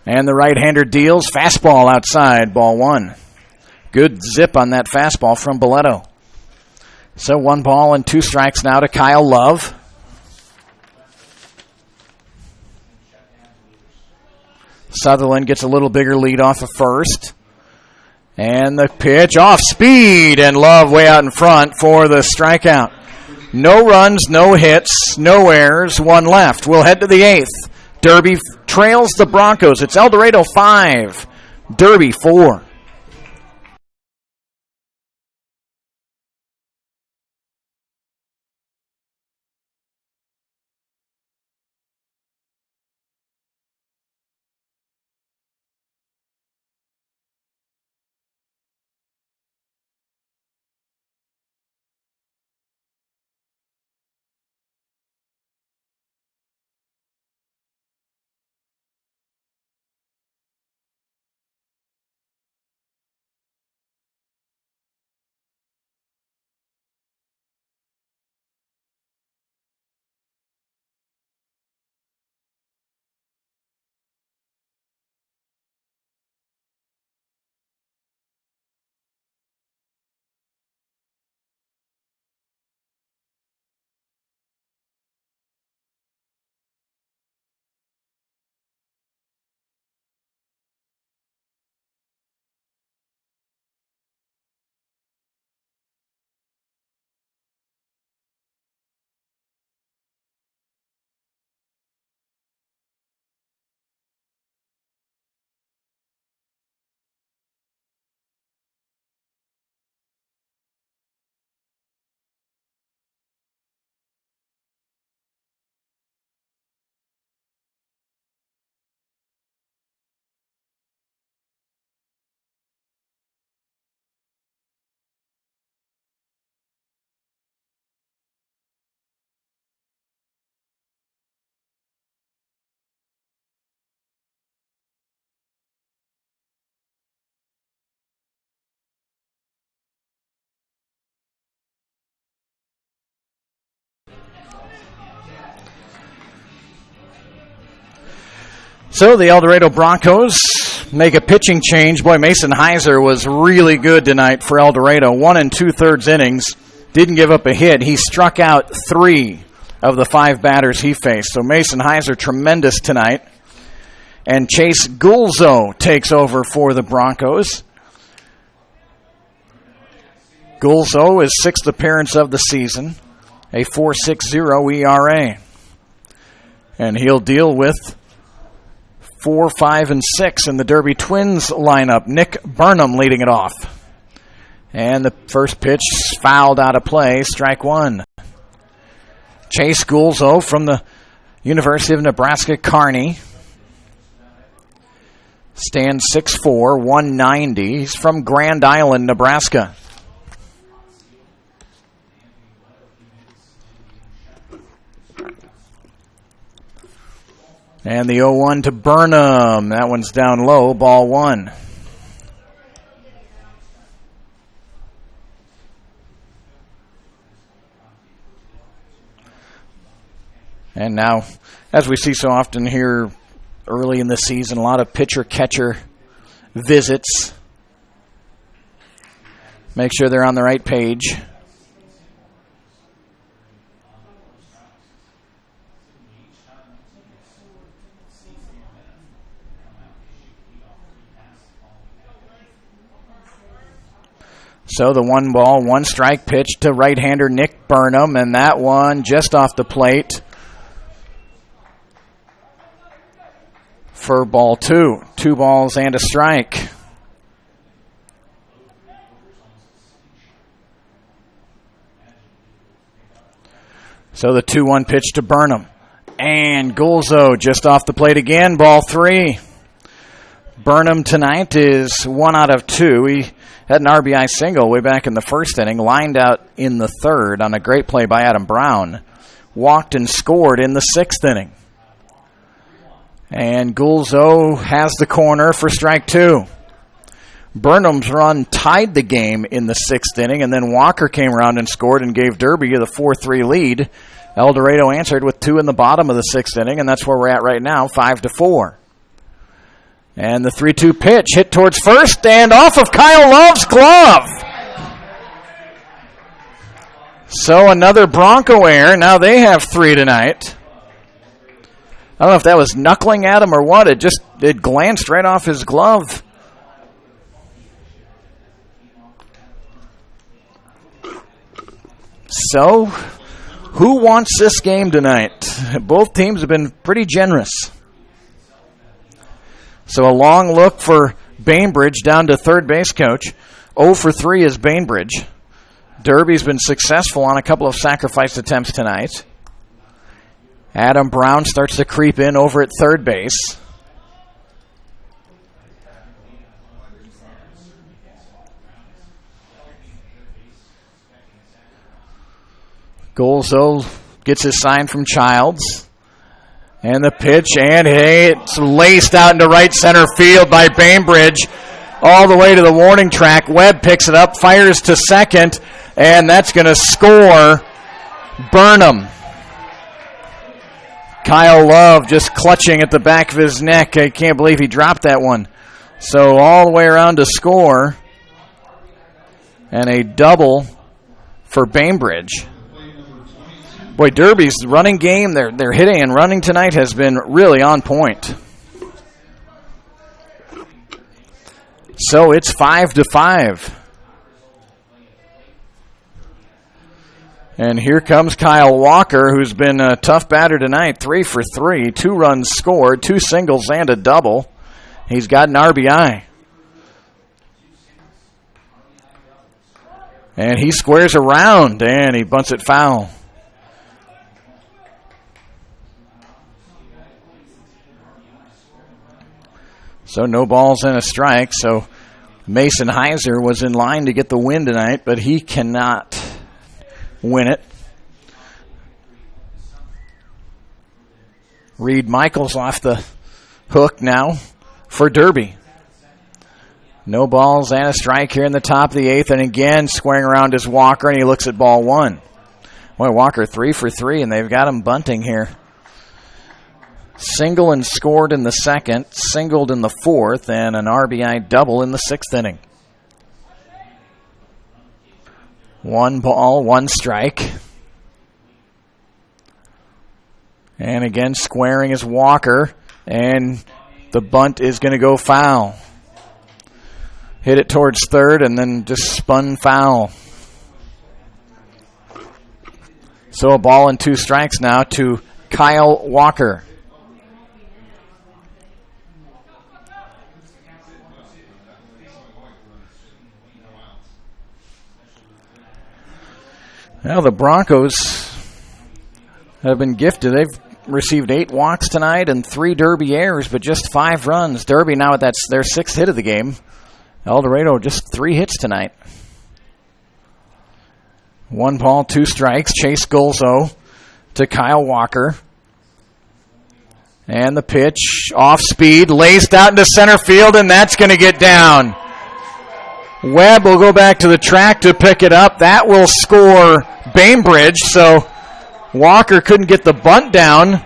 And the right-hander deals. Fastball outside, ball 1. Good zip on that fastball from Boleto. So 1 ball and 2 strikes now to Kyle Love. Sutherland gets a little bigger lead off of first. And the pitch off speed, and Love way out in front for the strikeout. No runs, no hits, no errors, 1 left. We'll head to the 8th. Derby trails the Broncos. It's El Dorado 5, Derby 4. So the El Dorado Broncos make a pitching change. Boy, Mason Heiser was really good tonight for El Dorado. 1 2/3 innings. Didn't give up a hit. He struck out 3 of the 5 batters he faced. So Mason Heiser, tremendous tonight. And Chase Gulzo takes over for the Broncos. Gulzo, his 6th appearance of the season. A 4.60 ERA. And he'll deal with 4, 5, and 6 in the Derby Twins lineup. Nick Burnham leading it off. And the first pitch fouled out of play, strike 1. Chase Gulzo from the University of Nebraska Kearney. Stands 6'4", 190. He's from Grand Island, Nebraska. And the 0-1 to Burnham. That one's down low, ball 1. And now, as we see so often here early in the season, a lot of pitcher-catcher visits. Make sure they're on the right page. So the 1 ball, 1 strike pitch to right-hander Nick Burnham, and that one just off the plate for ball 2. 2 balls and a strike. So the 2-1 pitch to Burnham. And Gulzo just off the plate again, ball 3. Burnham tonight is 1 out of 2. He had an RBI single way back in the first inning, lined out in the third on a great play by Adam Brown. Walked and scored in the 6th inning. And Gulzo has the corner for strike 2. Burnham's run tied the game in the 6th inning, and then Walker came around and scored and gave Derby the 4-3 lead. El Dorado answered with 2 in the bottom of the 6th inning, and that's where we're at right now, 5-4. And the 3-2 pitch hit towards first and off of Kyle Love's glove. So another Bronco error. Now they have 3 tonight. I don't know if that was knuckling at him or what. It glanced right off his glove. So, who wants this game tonight? Both teams have been pretty generous. So a long look for Bainbridge down to third base coach. 0 for 3 is Bainbridge. Derby's been successful on a couple of sacrifice attempts tonight. Adam Brown starts to creep in over at third base. Gulzo gets his sign from Childs. And the pitch, and hey, it's laced out into right center field by Bainbridge. All the way to the warning track. Webb picks it up, fires to second, and that's going to score Burnham. Kyle Love just clutching at the back of his neck. I can't believe he dropped that one. So all the way around to score. And a double for Bainbridge. Boy, Derby's running game, their hitting and running tonight has been really on point. So it's 5-5. And here comes Kyle Walker, who's been a tough batter tonight. 3 for 3, 2 runs scored, 2 singles and a double. He's got an RBI. And he squares around, and he bunts it foul. So no balls and a strike. So Mason Heiser was in line to get the win tonight, but he cannot win it. Reed Michaels off the hook now for Derby. No balls and a strike here in the top of the 8th, and again squaring around is Walker, and he looks at ball 1. Boy, Walker 3 for 3, and they've got him bunting here. Single and scored in the 2nd, singled in the 4th, and an RBI double in the 6th inning. 1 ball, 1 strike. And again, squaring is Walker, and the bunt is going to go foul. Hit it towards third, and then just spun foul. So a ball and 2 strikes now to Kyle Walker. Well, the Broncos have been gifted. They've received 8 walks tonight and 3 Derby errors, but just 5 runs. Derby now, that's their 6th hit of the game. El Dorado just 3 hits tonight. 1 ball, 2 strikes. Chase Gulzo to Kyle Walker. And the pitch, off speed, laced out into center field, and that's going to get down. Webb will go back to the track to pick it up. That will score Bainbridge, so Walker couldn't get the bunt down,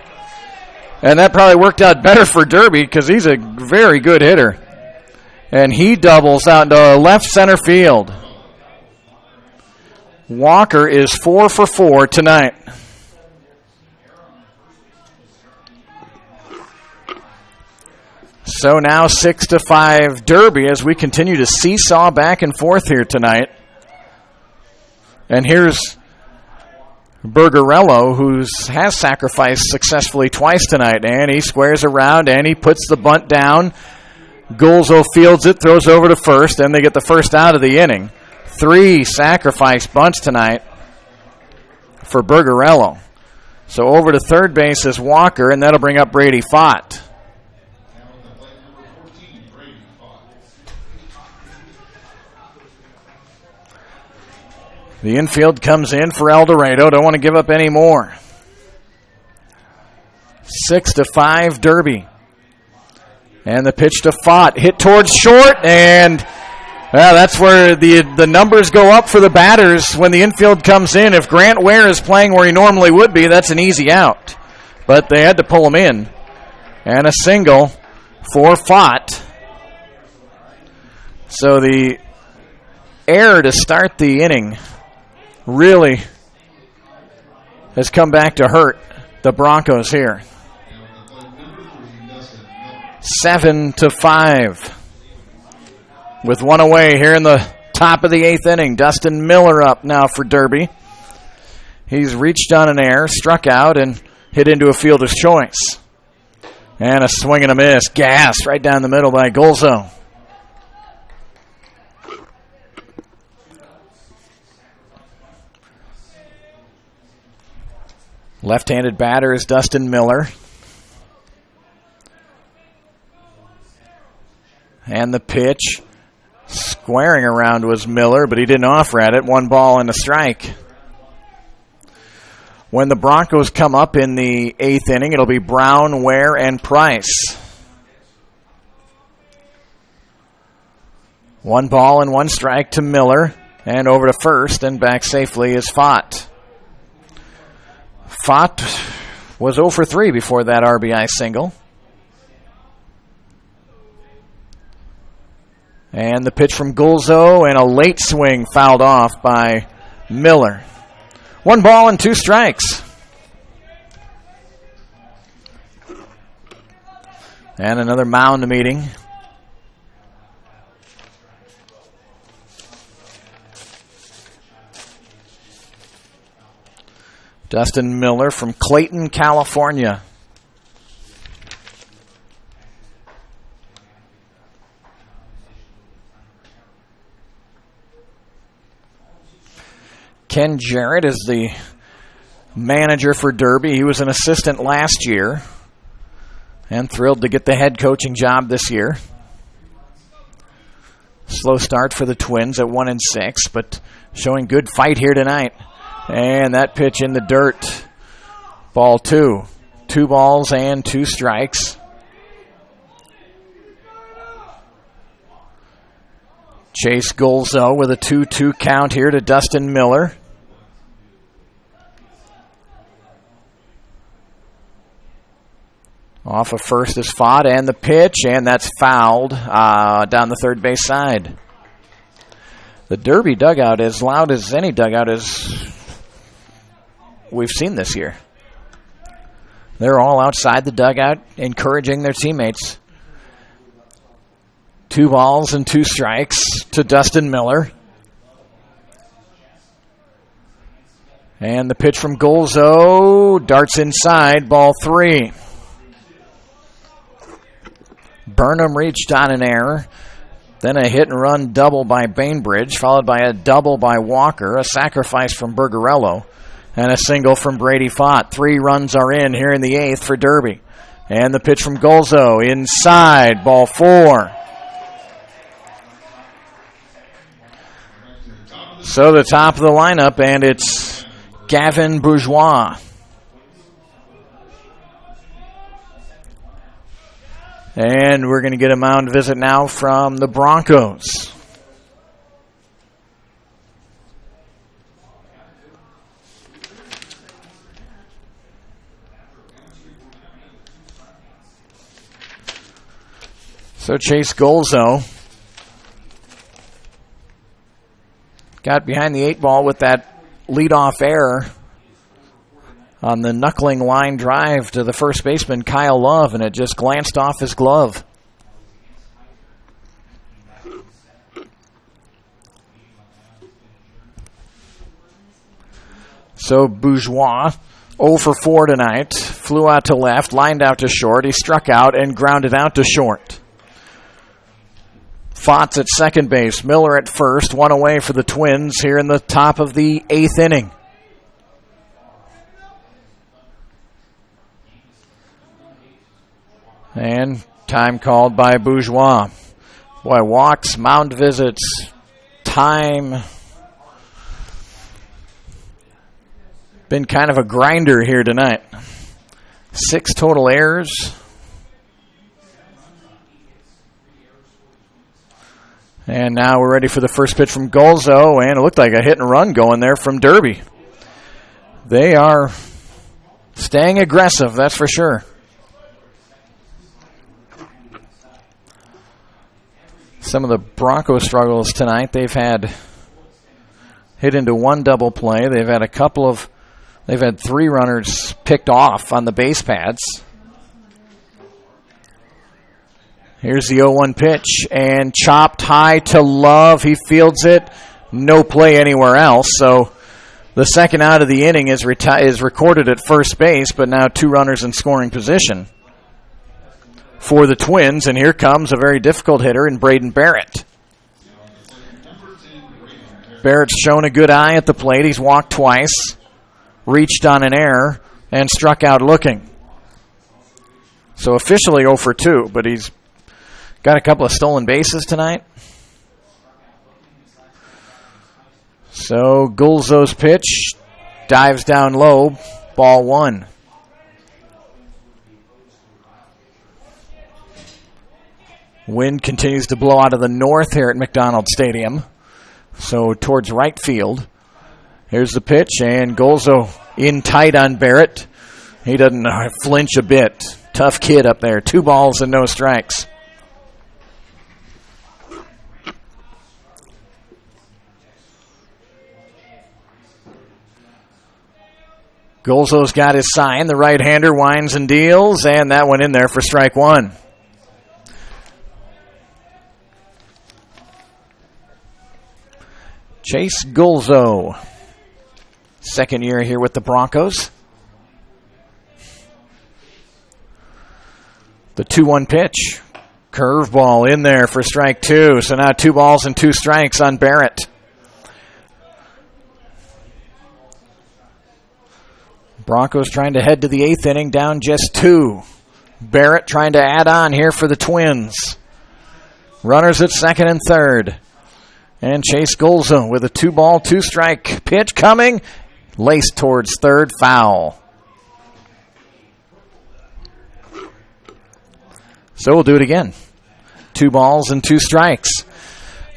and that probably worked out better for Derby because he's a very good hitter. And he doubles out into left center field. Walker is 4 for 4 tonight. So now 6-5 Derby as we continue to seesaw back and forth here tonight. And here's Bergerello, who has sacrificed successfully twice tonight. And he squares around and he puts the bunt down. Gulzo fields it, throws over to first, and they get the first out of the inning. 3 sacrifice bunts tonight for Bergerello. So over to third base is Walker, and that'll bring up Brady Fott. The infield comes in for El Dorado. Don't want to give up any more. 6-5 Derby. And the pitch to Fott. Hit towards short, and that's where the numbers go up for the batters when the infield comes in. If Grant Ware is playing where he normally would be, that's an easy out. But they had to pull him in. And a single for Fott. So the error to start the inning really has come back to hurt the Broncos here. 7-5. With one away here in the top of the 8th inning. Dustin Miller up now for Derby. He's reached on an error, struck out, and hit into a fielder's choice. And a swing and a miss. Gas right down the middle by Golzo. Left-handed batter is Dustin Miller. And the pitch, squaring around was Miller, but he didn't offer at it. 1 ball and a strike. When the Broncos come up in the 8th inning, it'll be Brown, Ware, and Price. 1 ball and 1 strike to Miller. And over to first, and back safely is Fott. Fott was 0 for 3 before that RBI single. And the pitch from Golzo, and a late swing fouled off by Miller. 1 ball and 2 strikes. And another mound meeting. Dustin Miller from Clayton, California. Ken Jarrett is the manager for Derby. He was an assistant last year and thrilled to get the head coaching job this year. Slow start for the Twins at 1-6, but showing good fight here tonight. And that pitch in the dirt. Ball 2. 2 balls and 2 strikes. Chase Golzo with a 2-2 count here to Dustin Miller. Off of first is Fott, and the pitch, and that's fouled down the third base side. The Derby dugout, as loud as any dugout is we've seen this year. They're all outside the dugout encouraging their teammates. 2 balls and 2 strikes to Dustin Miller. And the pitch from Golzo darts inside, ball 3. Burnham reached on an error. Then a hit-and-run double by Bainbridge, followed by a double by Walker, a sacrifice from Bergarello, and a single from Brady Fott. 3 runs are in here in the 8th for Derby. And the pitch from Golzo inside, ball 4. So the top of the lineup, and it's Gavin Bourgeois. And we're going to get a mound visit now from the Broncos. So Chase Golzo got behind the 8 ball with that leadoff error on the knuckling line drive to the first baseman, Kyle Love, and it just glanced off his glove. So Bourgeois, 0 for 4 tonight, flew out to left, lined out to short. He struck out and grounded out to short. Fott's at second base, Miller at first, 1 away for the Twins here in the top of the 8th inning. And time called by Bourgeois. Boy, walks, mound visits, time. Been kind of a grinder here tonight. 6 total errors. And now we're ready for the first pitch from Gulzo, and it looked like a hit and run going there from Derby. They are staying aggressive, that's for sure. Some of the Broncos struggles tonight, they've had hit into 1 double play. They've had 3 runners picked off on the base pads. Here's the 0-1 pitch, and chopped high to Love. He fields it. No play anywhere else. So the second out of the inning is recorded at first base, but now 2 runners in scoring position for the Twins. And here comes a very difficult hitter in Braden Barrett. Barrett's shown a good eye at the plate. He's walked twice, reached on an error, and struck out looking. So officially 0 for 2, but he's got a couple of stolen bases tonight. So Gulzo's pitch dives down low, ball 1. Wind continues to blow out of the north here at McDonald Stadium, so towards right field. Here's the pitch, and Gulzo in tight on Barrett. He doesn't flinch a bit. Tough kid up there. 2 balls and no strikes. Gulzo's got his sign. The right-hander winds and deals, and that went in there for strike 1. Chase Gulzo, second year here with the Broncos. The 2-1 pitch. Curveball in there for strike 2. So now 2 balls and 2 strikes on Barrett. Broncos trying to head to the 8th inning, down just 2. Barrett trying to add on here for the Twins. Runners at second and third. And Chase Gulzo with a 2-ball, 2-strike pitch coming. Laced towards third, foul. So we'll do it again. 2 balls and 2 strikes.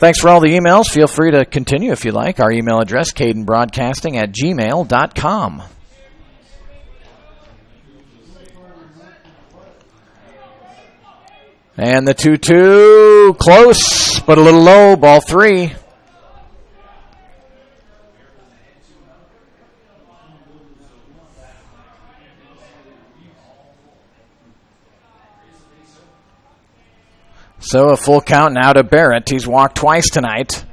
Thanks for all the emails. Feel free to continue if you like. Our email address, cadenbroadcasting@gmail.com. And the 2-2, close, but a little low, ball 3. So a full count now to Barrett. He's walked twice tonight.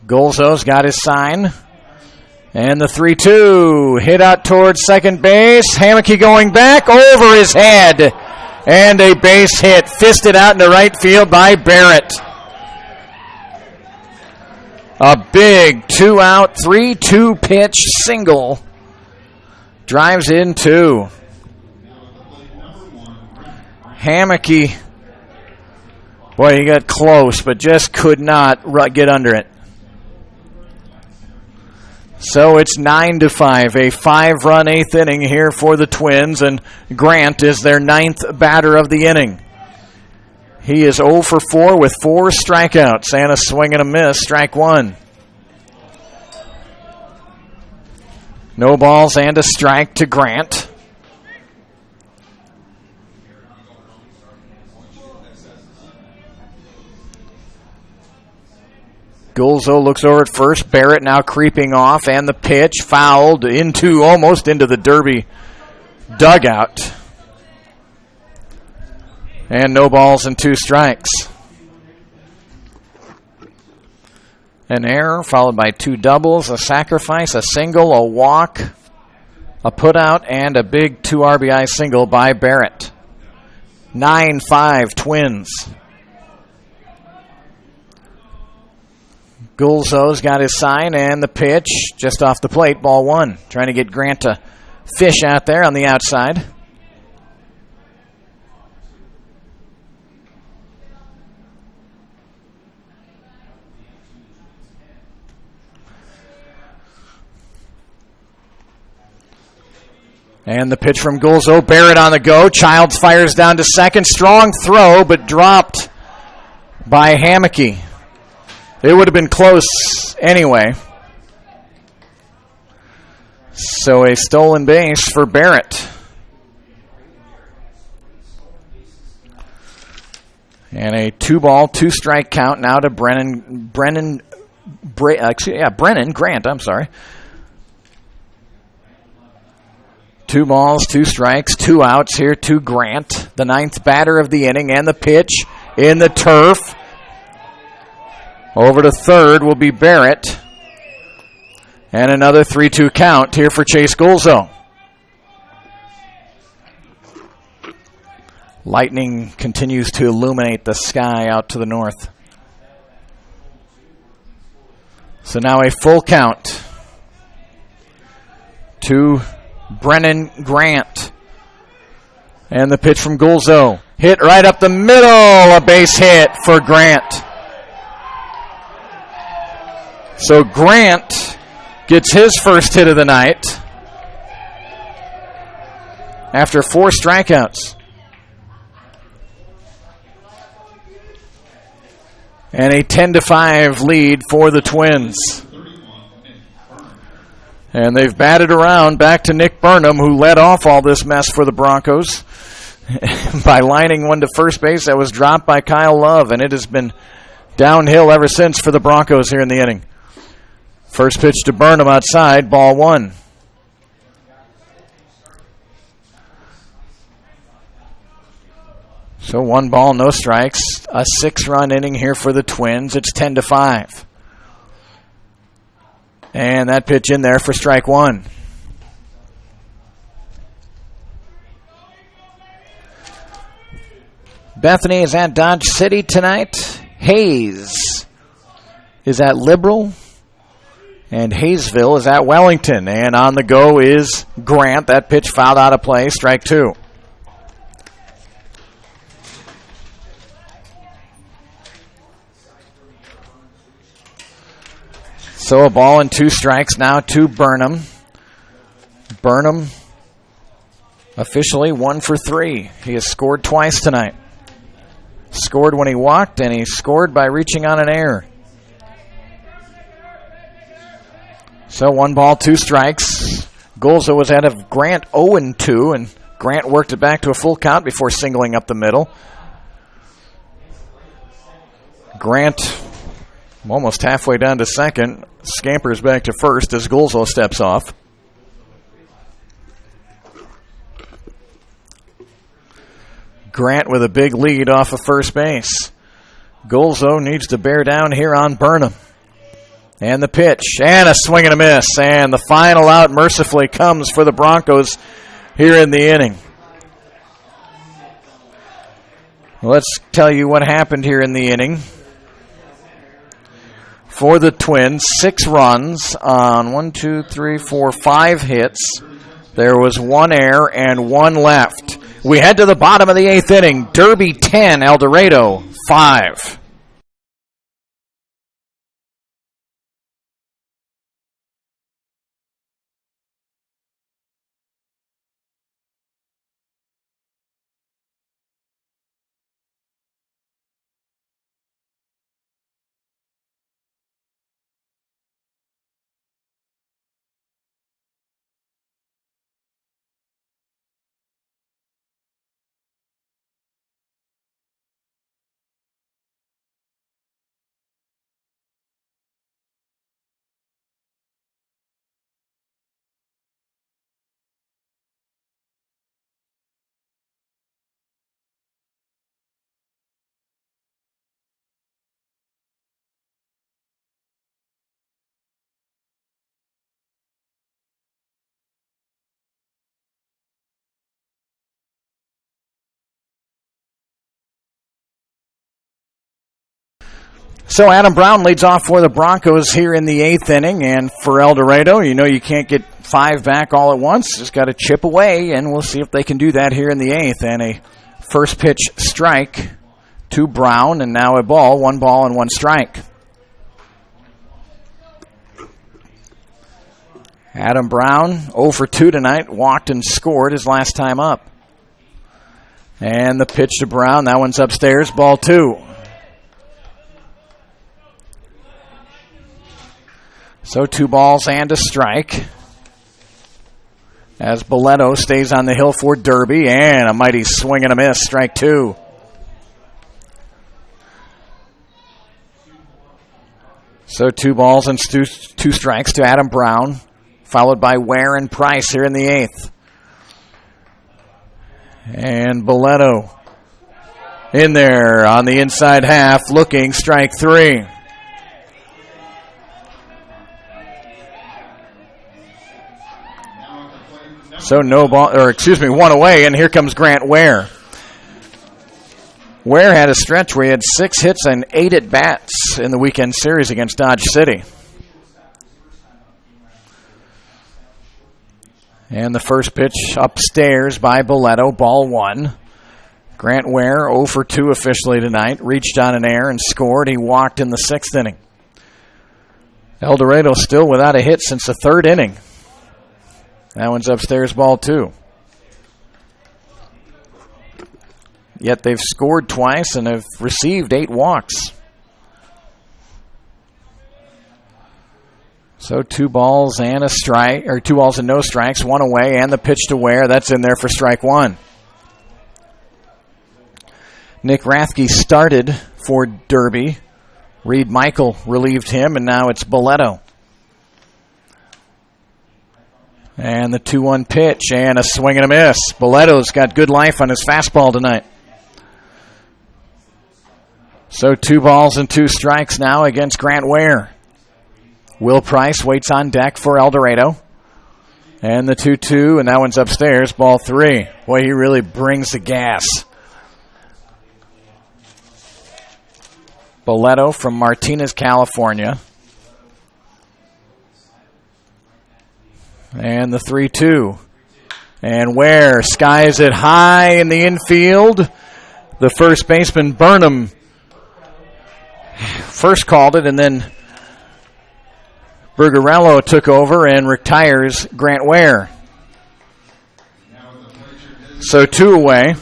Gulzo's got his sign. And the 3-2, hit out towards second base. Hammocky going back over his head. And a base hit, fisted out into right field by Barrett. A big 2-out, 3-2 pitch single. Drives in 2. Hammocky, boy, he got close, but just could not get under it. So it's 9-5, a 5-run 8th inning here for the Twins, and Grant is their 9th batter of the inning. He is 0 for 4 with 4 strikeouts and a swing and a miss, strike 1. No balls and a strike to Grant. Gulzo looks over at first. Barrett now creeping off, and the pitch fouled almost into the Derby dugout. And no balls and 2 strikes. An error followed by 2 doubles, a sacrifice, a single, a walk, a putout, and a big 2 RBI single by Barrett. 9-5 Twins. Gulzo's got his sign, and the pitch just off the plate, ball 1. Trying to get Grant to fish out there on the outside. And the pitch from Gulzo. Barrett on the go. Childs fires down to second. Strong throw, but dropped by Hammocky. It would have been close anyway. So a stolen base for Barrett. And a 2-ball, 2-strike count now to Brennan Grant, I'm sorry. 2 balls, 2 strikes, 2 outs here to Grant, the 9th batter of the inning, and the pitch in the turf. Over to third will be Barrett. And another 3-2 count here for Chase Gulzo. Lightning continues to illuminate the sky out to the north. So now a full count to Brennan Grant. And the pitch from Gulzo. Hit right up the middle. A base hit for Grant. So Grant gets his first hit of the night after 4 strikeouts. And a 10-5 lead for the Twins. And they've batted around back to Nick Burnham, who led off all this mess for the Broncos by lining one to first base that was dropped by Kyle Love. And it has been downhill ever since for the Broncos here in the inning. First pitch to Burnham outside, ball 1. So 1 ball, no strikes. A 6-run inning here for the Twins. It's 10-5. And that pitch in there for strike 1. Bethany is at Dodge City tonight. Hayes is at Liberal. And Hayesville is at Wellington. And on the go is Grant. That pitch fouled out of play. Strike 2. So a ball and 2 strikes now to Burnham. Burnham officially 1 for 3. He has scored twice tonight. Scored when he walked, and he scored by reaching on an error. So 1 ball, 2 strikes. Gulzo was ahead of Grant 0-2, and Grant worked it back to a full count before singling up the middle. Grant almost halfway down to second. Scampers back to first as Gulzo steps off. Grant with a big lead off of first base. Gulzo needs to bear down here on Burnham. And the pitch. And a swing and a miss. And the final out mercifully comes for the Broncos here in the inning. Let's tell you what happened here in the inning. For the Twins, 6 runs on 5 hits. There was 1 error and 1 left. We head to the bottom of the 8th inning. Derby 10, El Dorado 5. So Adam Brown leads off for the Broncos here in the 8th inning. And for El Dorado, you know you can't get 5 back all at once. Just got to chip away, and we'll see if they can do that here in the 8th. And a first pitch strike to Brown, and now a ball, 1 ball and 1 strike. Adam Brown, 0 for 2 tonight, walked and scored his last time up. And the pitch to Brown, that one's upstairs, ball 2. So 2 balls and a strike. As Boleto stays on the hill for Derby, and a mighty swing and a miss, strike 2. So 2 balls and 2 strikes to Adam Brown, followed by Ware and Price here in the 8th. And Boleto in there on the inside half, looking, strike 3. So one away, and here comes Grant Ware. Ware had a stretch where he had 6 hits and 8 at-bats in the weekend series against Dodge City. And the first pitch upstairs by Boleto, ball 1. Grant Ware, 0 for 2 officially tonight, reached on an air and scored. He walked in the 6th inning. El Dorado still without a hit since the 3rd inning. That one's upstairs, ball 2. Yet they've scored twice and have received 8 walks. So 2 balls and a strike, or 2 balls and no strikes, 1 away, and the pitch to Ware. That's in there for strike 1. Nick Rathke started for Derby. Reed Michael relieved him, and now it's Boleto. And the 2-1 pitch, and a swing and a miss. Boleto's got good life on his fastball tonight. So 2 balls and 2 strikes now against Grant Ware. Will Price waits on deck for El Dorado. And the 2-2, and that one's upstairs, ball 3. Boy, he really brings the gas. Boleto from Martinez, California. And the 3-2. And Ware skies it high in the infield. The first baseman, Burnham, first called it, and then Bergarello took over and retires Grant Ware. So 2 away.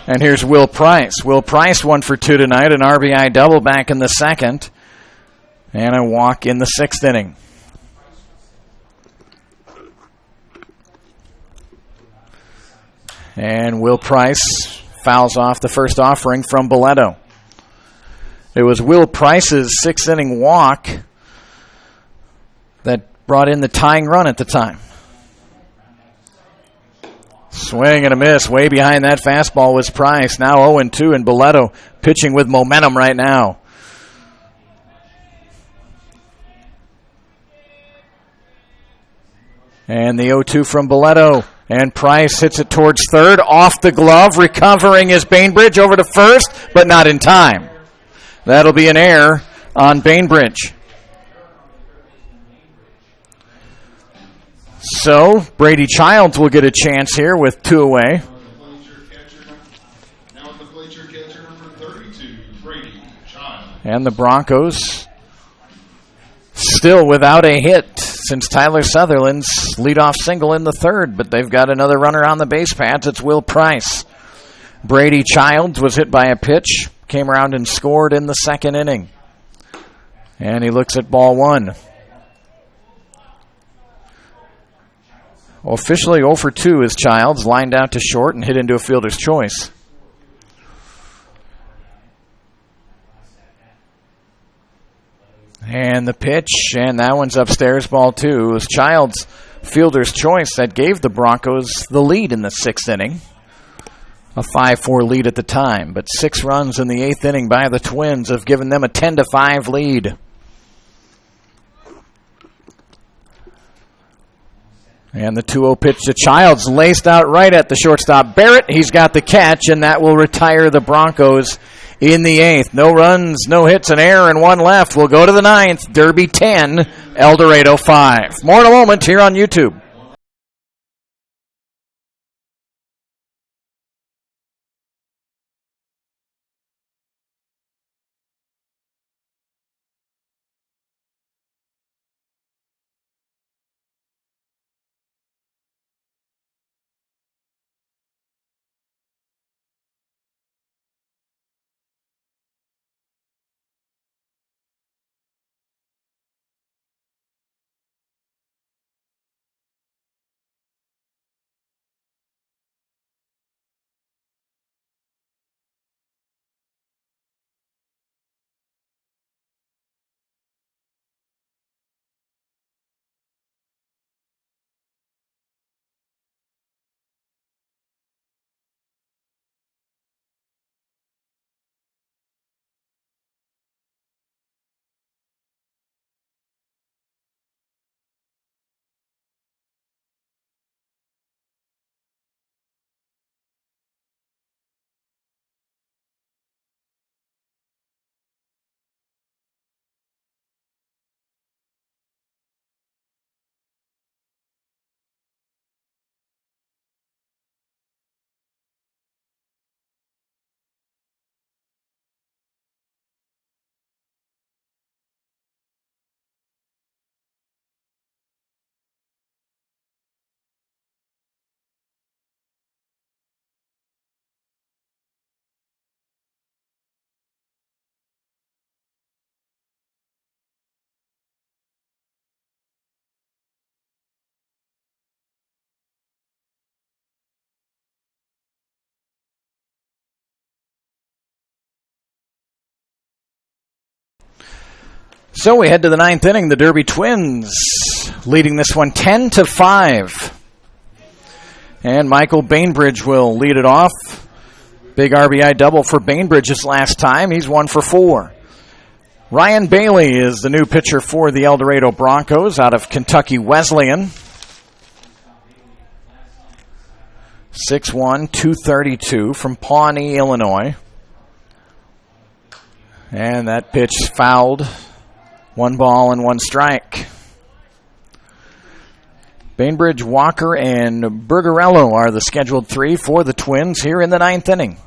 And here's Will Price. Will Price 1 for 2 tonight, an RBI double back in the 2nd. And a walk in the 6th inning. And Will Price fouls off the first offering from Boleto. It was Will Price's 6th inning walk that brought in the tying run at the time. Swing and a miss. Way behind that fastball was Price. Now 0-2, and Boleto pitching with momentum right now. And the 0-2 from Boleto. And Price hits it towards third. Off the glove. Recovering is Bainbridge over to first, but not in time. That'll be an error on Bainbridge. So Brady Childs will get a chance here with 2 away. And the Broncos still without a hit since Tyler Sutherland's leadoff single in the 3rd, but they've got another runner on the base paths. It's Will Price. Brady Childs was hit by a pitch, came around and scored in the 2nd inning. And he looks at ball 1. Officially 0 for 2 is Childs, lined out to short and hit into a fielder's choice. And the pitch, and that one's upstairs, ball 2. It was Childs' fielder's choice that gave the Broncos the lead in the 6th inning. A 5-4 lead at the time, but 6 runs in the 8th inning by the Twins have given them a 10-5 lead. And the 2-0 pitch to Childs, laced out right at the shortstop Barrett. He's got the catch, and that will retire the Broncos in the 8th. No runs, no hits, an error, and 1 left. We'll go to the 9th. Derby 10, El Dorado 5. More in a moment here on YouTube. So we head to the ninth inning. The Derby Twins leading this one 10-5. And Michael Bainbridge will lead it off. Big RBI double for Bainbridge his last time. He's 1 for 4. Ryan Bailey is the new pitcher for the El Dorado Broncos out of Kentucky Wesleyan. 6'1", 232 from Pawnee, Illinois. And that pitch fouled. 1 ball and 1 strike. Bainbridge, Walker, and Bergarello are the scheduled 3 for the Twins here in the ninth inning.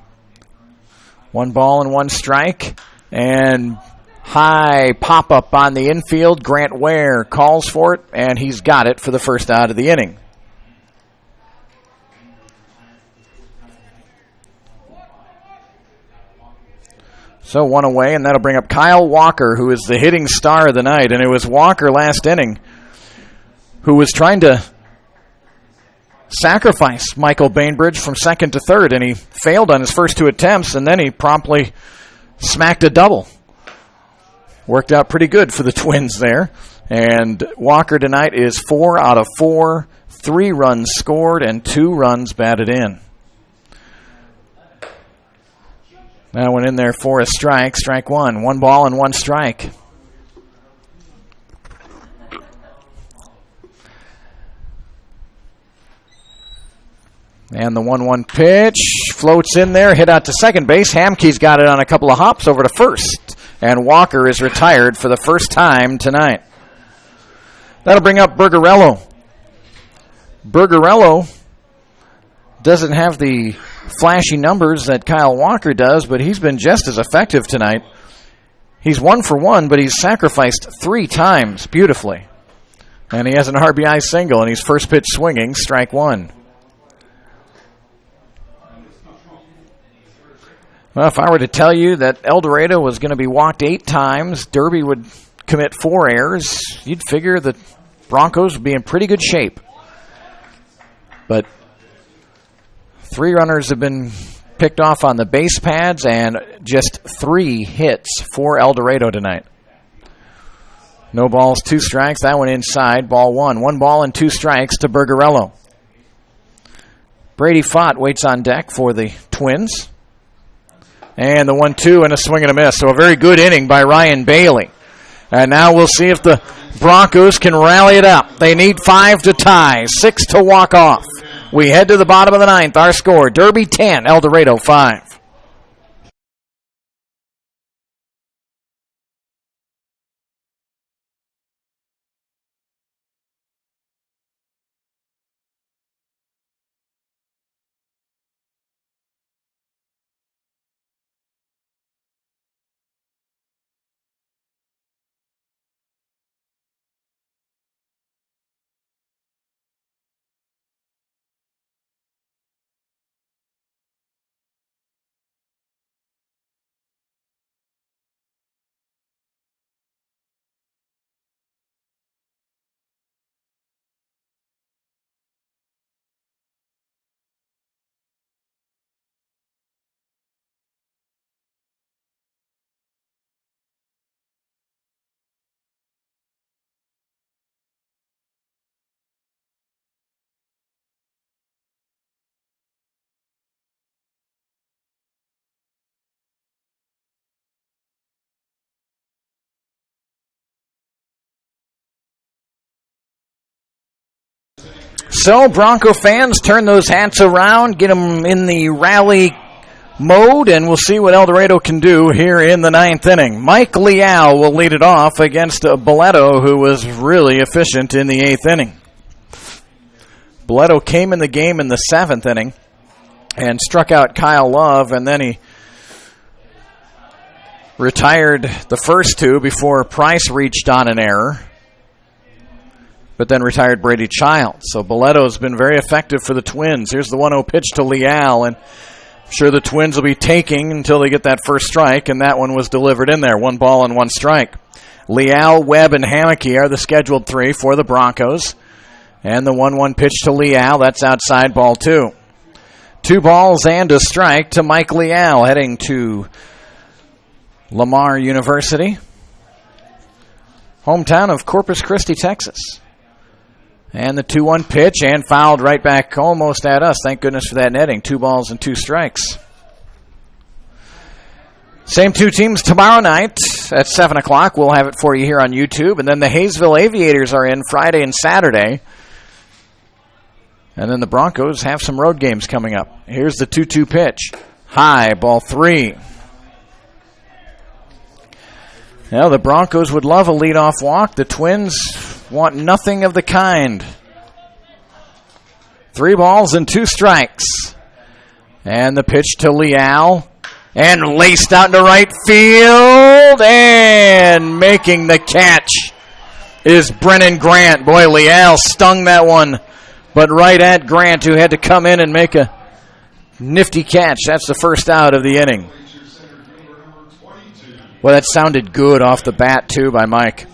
1 ball and 1 strike. And high pop-up on the infield. Grant Ware calls for it, and he's got it for the first out of the inning. So 1 away, and that'll bring up Kyle Walker, who is the hitting star of the night. And it was Walker last inning who was trying to sacrifice Michael Bainbridge from second to third, and he failed on his first 2 attempts, and then he promptly smacked a double. Worked out pretty good for the Twins there. And Walker tonight is 4 out of 4, 3 runs scored, and 2 runs batted in. That went in there for a strike. Strike 1. 1 ball and 1 strike. And the 1-1 pitch floats in there, hit out to second base. Hamke's got it on a couple of hops over to first. And Walker is retired for the first time tonight. That'll bring up Bergarello. Bergarello doesn't have the flashy numbers that Kyle Walker does, but he's been just as effective tonight. He's 1 for 1, but he's sacrificed 3 times beautifully. And he has an RBI single, and he's first pitch swinging, strike 1. Well, if I were to tell you that El Dorado was going to be walked 8 times, Derby would commit 4 errors, you'd figure the Broncos would be in pretty good shape. But 3 runners have been picked off on the base pads, and just 3 hits for El Dorado tonight. No balls, 2 strikes. That one inside, ball 1. 1 ball and 2 strikes to Bergarello. Brady Fott waits on deck for the Twins. And the 1-2 and a swing and a miss. So a very good inning by Ryan Bailey. And now we'll see if the Broncos can rally it up. They need 5 to tie, 6 to walk off. We head to the bottom of the 9th. Our score, Derby 10, El Dorado 5. So, Bronco fans, turn those hats around, get them in the rally mode, and we'll see what El Dorado can do here in the 9th inning. Mike Leal will lead it off against Boleto, who was really efficient in the 8th inning. Boleto came in the game in the 7th inning and struck out Kyle Love, and then he retired the first 2 before Price reached on an error, but then retired Brady Childs. So Boleto's been very effective for the Twins. Here's the 1-0 pitch to Leal, and I'm sure the Twins will be taking until they get that first strike, and that one was delivered in there. 1 ball and 1 strike. Leal, Webb, and Hamake are the scheduled 3 for the Broncos. And the 1-1 pitch to Leal, that's outside, ball 2. 2 balls and a strike to Mike Leal, heading to Lamar University. hometown of Corpus Christi, Texas. And the 2-1 pitch, and fouled right back almost at us. Thank goodness for that netting. 2 balls and 2 strikes. Same 2 teams tomorrow night at 7 o'clock. We'll have it for you here on YouTube. And then the Hayesville Aviators are in Friday and Saturday. And then the Broncos have some road games coming up. Here's the 2-2 pitch. High, ball 3. Now the Broncos would love a leadoff walk. The Twins want nothing of the kind. 3 balls and 2 strikes. And the pitch to Leal. And laced out into right field. And making the catch is Brennan Grant. Boy, Leal stung that one. But right at Grant, who had to come in and make a nifty catch. That's the first out of the inning. Well, that sounded good off the bat, too, by Mike.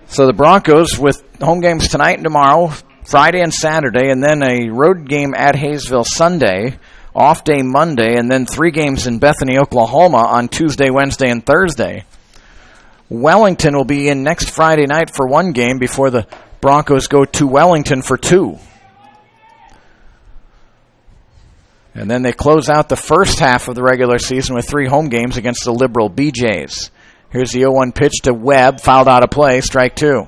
So the Broncos with home games tonight and tomorrow, Friday and Saturday, and then a road game at Hayesville Sunday, off day Monday, and then 3 games in Bethany, Oklahoma on Tuesday, Wednesday, and Thursday. Wellington will be in next Friday night for 1 game before the Broncos go to Wellington for 2. And then they close out the first half of the regular season with 3 home games against the Liberal BJs. Here's the 0-1 pitch to Webb, fouled out of play, strike 2.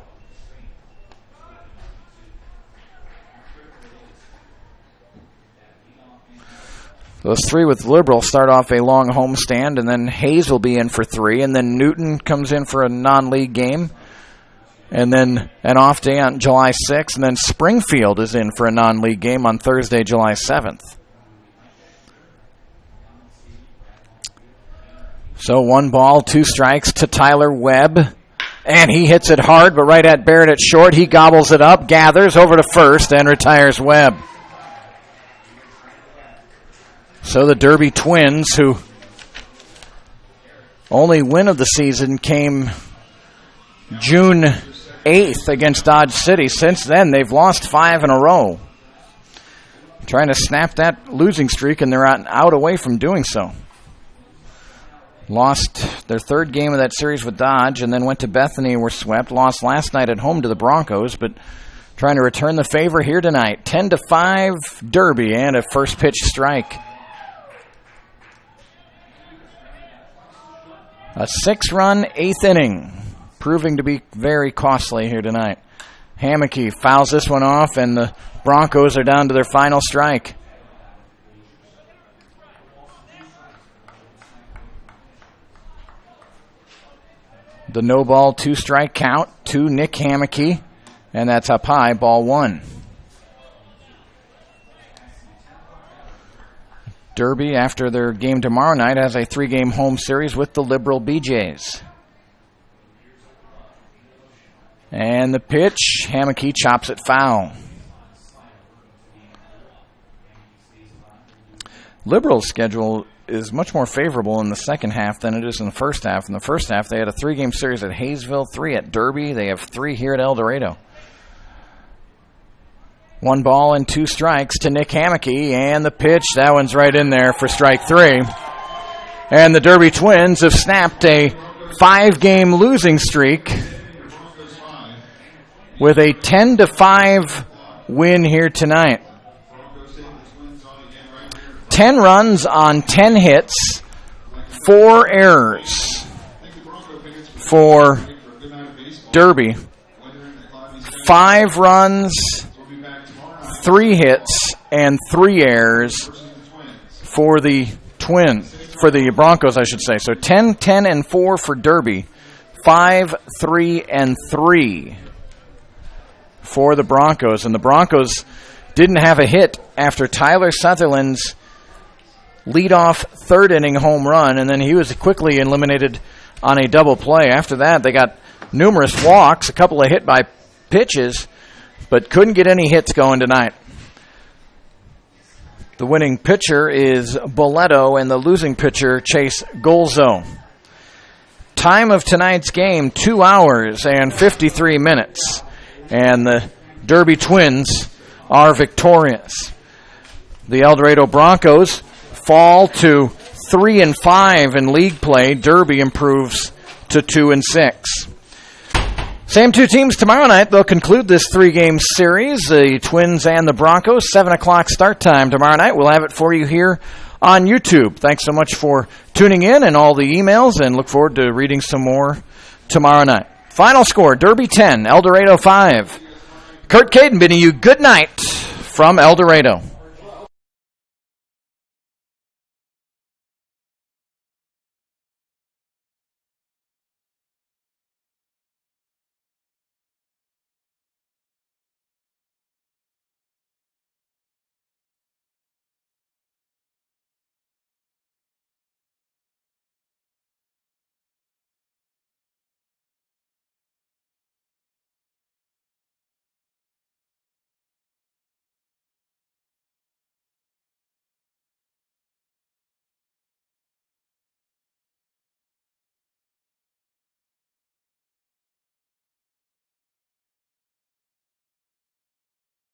Those 3 with Liberal start off a long homestand, and then Hayes will be in for 3, and then Newton comes in for a non-league game, and then an off day on July 6th, and then Springfield is in for a non-league game on Thursday, July 7th. So 1 ball, 2 strikes to Tyler Webb. And he hits it hard, but right at Barrett at short. He gobbles it up, gathers over to first, and retires Webb. So the Derby Twins, who only win of the season came June 8th against Dodge City. Since then, they've lost 5 in a row. Trying to snap that losing streak, and they're out away from doing so. Lost their 3rd game of that series with Dodge, and then went to Bethany and were swept. Lost last night at home to the Broncos, but trying to return the favor here tonight. 10-5 Derby and a first pitch strike. A 6-run 8th inning, proving to be very costly here tonight. Hammocky fouls this one off, and the Broncos are down to their final strike. The no ball, 2 strike count to Nick Hammocky, and that's up high, ball 1. Derby, after their game tomorrow night, has a 3-game home series with the Liberal BJs. And the pitch, Hammocky chops it foul. Liberal's schedule is much more favorable in the second half than it is in the first half. In the first half, they had a 3-game series at Hayesville, 3 at Derby. They have 3 here at El Dorado. 1 ball and 2 strikes to Nick Hammocky, and the pitch, that one's right in there for strike 3. And the Derby Twins have snapped a 5-game losing streak with a 10-5 win here tonight. 10 runs on 10 hits, 4 errors for Derby. 5 runs, 3 hits, and 3 errors for the Broncos, I should say. So 10, 10, and 4 for Derby. 5, 3, and 3 for the Broncos. And the Broncos didn't have a hit after Tyler Sutherland's leadoff 3rd inning home run, and then he was quickly eliminated on a double play. After that, they got numerous walks, a couple of hit by pitches, but couldn't get any hits going tonight. The winning pitcher is Boletto, and the losing pitcher, Chase Golzo. Time of tonight's game, 2 hours and 53 minutes, and the Derby Twins are victorious. The El Dorado Broncos fall to 3-5 in league play. Derby improves to 2-6. Same two teams tomorrow night. They'll conclude this 3-game series, the Twins and the Broncos. 7 o'clock start time tomorrow night. We'll have it for you here on YouTube. Thanks so much for tuning in and all the emails, and look forward to reading some more tomorrow night. Final score, Derby 10, El Dorado 5. Kurt Caden bidding you good night from El Dorado.